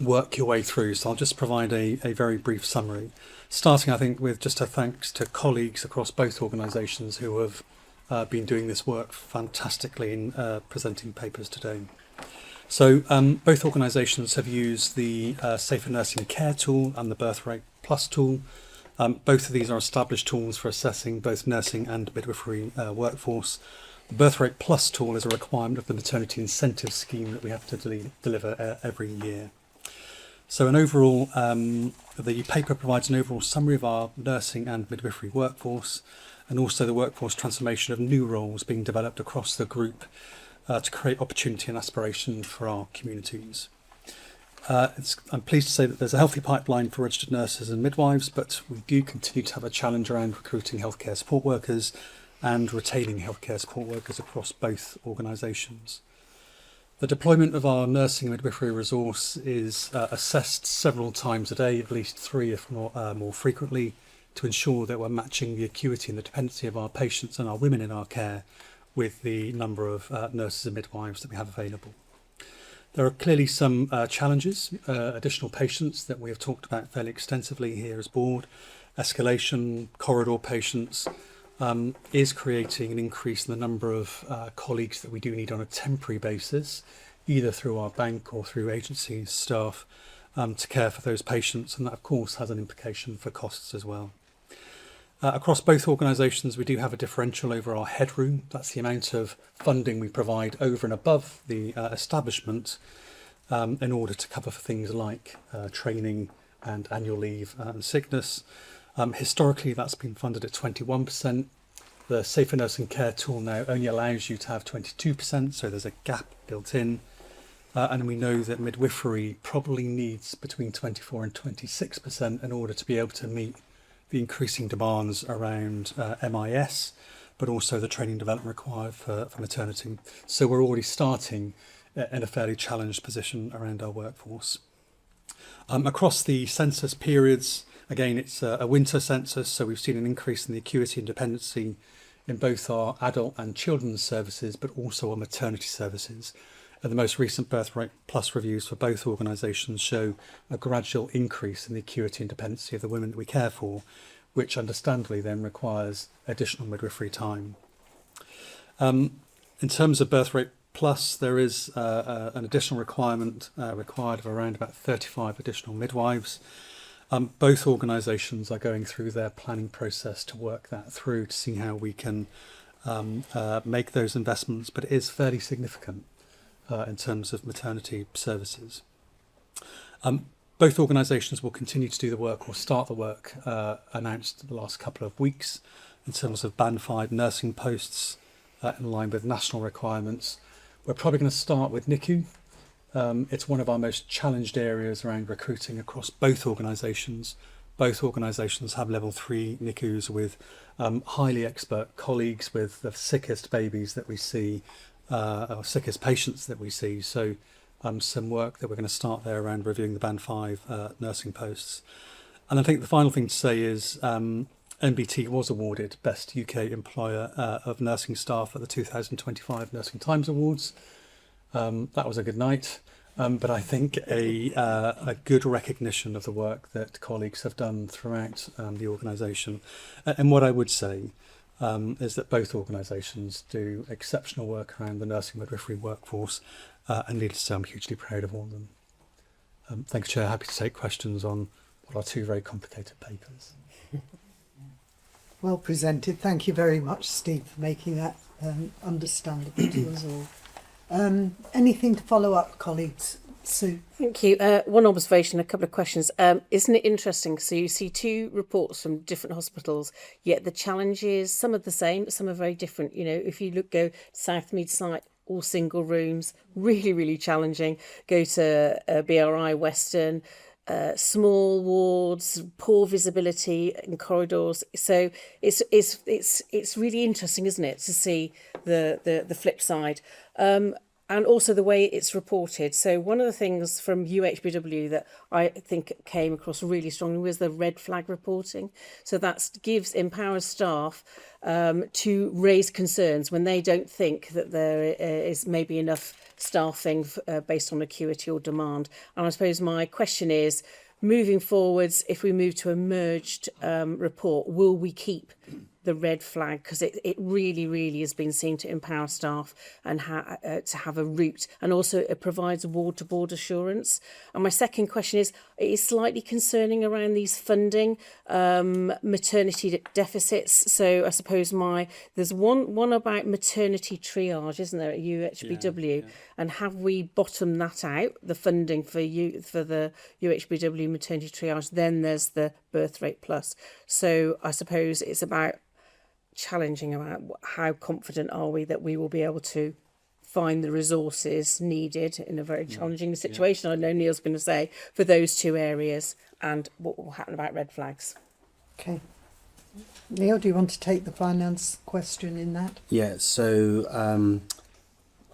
work your way through, so I'll just provide a very brief summary, starting I think with just a thanks to colleagues across both organisations who have been doing this work fantastically in presenting papers today. So both organisations have used the Safer Nursing Care tool and the Birth Rate Plus tool. Both of these are established tools for assessing both nursing and midwifery workforce. The Birth Rate Plus tool is a requirement of the maternity incentive scheme that we have to deliver every year. So an overall, the paper provides an overall summary of our nursing and midwifery workforce, and also the workforce transformation of new roles being developed across the group to create opportunity and aspiration for our communities. I'm pleased to say that there's a healthy pipeline for registered nurses and midwives, but we do continue to have a challenge around recruiting healthcare support workers and retaining healthcare support workers across both organisations. The deployment of our nursing and midwifery resource is assessed several times a day, at least 3 if not more frequently, to ensure that we're matching the acuity and the dependency of our patients and our women in our care with the number of nurses and midwives that we have available. There are clearly some challenges, additional patients that we have talked about fairly extensively here as board. Escalation, corridor patients is creating an increase in the number of colleagues that we do need on a temporary basis, either through our bank or through agency staff to care for those patients, and that of course has an implication for costs as well. Across both organisations we do have a differential over our headroom. That's the amount of funding we provide over and above the establishment in order to cover for things like training and annual leave and sickness. Historically that's been funded at 21%. The Safer Nursing Care tool now only allows you to have 22%, so there's a gap built in. And we know that midwifery probably needs between 24 and 26% in order to be able to meet the increasing demands around MIS, but also the training development required for maternity. So we're already starting in a fairly challenged position around our workforce. Across the census periods, again, it's a winter census, so we've seen an increase in the acuity and dependency in both our adult and children's services, but also our maternity services. And the most recent Birth Rate Plus reviews for both organisations show a gradual increase in the acuity and dependency of the women that we care for, which understandably then requires additional midwifery time. In terms of Birth Rate Plus, there is an additional requirement required of around about 35 additional midwives. Both organisations are going through their planning process to work that through to see how we can make those investments, but it is fairly significant in terms of maternity services. Both organisations will continue to do the work or start the work announced the last couple of weeks in terms of Band 5 nursing posts in line with national requirements. We're probably going to start with NICU. It's one of our most challenged areas around recruiting across both organisations. Both organisations have level 3 NICUs with highly expert colleagues with the sickest babies that we see, or sickest patients that we see. So some work that we're going to start there around reviewing the Band 5 nursing posts. And I think the final thing to say is NBT was awarded Best UK Employer of Nursing Staff at the 2025 Nursing Times Awards. That was a good night, but I think a good recognition of the work that colleagues have done throughout the organisation. And what I would say is that both organisations do exceptional work around the nursing midwifery workforce, and needless to say, I'm hugely proud of all of them. Thanks, Chair. Happy to take questions on what are 2 very complicated papers. Well presented. Thank you very much, Steve, for making that understandable to us all. Anything to follow up, colleagues? Sue? Thank you. One observation, a couple of questions. Isn't it interesting? So you see 2 reports from different hospitals, yet the challenges, some are the same, but some are very different. You know, if you go Southmead site, all single rooms, really, really challenging. Go to BRI Western, small wards, poor visibility in corridors. So it's really interesting, isn't it, to see the flip side. and also the way it's reported. So one of the things from UHBW that I think came across really strongly was the red flag reporting. So that empowers staff to raise concerns when they don't think that there is maybe enough staffing based on acuity or demand. And I suppose my question is, moving forwards, if we move to a merged report, will we keep the red flag? Because it really, really has been seen to empower staff and to have a route, and also it provides ward-to-board assurance. And my second question is, it is slightly concerning around these funding maternity deficits. So I suppose there's one about maternity triage, isn't there, at UHBW? Yeah. And have we bottomed that out, the funding for the UHBW maternity triage? Then there's the birth rate plus. So I suppose it's about challenging about how confident are we that we will be able to find the resources needed in a very challenging situation. I know Neil's going to say for those two areas, and what will happen about red flags. Okay. Neil, do you want to take the finance question in that? Yeah, so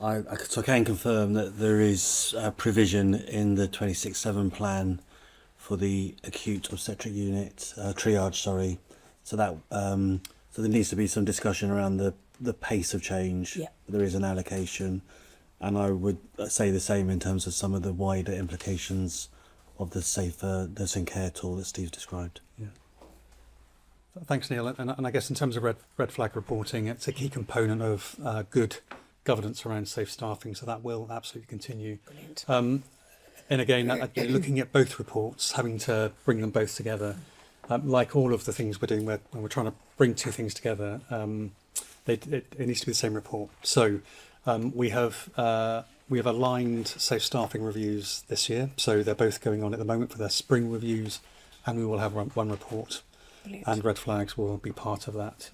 I can confirm that there is a provision in the 26/7 plan for the acute obstetric unit triage. So that so there needs to be some discussion around the pace of change. Yeah. There is an allocation, and I would say the same in terms of some of the wider implications of the safer nursing care tool that Steve described. Yeah. Thanks, Neil. And I guess in terms of red flag reporting, it's a key component of good governance around safe staffing, so that will absolutely continue. Brilliant. And again, looking at both reports, having to bring them both together, like all of the things we're doing when we're trying to bring two things together, it needs to be the same report. So we have aligned safe staffing reviews this year, so they're both going on at the moment for their spring reviews, and we will have one report. Brilliant. And red flags will be part of that.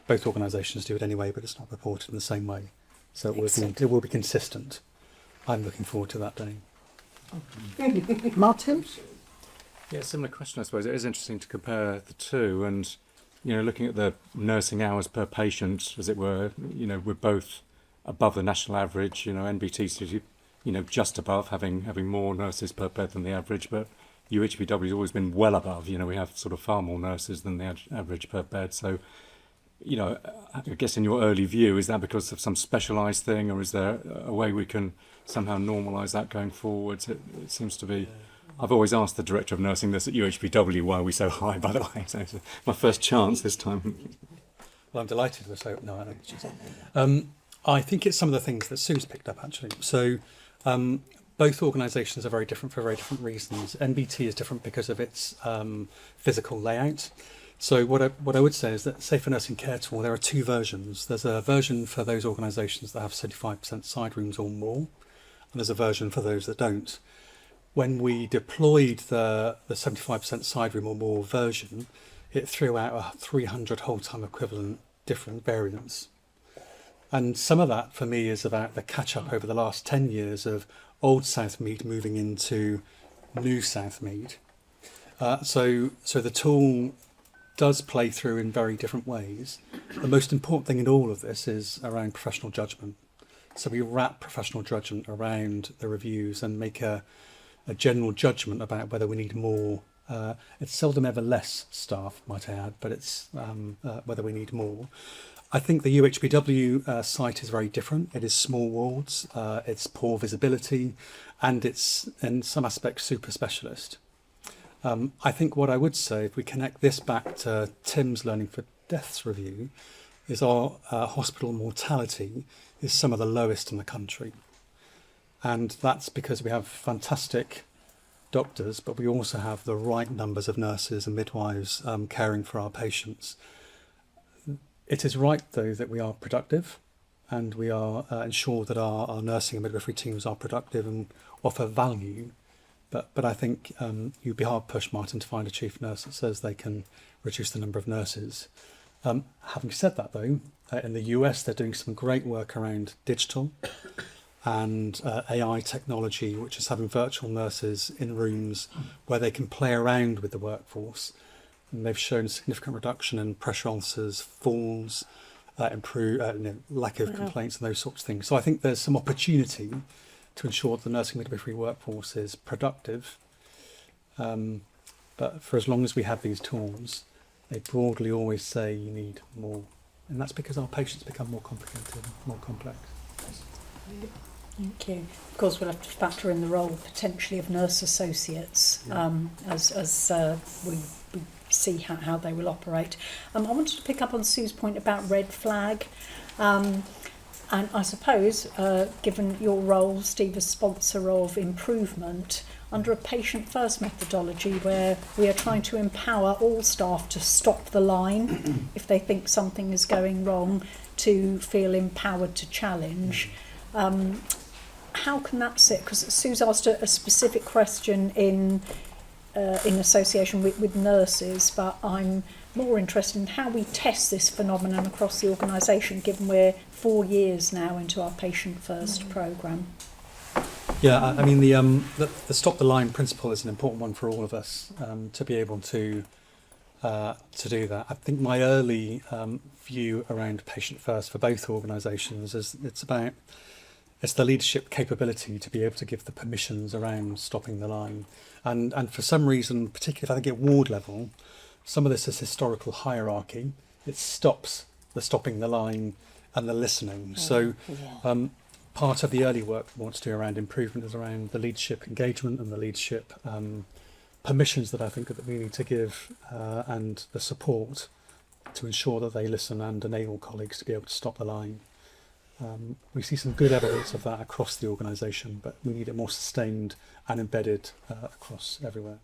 Both organisations do it anyway, but it's not reported in the same way, so it will be consistent. I'm looking forward to that day. Martin? Yeah, similar question, I suppose. It is interesting to compare the two, and looking at the nursing hours per patient, as it were, we're both above the national average. NBT, just above, having more nurses per bed than the average, but UHBW has always been well above. We have sort of far more nurses than the average per bed. So, I guess in your early view, is that because of some specialised thing, or is there a way we can somehow normalise that going forward? It seems to be. I've always asked the director of nursing this at UHBW, why are we so high, by the way? So it's my first chance this time. Well, I'm delighted with so. No, I don't. I think it's some of the things that Sue's picked up, actually. So both organisations are very different for very different reasons. NBT is different because of its physical layout. So what I would say is that Safer Nursing Care Tool, there are two versions. There's a version for those organisations that have 75% side rooms or more, and there's a version for those that don't. When we deployed the 75% side room or more version, it threw out a 300 whole-time equivalent different variants. And some of that, for me, is about the catch-up over the last 10 years of old Southmead moving into new Southmead. So the tool does play through in very different ways. The most important thing in all of this is around professional judgment. So we wrap professional judgment around the reviews and make a general judgment about whether we need more. It's seldom ever less staff, might I add, but it's whether we need more. I think the UHBW site is very different. It is small wards, it's poor visibility, and it's in some aspects super specialist. I think what I would say, if we connect this back to Tim's Learning for Deaths review, is our hospital mortality is some of the lowest in the country. And that's because we have fantastic doctors, but we also have the right numbers of nurses and midwives caring for our patients. It is right, though, that we are productive, and we are ensure that our nursing and midwifery teams are productive and offer value. But I think you'd be hard pushed, Martin, to find a chief nurse that says they can reduce the number of nurses. Having said that, though, in the US, they're doing some great work around digital and AI technology, which is having virtual nurses in rooms where they can play around with the workforce. And they've shown a significant reduction in pressure ulcers, falls, lack of complaints and those sorts of things. So I think there's some opportunity to ensure that the nursing midwifery workforce is productive. But for as long as we have these tools, they broadly always say you need more. And that's because our patients become more complicated, more complex. Thank you. Of course, we'll have to factor in the role potentially of nurse associates as we see how they will operate. I wanted to pick up on Sue's point about red flag. And I suppose, given your role, Steve, as sponsor of improvement, under a patient-first methodology where we are trying to empower all staff to stop the line if they think something is going wrong, to feel empowered to challenge. How can that sit? Because Sue's asked a specific question in association with nurses, but I'm more interested in how we test this phenomenon across the organisation, given we're 4 years now into our patient first programme. Yeah, I mean the stop the line principle is an important one for all of us to be able to do that. I think my early view around patient first for both organisations is it's the leadership capability to be able to give the permissions around stopping the line, and for some reason, particularly I think at ward level, some of this is historical hierarchy. It stops the stopping the line and the listening. Part of the early work we want to do around improvement is around the leadership engagement and the leadership permissions that I think that we need to give and the support to ensure that they listen and enable colleagues to be able to stop the line. We see some good evidence of that across the organisation, but we need it more sustained and embedded across everywhere.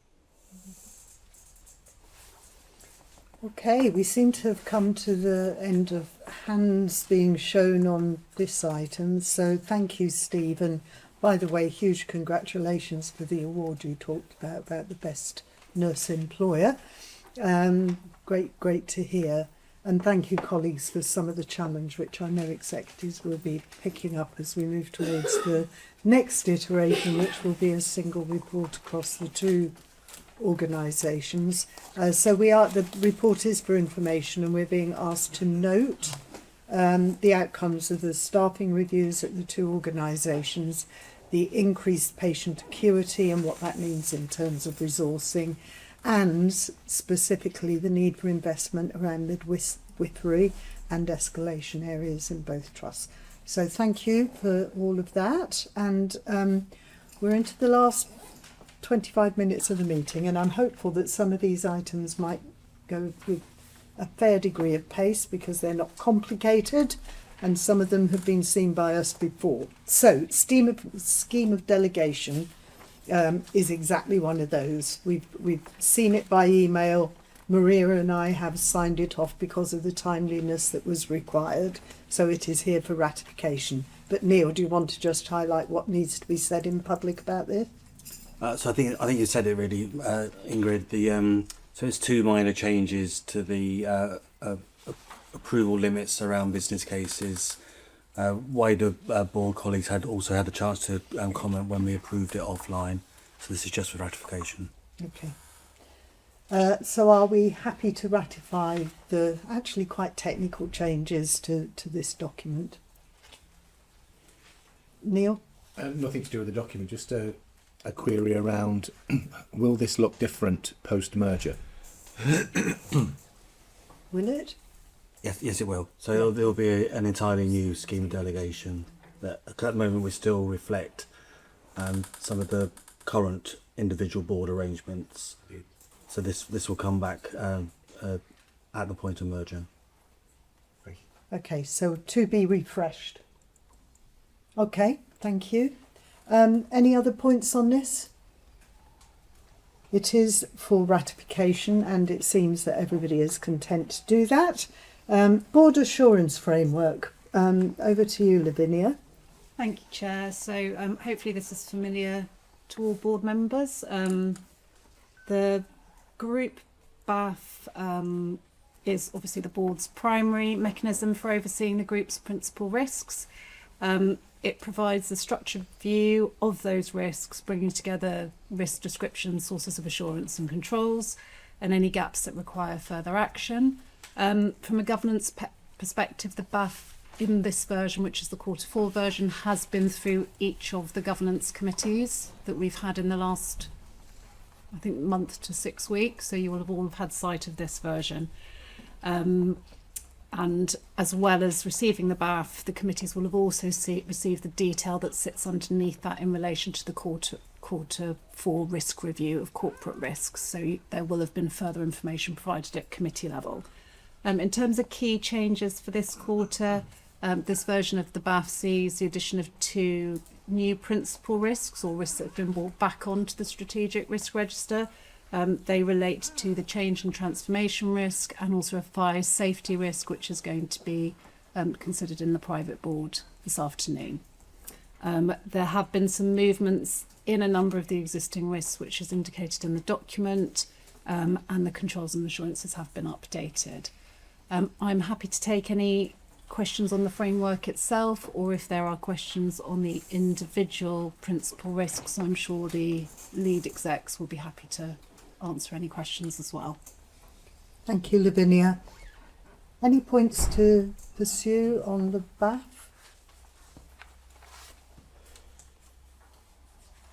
Okay, we seem to have come to the end of hands being shown on this item, so thank you, Steve, and by the way, huge congratulations for the award you talked about the best nurse employer. Great to hear, and thank you, colleagues, for some of the challenge which I know executives will be picking up as we move towards the next iteration, which will be a single report across the two organisations. So the report is for information, and we're being asked to note the outcomes of the staffing reviews at the two organisations, the increased patient acuity and what that means in terms of resourcing, and specifically the need for investment around midwifery and escalation areas in both trusts. So thank you for all of that, and we're into the last 25 minutes of the meeting, and I'm hopeful that some of these items might go with a fair degree of pace because they're not complicated and some of them have been seen by us before. So scheme of delegation is exactly one of those. We've seen it by email. Maria and I have signed it off because of the timeliness that was required, so it is here for ratification. But Neil, do you want to just highlight what needs to be said in public about this? So I think you said it really, Ingrid. So it's two minor changes to the approval limits around business cases. Wider board colleagues had also had the chance to comment when we approved it offline. So this is just for ratification. Okay. So are we happy to ratify the actually quite technical changes to this document? Neil? Nothing to do with the document, just a query around will this look different post-merger? Will it? Yes, it will. So there'll be an entirely new scheme of delegation that at the moment we still reflect some of the current individual board arrangements. So this will come back at the point of merger. Okay, so to be refreshed. Okay, thank you. Any other points on this? It is for ratification, and it seems that everybody is content to do that. Board assurance framework. Over to you, Lavinia. Thank you, Chair. So hopefully this is familiar to all board members. The group BAF is obviously the board's primary mechanism for overseeing the group's principal risks. It provides a structured view of those risks, bringing together risk descriptions, sources of assurance and controls, and any gaps that require further action. From a governance perspective, the BAF in this version, which is the Q4 version, has been through each of the governance committees that we've had in the last, I think, month to 6 weeks. So you will have all had sight of this version. And as well as receiving the BAF, the committees will have also received the detail that sits underneath that in relation to the Q4 risk review of corporate risks. So there will have been further information provided at committee level. In terms of key changes for this quarter, this version of the BAF sees the addition of 2 new principal risks, or risks that have been brought back onto the strategic risk register. They relate to the change and transformation risk and also a fire safety risk, which is going to be considered in the private board this afternoon. There have been some movements in a number of the existing risks, which is indicated in the document, and the controls and assurances have been updated. I'm happy to take any questions on the framework itself, or if there are questions on the individual principal risks, I'm sure the lead execs will be happy to answer any questions as well. Thank you, Lavinia. Any points to pursue on the BAF?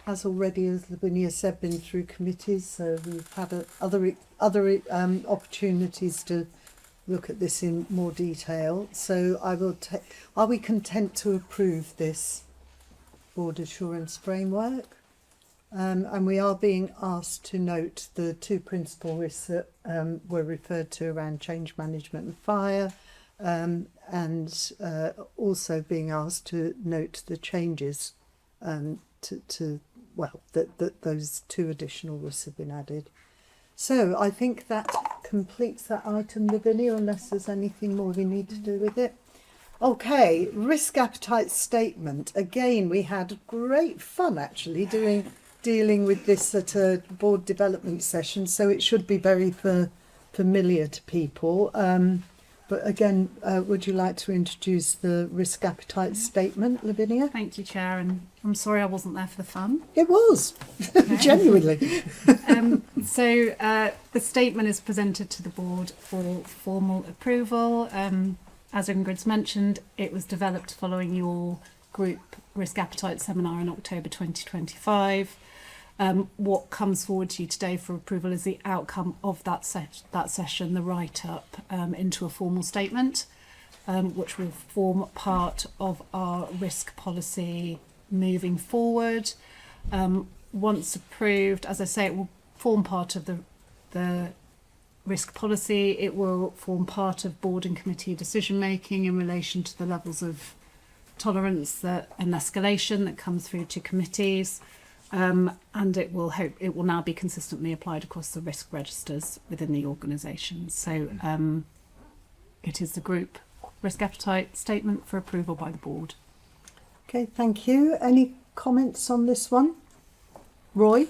As already, as Lavinia said, been through committees, so we've had other opportunities to look at this in more detail. So I will are we content to approve this board assurance framework? And we are being asked to note the 2 principal risks that were referred to around change management and fire, and also being asked to note the changes that those 2 additional risks have been added. So I think that completes that item, Lavinia, unless there's anything more we need to do with it. Okay, risk appetite statement. Again, we had great fun actually dealing with this at a board development session, so it should be very familiar to people. But again, would you like to introduce the risk appetite statement, Lavinia? Thank you, Chair, and I'm sorry I wasn't there for the fun. It was, genuinely. So the statement is presented to the board for formal approval. As Ingrid's mentioned, it was developed following your group risk appetite seminar in October 2025. What comes forward to you today for approval is the outcome of that session, the write-up into a formal statement, which will form part of our risk policy moving forward. Once approved, as I say, it will form part of the risk policy. It will form part of board and committee decision making in relation to the levels of tolerance and escalation that comes through to committees. And it will now be consistently applied across the risk registers within the organisation. So it is the group risk appetite statement for approval by the board. Okay, thank you. Any comments on this one? Roy?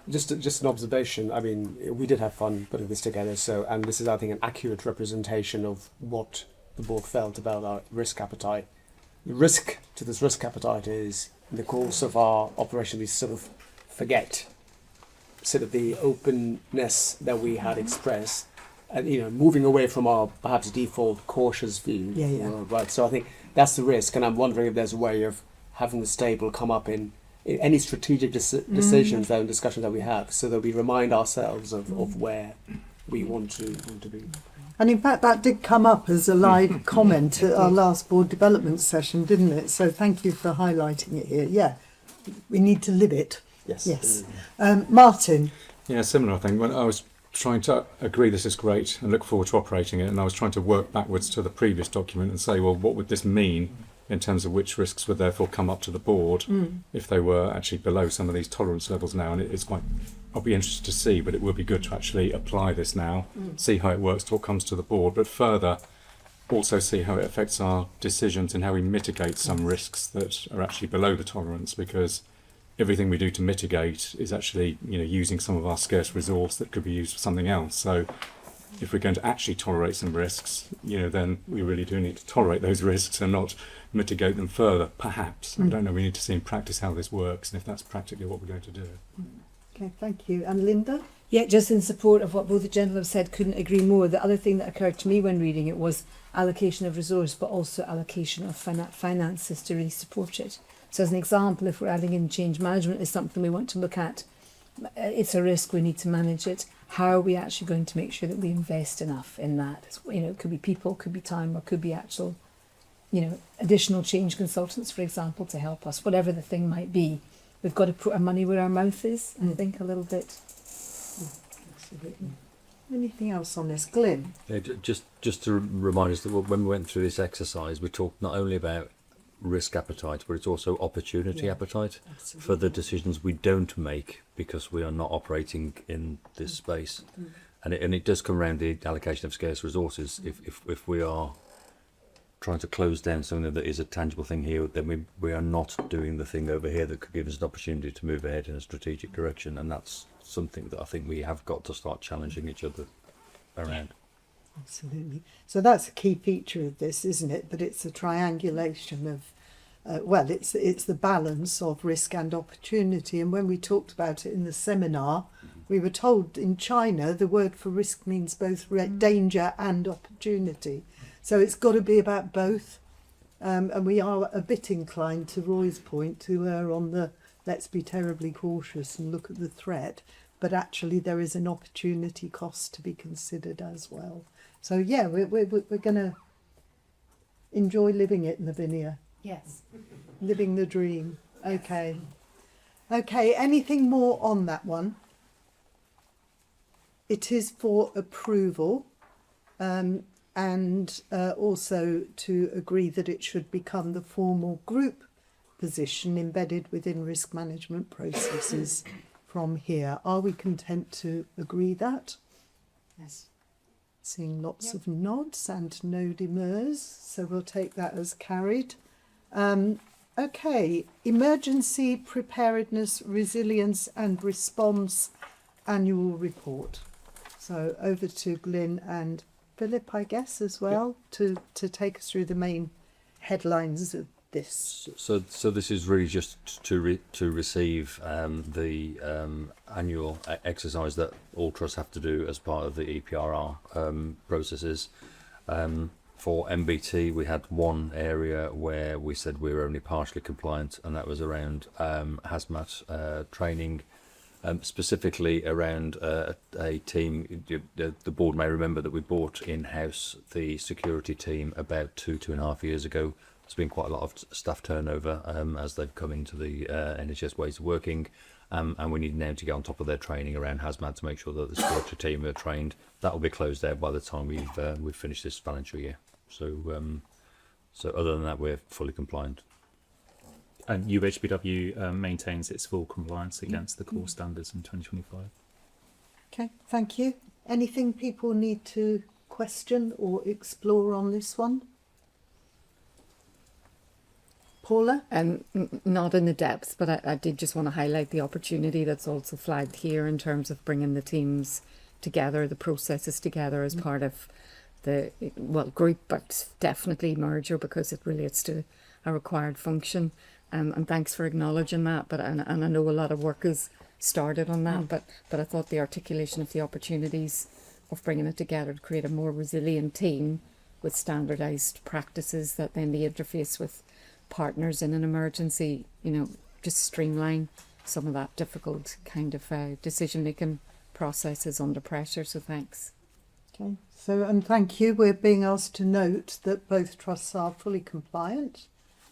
Just an observation. I mean, we did have fun putting this together. And this is, I think, an accurate representation of what the board felt about our risk appetite. The risk to this risk appetite is, in the course of our operation, we sort of forget sort of the openness that we had expressed, and moving away from our perhaps default cautious view. Right. So I think that's the risk, and I'm wondering if there's a way of having this table come up in any strategic decisions and discussions that we have, so that we remind ourselves of where we want to be. And in fact, that did come up as a live comment at our last board development session, didn't it? So thank you for highlighting it here. Yeah, we need to live it. Yes. Martin? Yeah, similar, I think. When I was trying to agree this is great and look forward to operating it, and I was trying to work backwards to the previous document and say, well, what would this mean in terms of which risks would therefore come up to the board if they were actually below some of these tolerance levels now? And it's quite... I'll be interested to see, but it would be good to actually apply this now, see how it works to what comes to the board, but further also see how it affects our decisions and how we mitigate some risks that are actually below the tolerance, because everything we do to mitigate is actually using some of our scarce resource that could be used for something else. So if we're going to actually tolerate some risks, then we really do need to tolerate those risks and not mitigate them further, perhaps. I don't know, we need to see in practice how this works and if that's practically what we're going to do. Okay, thank you. And Linda? Yeah, just in support of what both the gentlemen have said, couldn't agree more. The other thing that occurred to me when reading it was allocation of resource, but also allocation of finances to really support it. So as an example, if we're adding in change management is something we want to look at, it's a risk, we need to manage it. How are we actually going to make sure that we invest enough in that? You know, it could be people, could be time, or could be actual, you know, additional change consultants, for example, to help us, whatever the thing might be. We've got to put our money where our mouth is, I think, a little bit. Absolutely. Anything else on this, Glyn? Yeah, just to remind us that when we went through this exercise, we talked not only about risk appetite, but it's also opportunity appetite for the decisions we don't make because we are not operating in this space. And it does come around the allocation of scarce resources. If we are trying to close down something that is a tangible thing here, then we are not doing the thing over here that could give us an opportunity to move ahead in a strategic direction, and that's something that I think we have got to start challenging each other around. Absolutely. So that's a key feature of this, isn't it? But it's a triangulation of, it's the balance of risk and opportunity. And when we talked about it in the seminar, we were told in China the word for risk means both danger and opportunity. So it's got to be about both. And we are a bit inclined, to Roy's point, to err on the let's be terribly cautious and look at the threat. But actually there is an opportunity cost to be considered as well. So yeah, we're going to enjoy living it, Lavinia. Yes. Living the dream. Okay. Okay, anything more on that one? It is for approval, and also to agree that it should become the formal group position embedded within risk management processes from here. Are we content to agree that? Yes. Seeing lots of nods and no demurs, so we'll take that as carried. Okay, emergency preparedness, resilience and response annual report. So over to Glyn and Philip, I guess, as well, to take us through the main headlines of this. So this is really just to receive the annual exercise that all trusts have to do as part of the EPRR processes. For MBT, we had one area where we said we were only partially compliant, and that was around hazmat training, specifically around a team. The board may remember that we brought in-house the security team about 2.5 years ago. There's been quite a lot of staff turnover as they've come into the NHS ways of working, and we need now to get on top of their training around hazmat to make sure that the security team are trained. That will be closed out by the time we've finished this financial year. So other than that, we're fully compliant. And UHBW maintains its full compliance against the core standards in 2025. Okay, thank you. Anything people need to question or explore on this one? Paula? Not in the depths, but I did just want to highlight the opportunity that's also flagged here in terms of bringing the teams together, the processes together as part of the, group, but definitely merger, because it relates to a required function. And thanks for acknowledging that. But and I know a lot of work has started on that, but I thought the articulation of the opportunities of bringing it together to create a more resilient team with standardised practices that then the interface with partners in an emergency, just streamline some of that difficult kind of decision making processes under pressure. So thanks. Okay, so and thank you. We're being asked to note that both trusts are fully compliant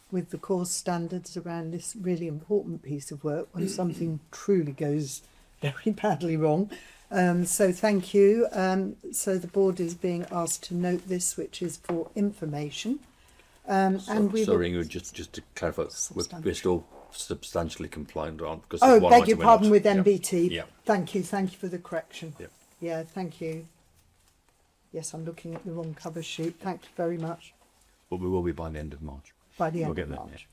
with the core standards around this really important piece of work when something truly goes very badly wrong. So thank you. So the board is being asked to note this, which is for information. And we sorry, Ingrid, just to clarify, we're still substantially compliant, aren't we? Oh, beg your pardon, with MBT. Yeah. Thank you for the correction. Yeah. Yeah, thank you. Yes, I'm looking at the wrong cover sheet. Thank you very much. But we will be by the end of March. By the end we'll of get there, March.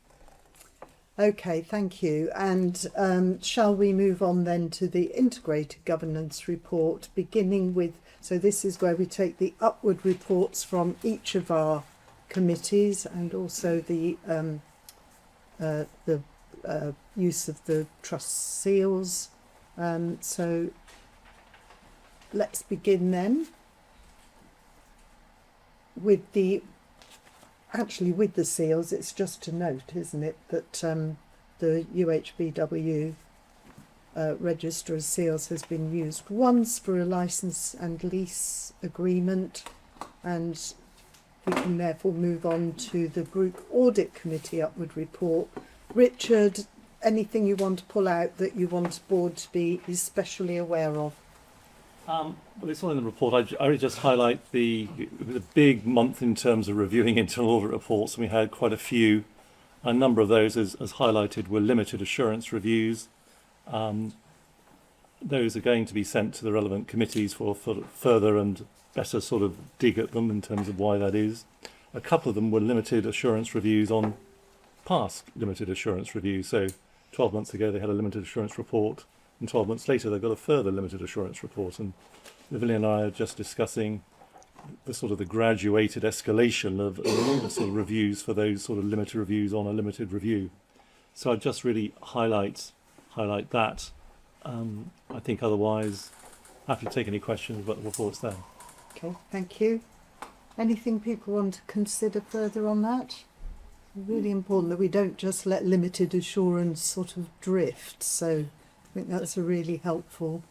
Okay, thank you. And shall we move on then to the integrated governance report, beginning with, so this is where we take the upward reports from each of our committees and also the use of the trust seals. So let's begin then with the seals. It's just to note, isn't it, that the UHBW register of seals has been used once for a licence and lease agreement, and we can therefore move on to the Group Audit Committee upward report. Richard, anything you want to pull out that you want the board to be especially aware of? Well, it's all in the report. I would just highlight the big month in terms of reviewing internal audit reports, and we had quite a few. A number of those, as highlighted, were limited assurance reviews. Those are going to be sent to the relevant committees for further and better sort of dig at them in terms of why that is. A couple of them were limited assurance reviews on past limited assurance reviews. So 12 months ago they had a limited assurance report, and 12 months later they've got a further limited assurance report. And Vivian and I are just discussing the sort of the graduated escalation of the sort of reviews for those sort of limited reviews on a limited review. So I'd just really highlight that. I think otherwise, happy to take any questions about the reports there. Okay, thank you. Anything people want to consider further on that? Really important that we don't just let limited assurance sort of drift. So I think that's a really helpful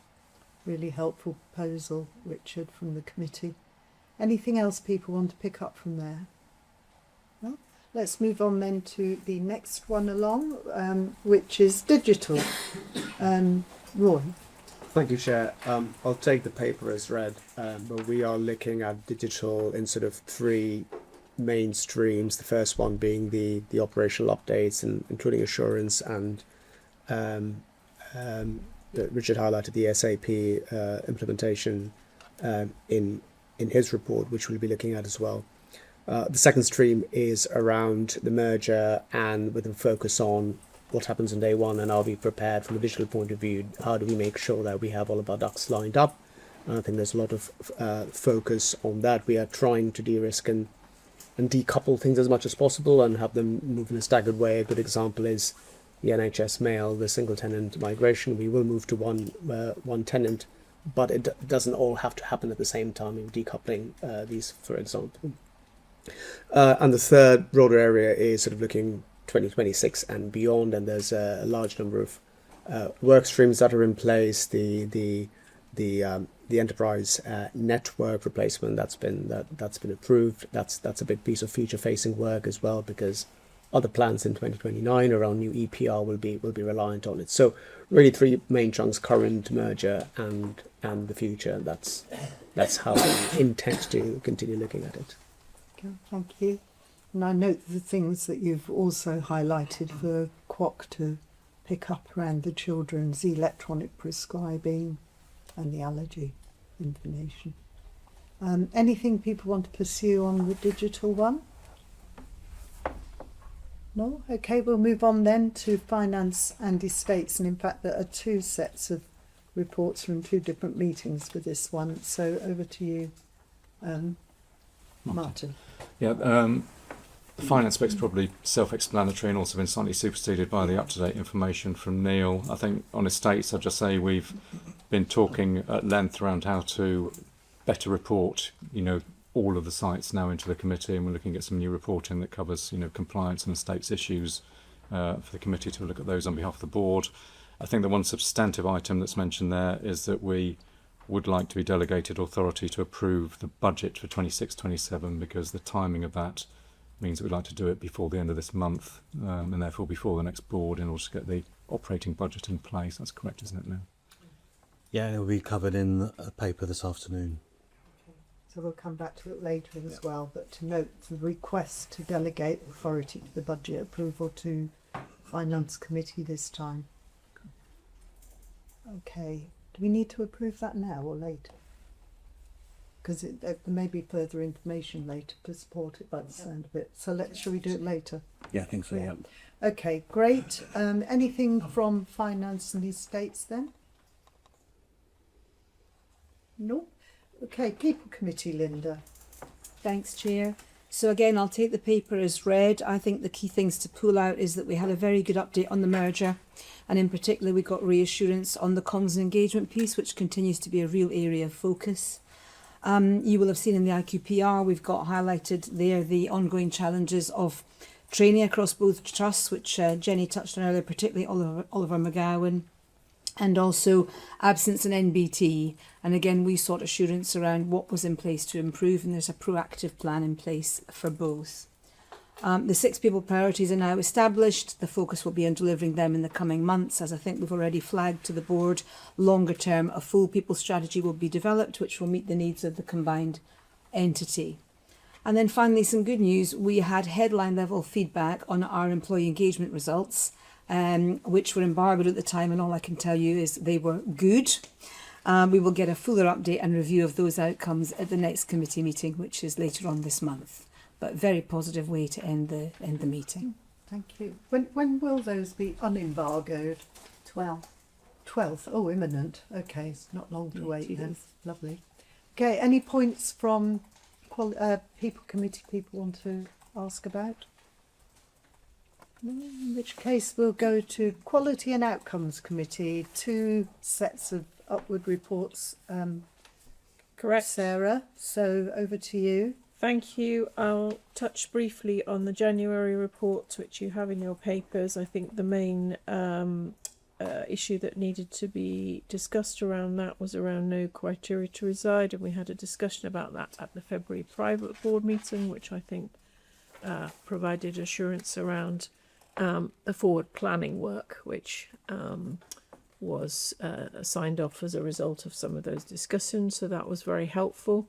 proposal, Richard, from the committee. Anything else people want to pick up from there? No? Let's move on then to the next one along, which is digital. Roy. Thank you, Chair. I'll take the paper as read, but we are looking at digital in sort of three main streams. The first one being the operational updates, and including assurance, and Richard highlighted the SAP implementation in his report, which we'll be looking at as well. The second stream is around the merger, and with a focus on what happens on day one, and are we prepared from a digital point of view? How do we make sure that we have all of our ducks lined up? And I think there's a lot of focus on that. We are trying to de-risk and decouple things as much as possible and have them move in a staggered way. A good example is the NHS Mail, the single tenant migration. We will move to one tenant, but it doesn't all have to happen at the same time in decoupling these, for example. And the third broader area is sort of looking 2026 and beyond, and there's a large number of work streams that are in place. The enterprise network replacement that's been approved. That's a big piece of future facing work as well, because other plans in 2029 around new EPR will be reliant on it. So really three main chunks: current, merger, and the future. That's how we intend to continue looking at it. Okay, thank you. And I note the things that you've also highlighted for QOC to pick up around the children's electronic prescribing and the allergy information. Anything people want to pursue on the digital one? No? Okay, we'll move on then to finance and estates. And in fact, there are two sets of reports from two different meetings for this one. So over to you, Martin. Yeah, the finance bit's probably self-explanatory and also been slightly superseded by the up-to-date information from Neil. I think on estates, I'd just say we've been talking at length around how to better report, all of the sites now into the committee, and we're looking at some new reporting that covers, compliance and estates issues for the committee to look at those on behalf of the board. I think the one substantive item that's mentioned there is that we would like to be delegated authority to approve the budget for 26-27, because the timing of that means that we'd like to do it before the end of this month, and therefore before the next board, in order to get the operating budget in place. That's correct, isn't it, now? Yeah, it will be covered in the paper this afternoon. So we'll come back to it later as well, but to note the request to delegate authority to the budget approval to Finance Committee this time. Okay, do we need to approve that now or later? Because there may be further information later to support it by the sound of it. So shall we do it later? Yeah, I think so, yeah. Okay, great. Anything from Finance and Estates then? No? Okay, People Committee, Linda. Thanks, Chair. So again, I'll take the paper as read. I think the key things to pull out is that we had a very good update on the merger, and in particular we got reassurance on the comms and engagement piece, which continues to be a real area of focus. You will have seen in the IQPR we've got highlighted there the ongoing challenges of training across both trusts, which Jenny touched on earlier, particularly Oliver McGowan, and also absence in NBT. And again, we sought assurance around what was in place to improve, and there's a proactive plan in place for both. The 6 people priorities are now established. The focus will be on delivering them in the coming months. As I think we've already flagged to the board, longer term, a full people strategy will be developed, which will meet the needs of the combined entity. And then finally, some good news. We had headline level feedback on our employee engagement results, which were embargoed at the time, and all I can tell you is they were good. We will get a fuller update and review of those outcomes at the next committee meeting, which is later on this month. But very positive way to end the meeting. Thank you. When will those be unembargoed? 12th. Oh, imminent. Okay, it's not long to wait then. Lovely. Okay, any points from people committee people want to ask about? In which case we'll go to Quality and Outcomes Committee. 2 sets of upward reports. Correct. Sarah, so over to you. Thank you. I'll touch briefly on the January report, which you have in your papers. I think the main issue that needed to be discussed around that was around no criteria to reside, and we had a discussion about that at the February private board meeting, which I think provided assurance around the forward planning work, which was signed off as a result of some of those discussions, so that was very helpful.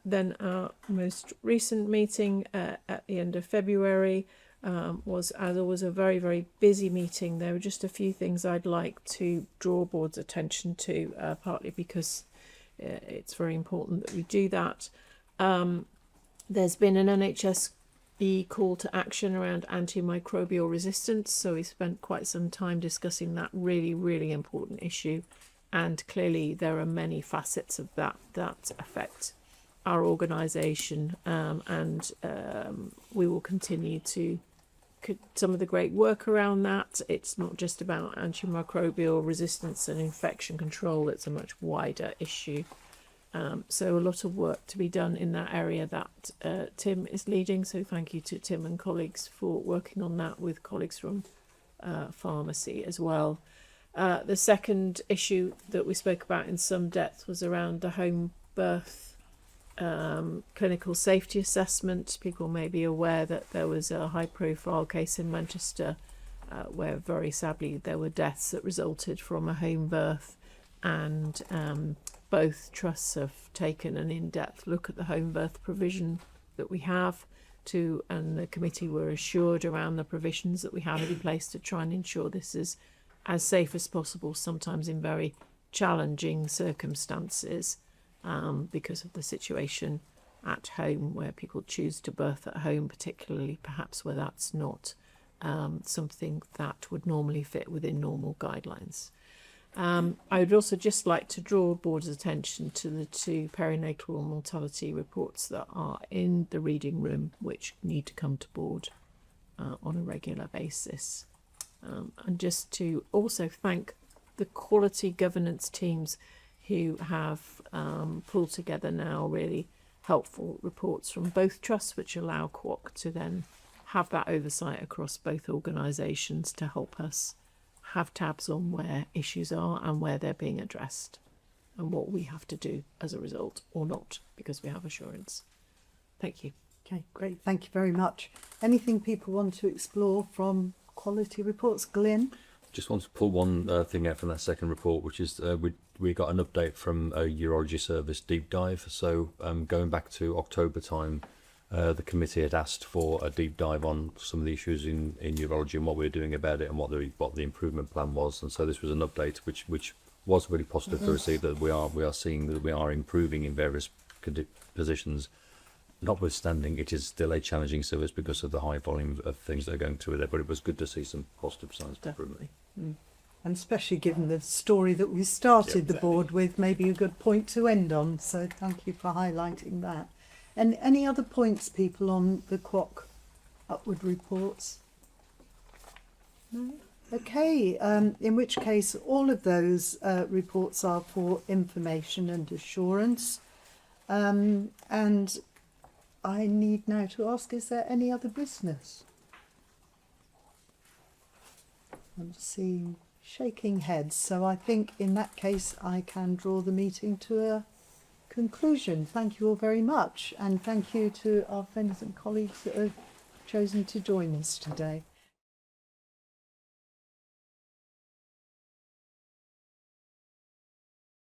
Then our most recent meeting at the end of February was, as always, a very, very busy meeting. There were just a few things I'd like to draw board's attention to, partly because it's very important that we do that. There's been an NHSB call to action around antimicrobial resistance, so we spent quite some time discussing that really, really important issue. And clearly there are many facets of that affect our organisation, and we will continue to some of the great work around that. It's not just about antimicrobial resistance and infection control, it's a much wider issue. So a lot of work to be done in that area that Tim is leading, so thank you to Tim and colleagues for working on that with colleagues from pharmacy as well. The second issue that we spoke about in some depth was around the home birth clinical safety assessment. People may be aware that there was a high profile case in Manchester where very sadly there were deaths that resulted from a home birth, and both trusts have taken an in-depth look at the home birth provision that we have and the committee were assured around the provisions that we have in place to try and ensure this is as safe as possible, sometimes in very challenging circumstances, because of the situation at home where people choose to birth at home, particularly perhaps where that's not something that would normally fit within normal guidelines. I would also just like to draw board's attention to the 2 perinatal mortality reports that are in the reading room, which need to come to board on a regular basis. And just to also thank the quality governance teams who have pulled together now really helpful reports from both trusts, which allow QOC to then have that oversight across both organisations to help us have tabs on where issues are and where they're being addressed and what we have to do as a result or not, because we have assurance. Thank you. Okay, great. Thank you very much. Anything people want to explore from quality reports? Glyn? Just want to pull one thing out from that second report, which is we got an update from a urology service deep dive. So going back to October time, the committee had asked for a deep dive on some of the issues in urology and what we were doing about it and what the improvement plan was. And so this was an update which was really positive to receive, that we are seeing that we are improving in various positions. Notwithstanding, it is still a challenging service because of the high volume of things that are going through there, but it was good to see some positive signs of improvement. And especially given the story that we started the board with, maybe a good point to end on. So thank you for highlighting that. And any other points, people, on the Quoc upward reports? No? Okay, in which case all of those reports are for information and assurance. And I need now to ask, is there any other business? I'm seeing shaking heads, so I think in that case I can draw the meeting to a conclusion. Thank you all very much, and thank you to our friends and colleagues that have chosen to join us today.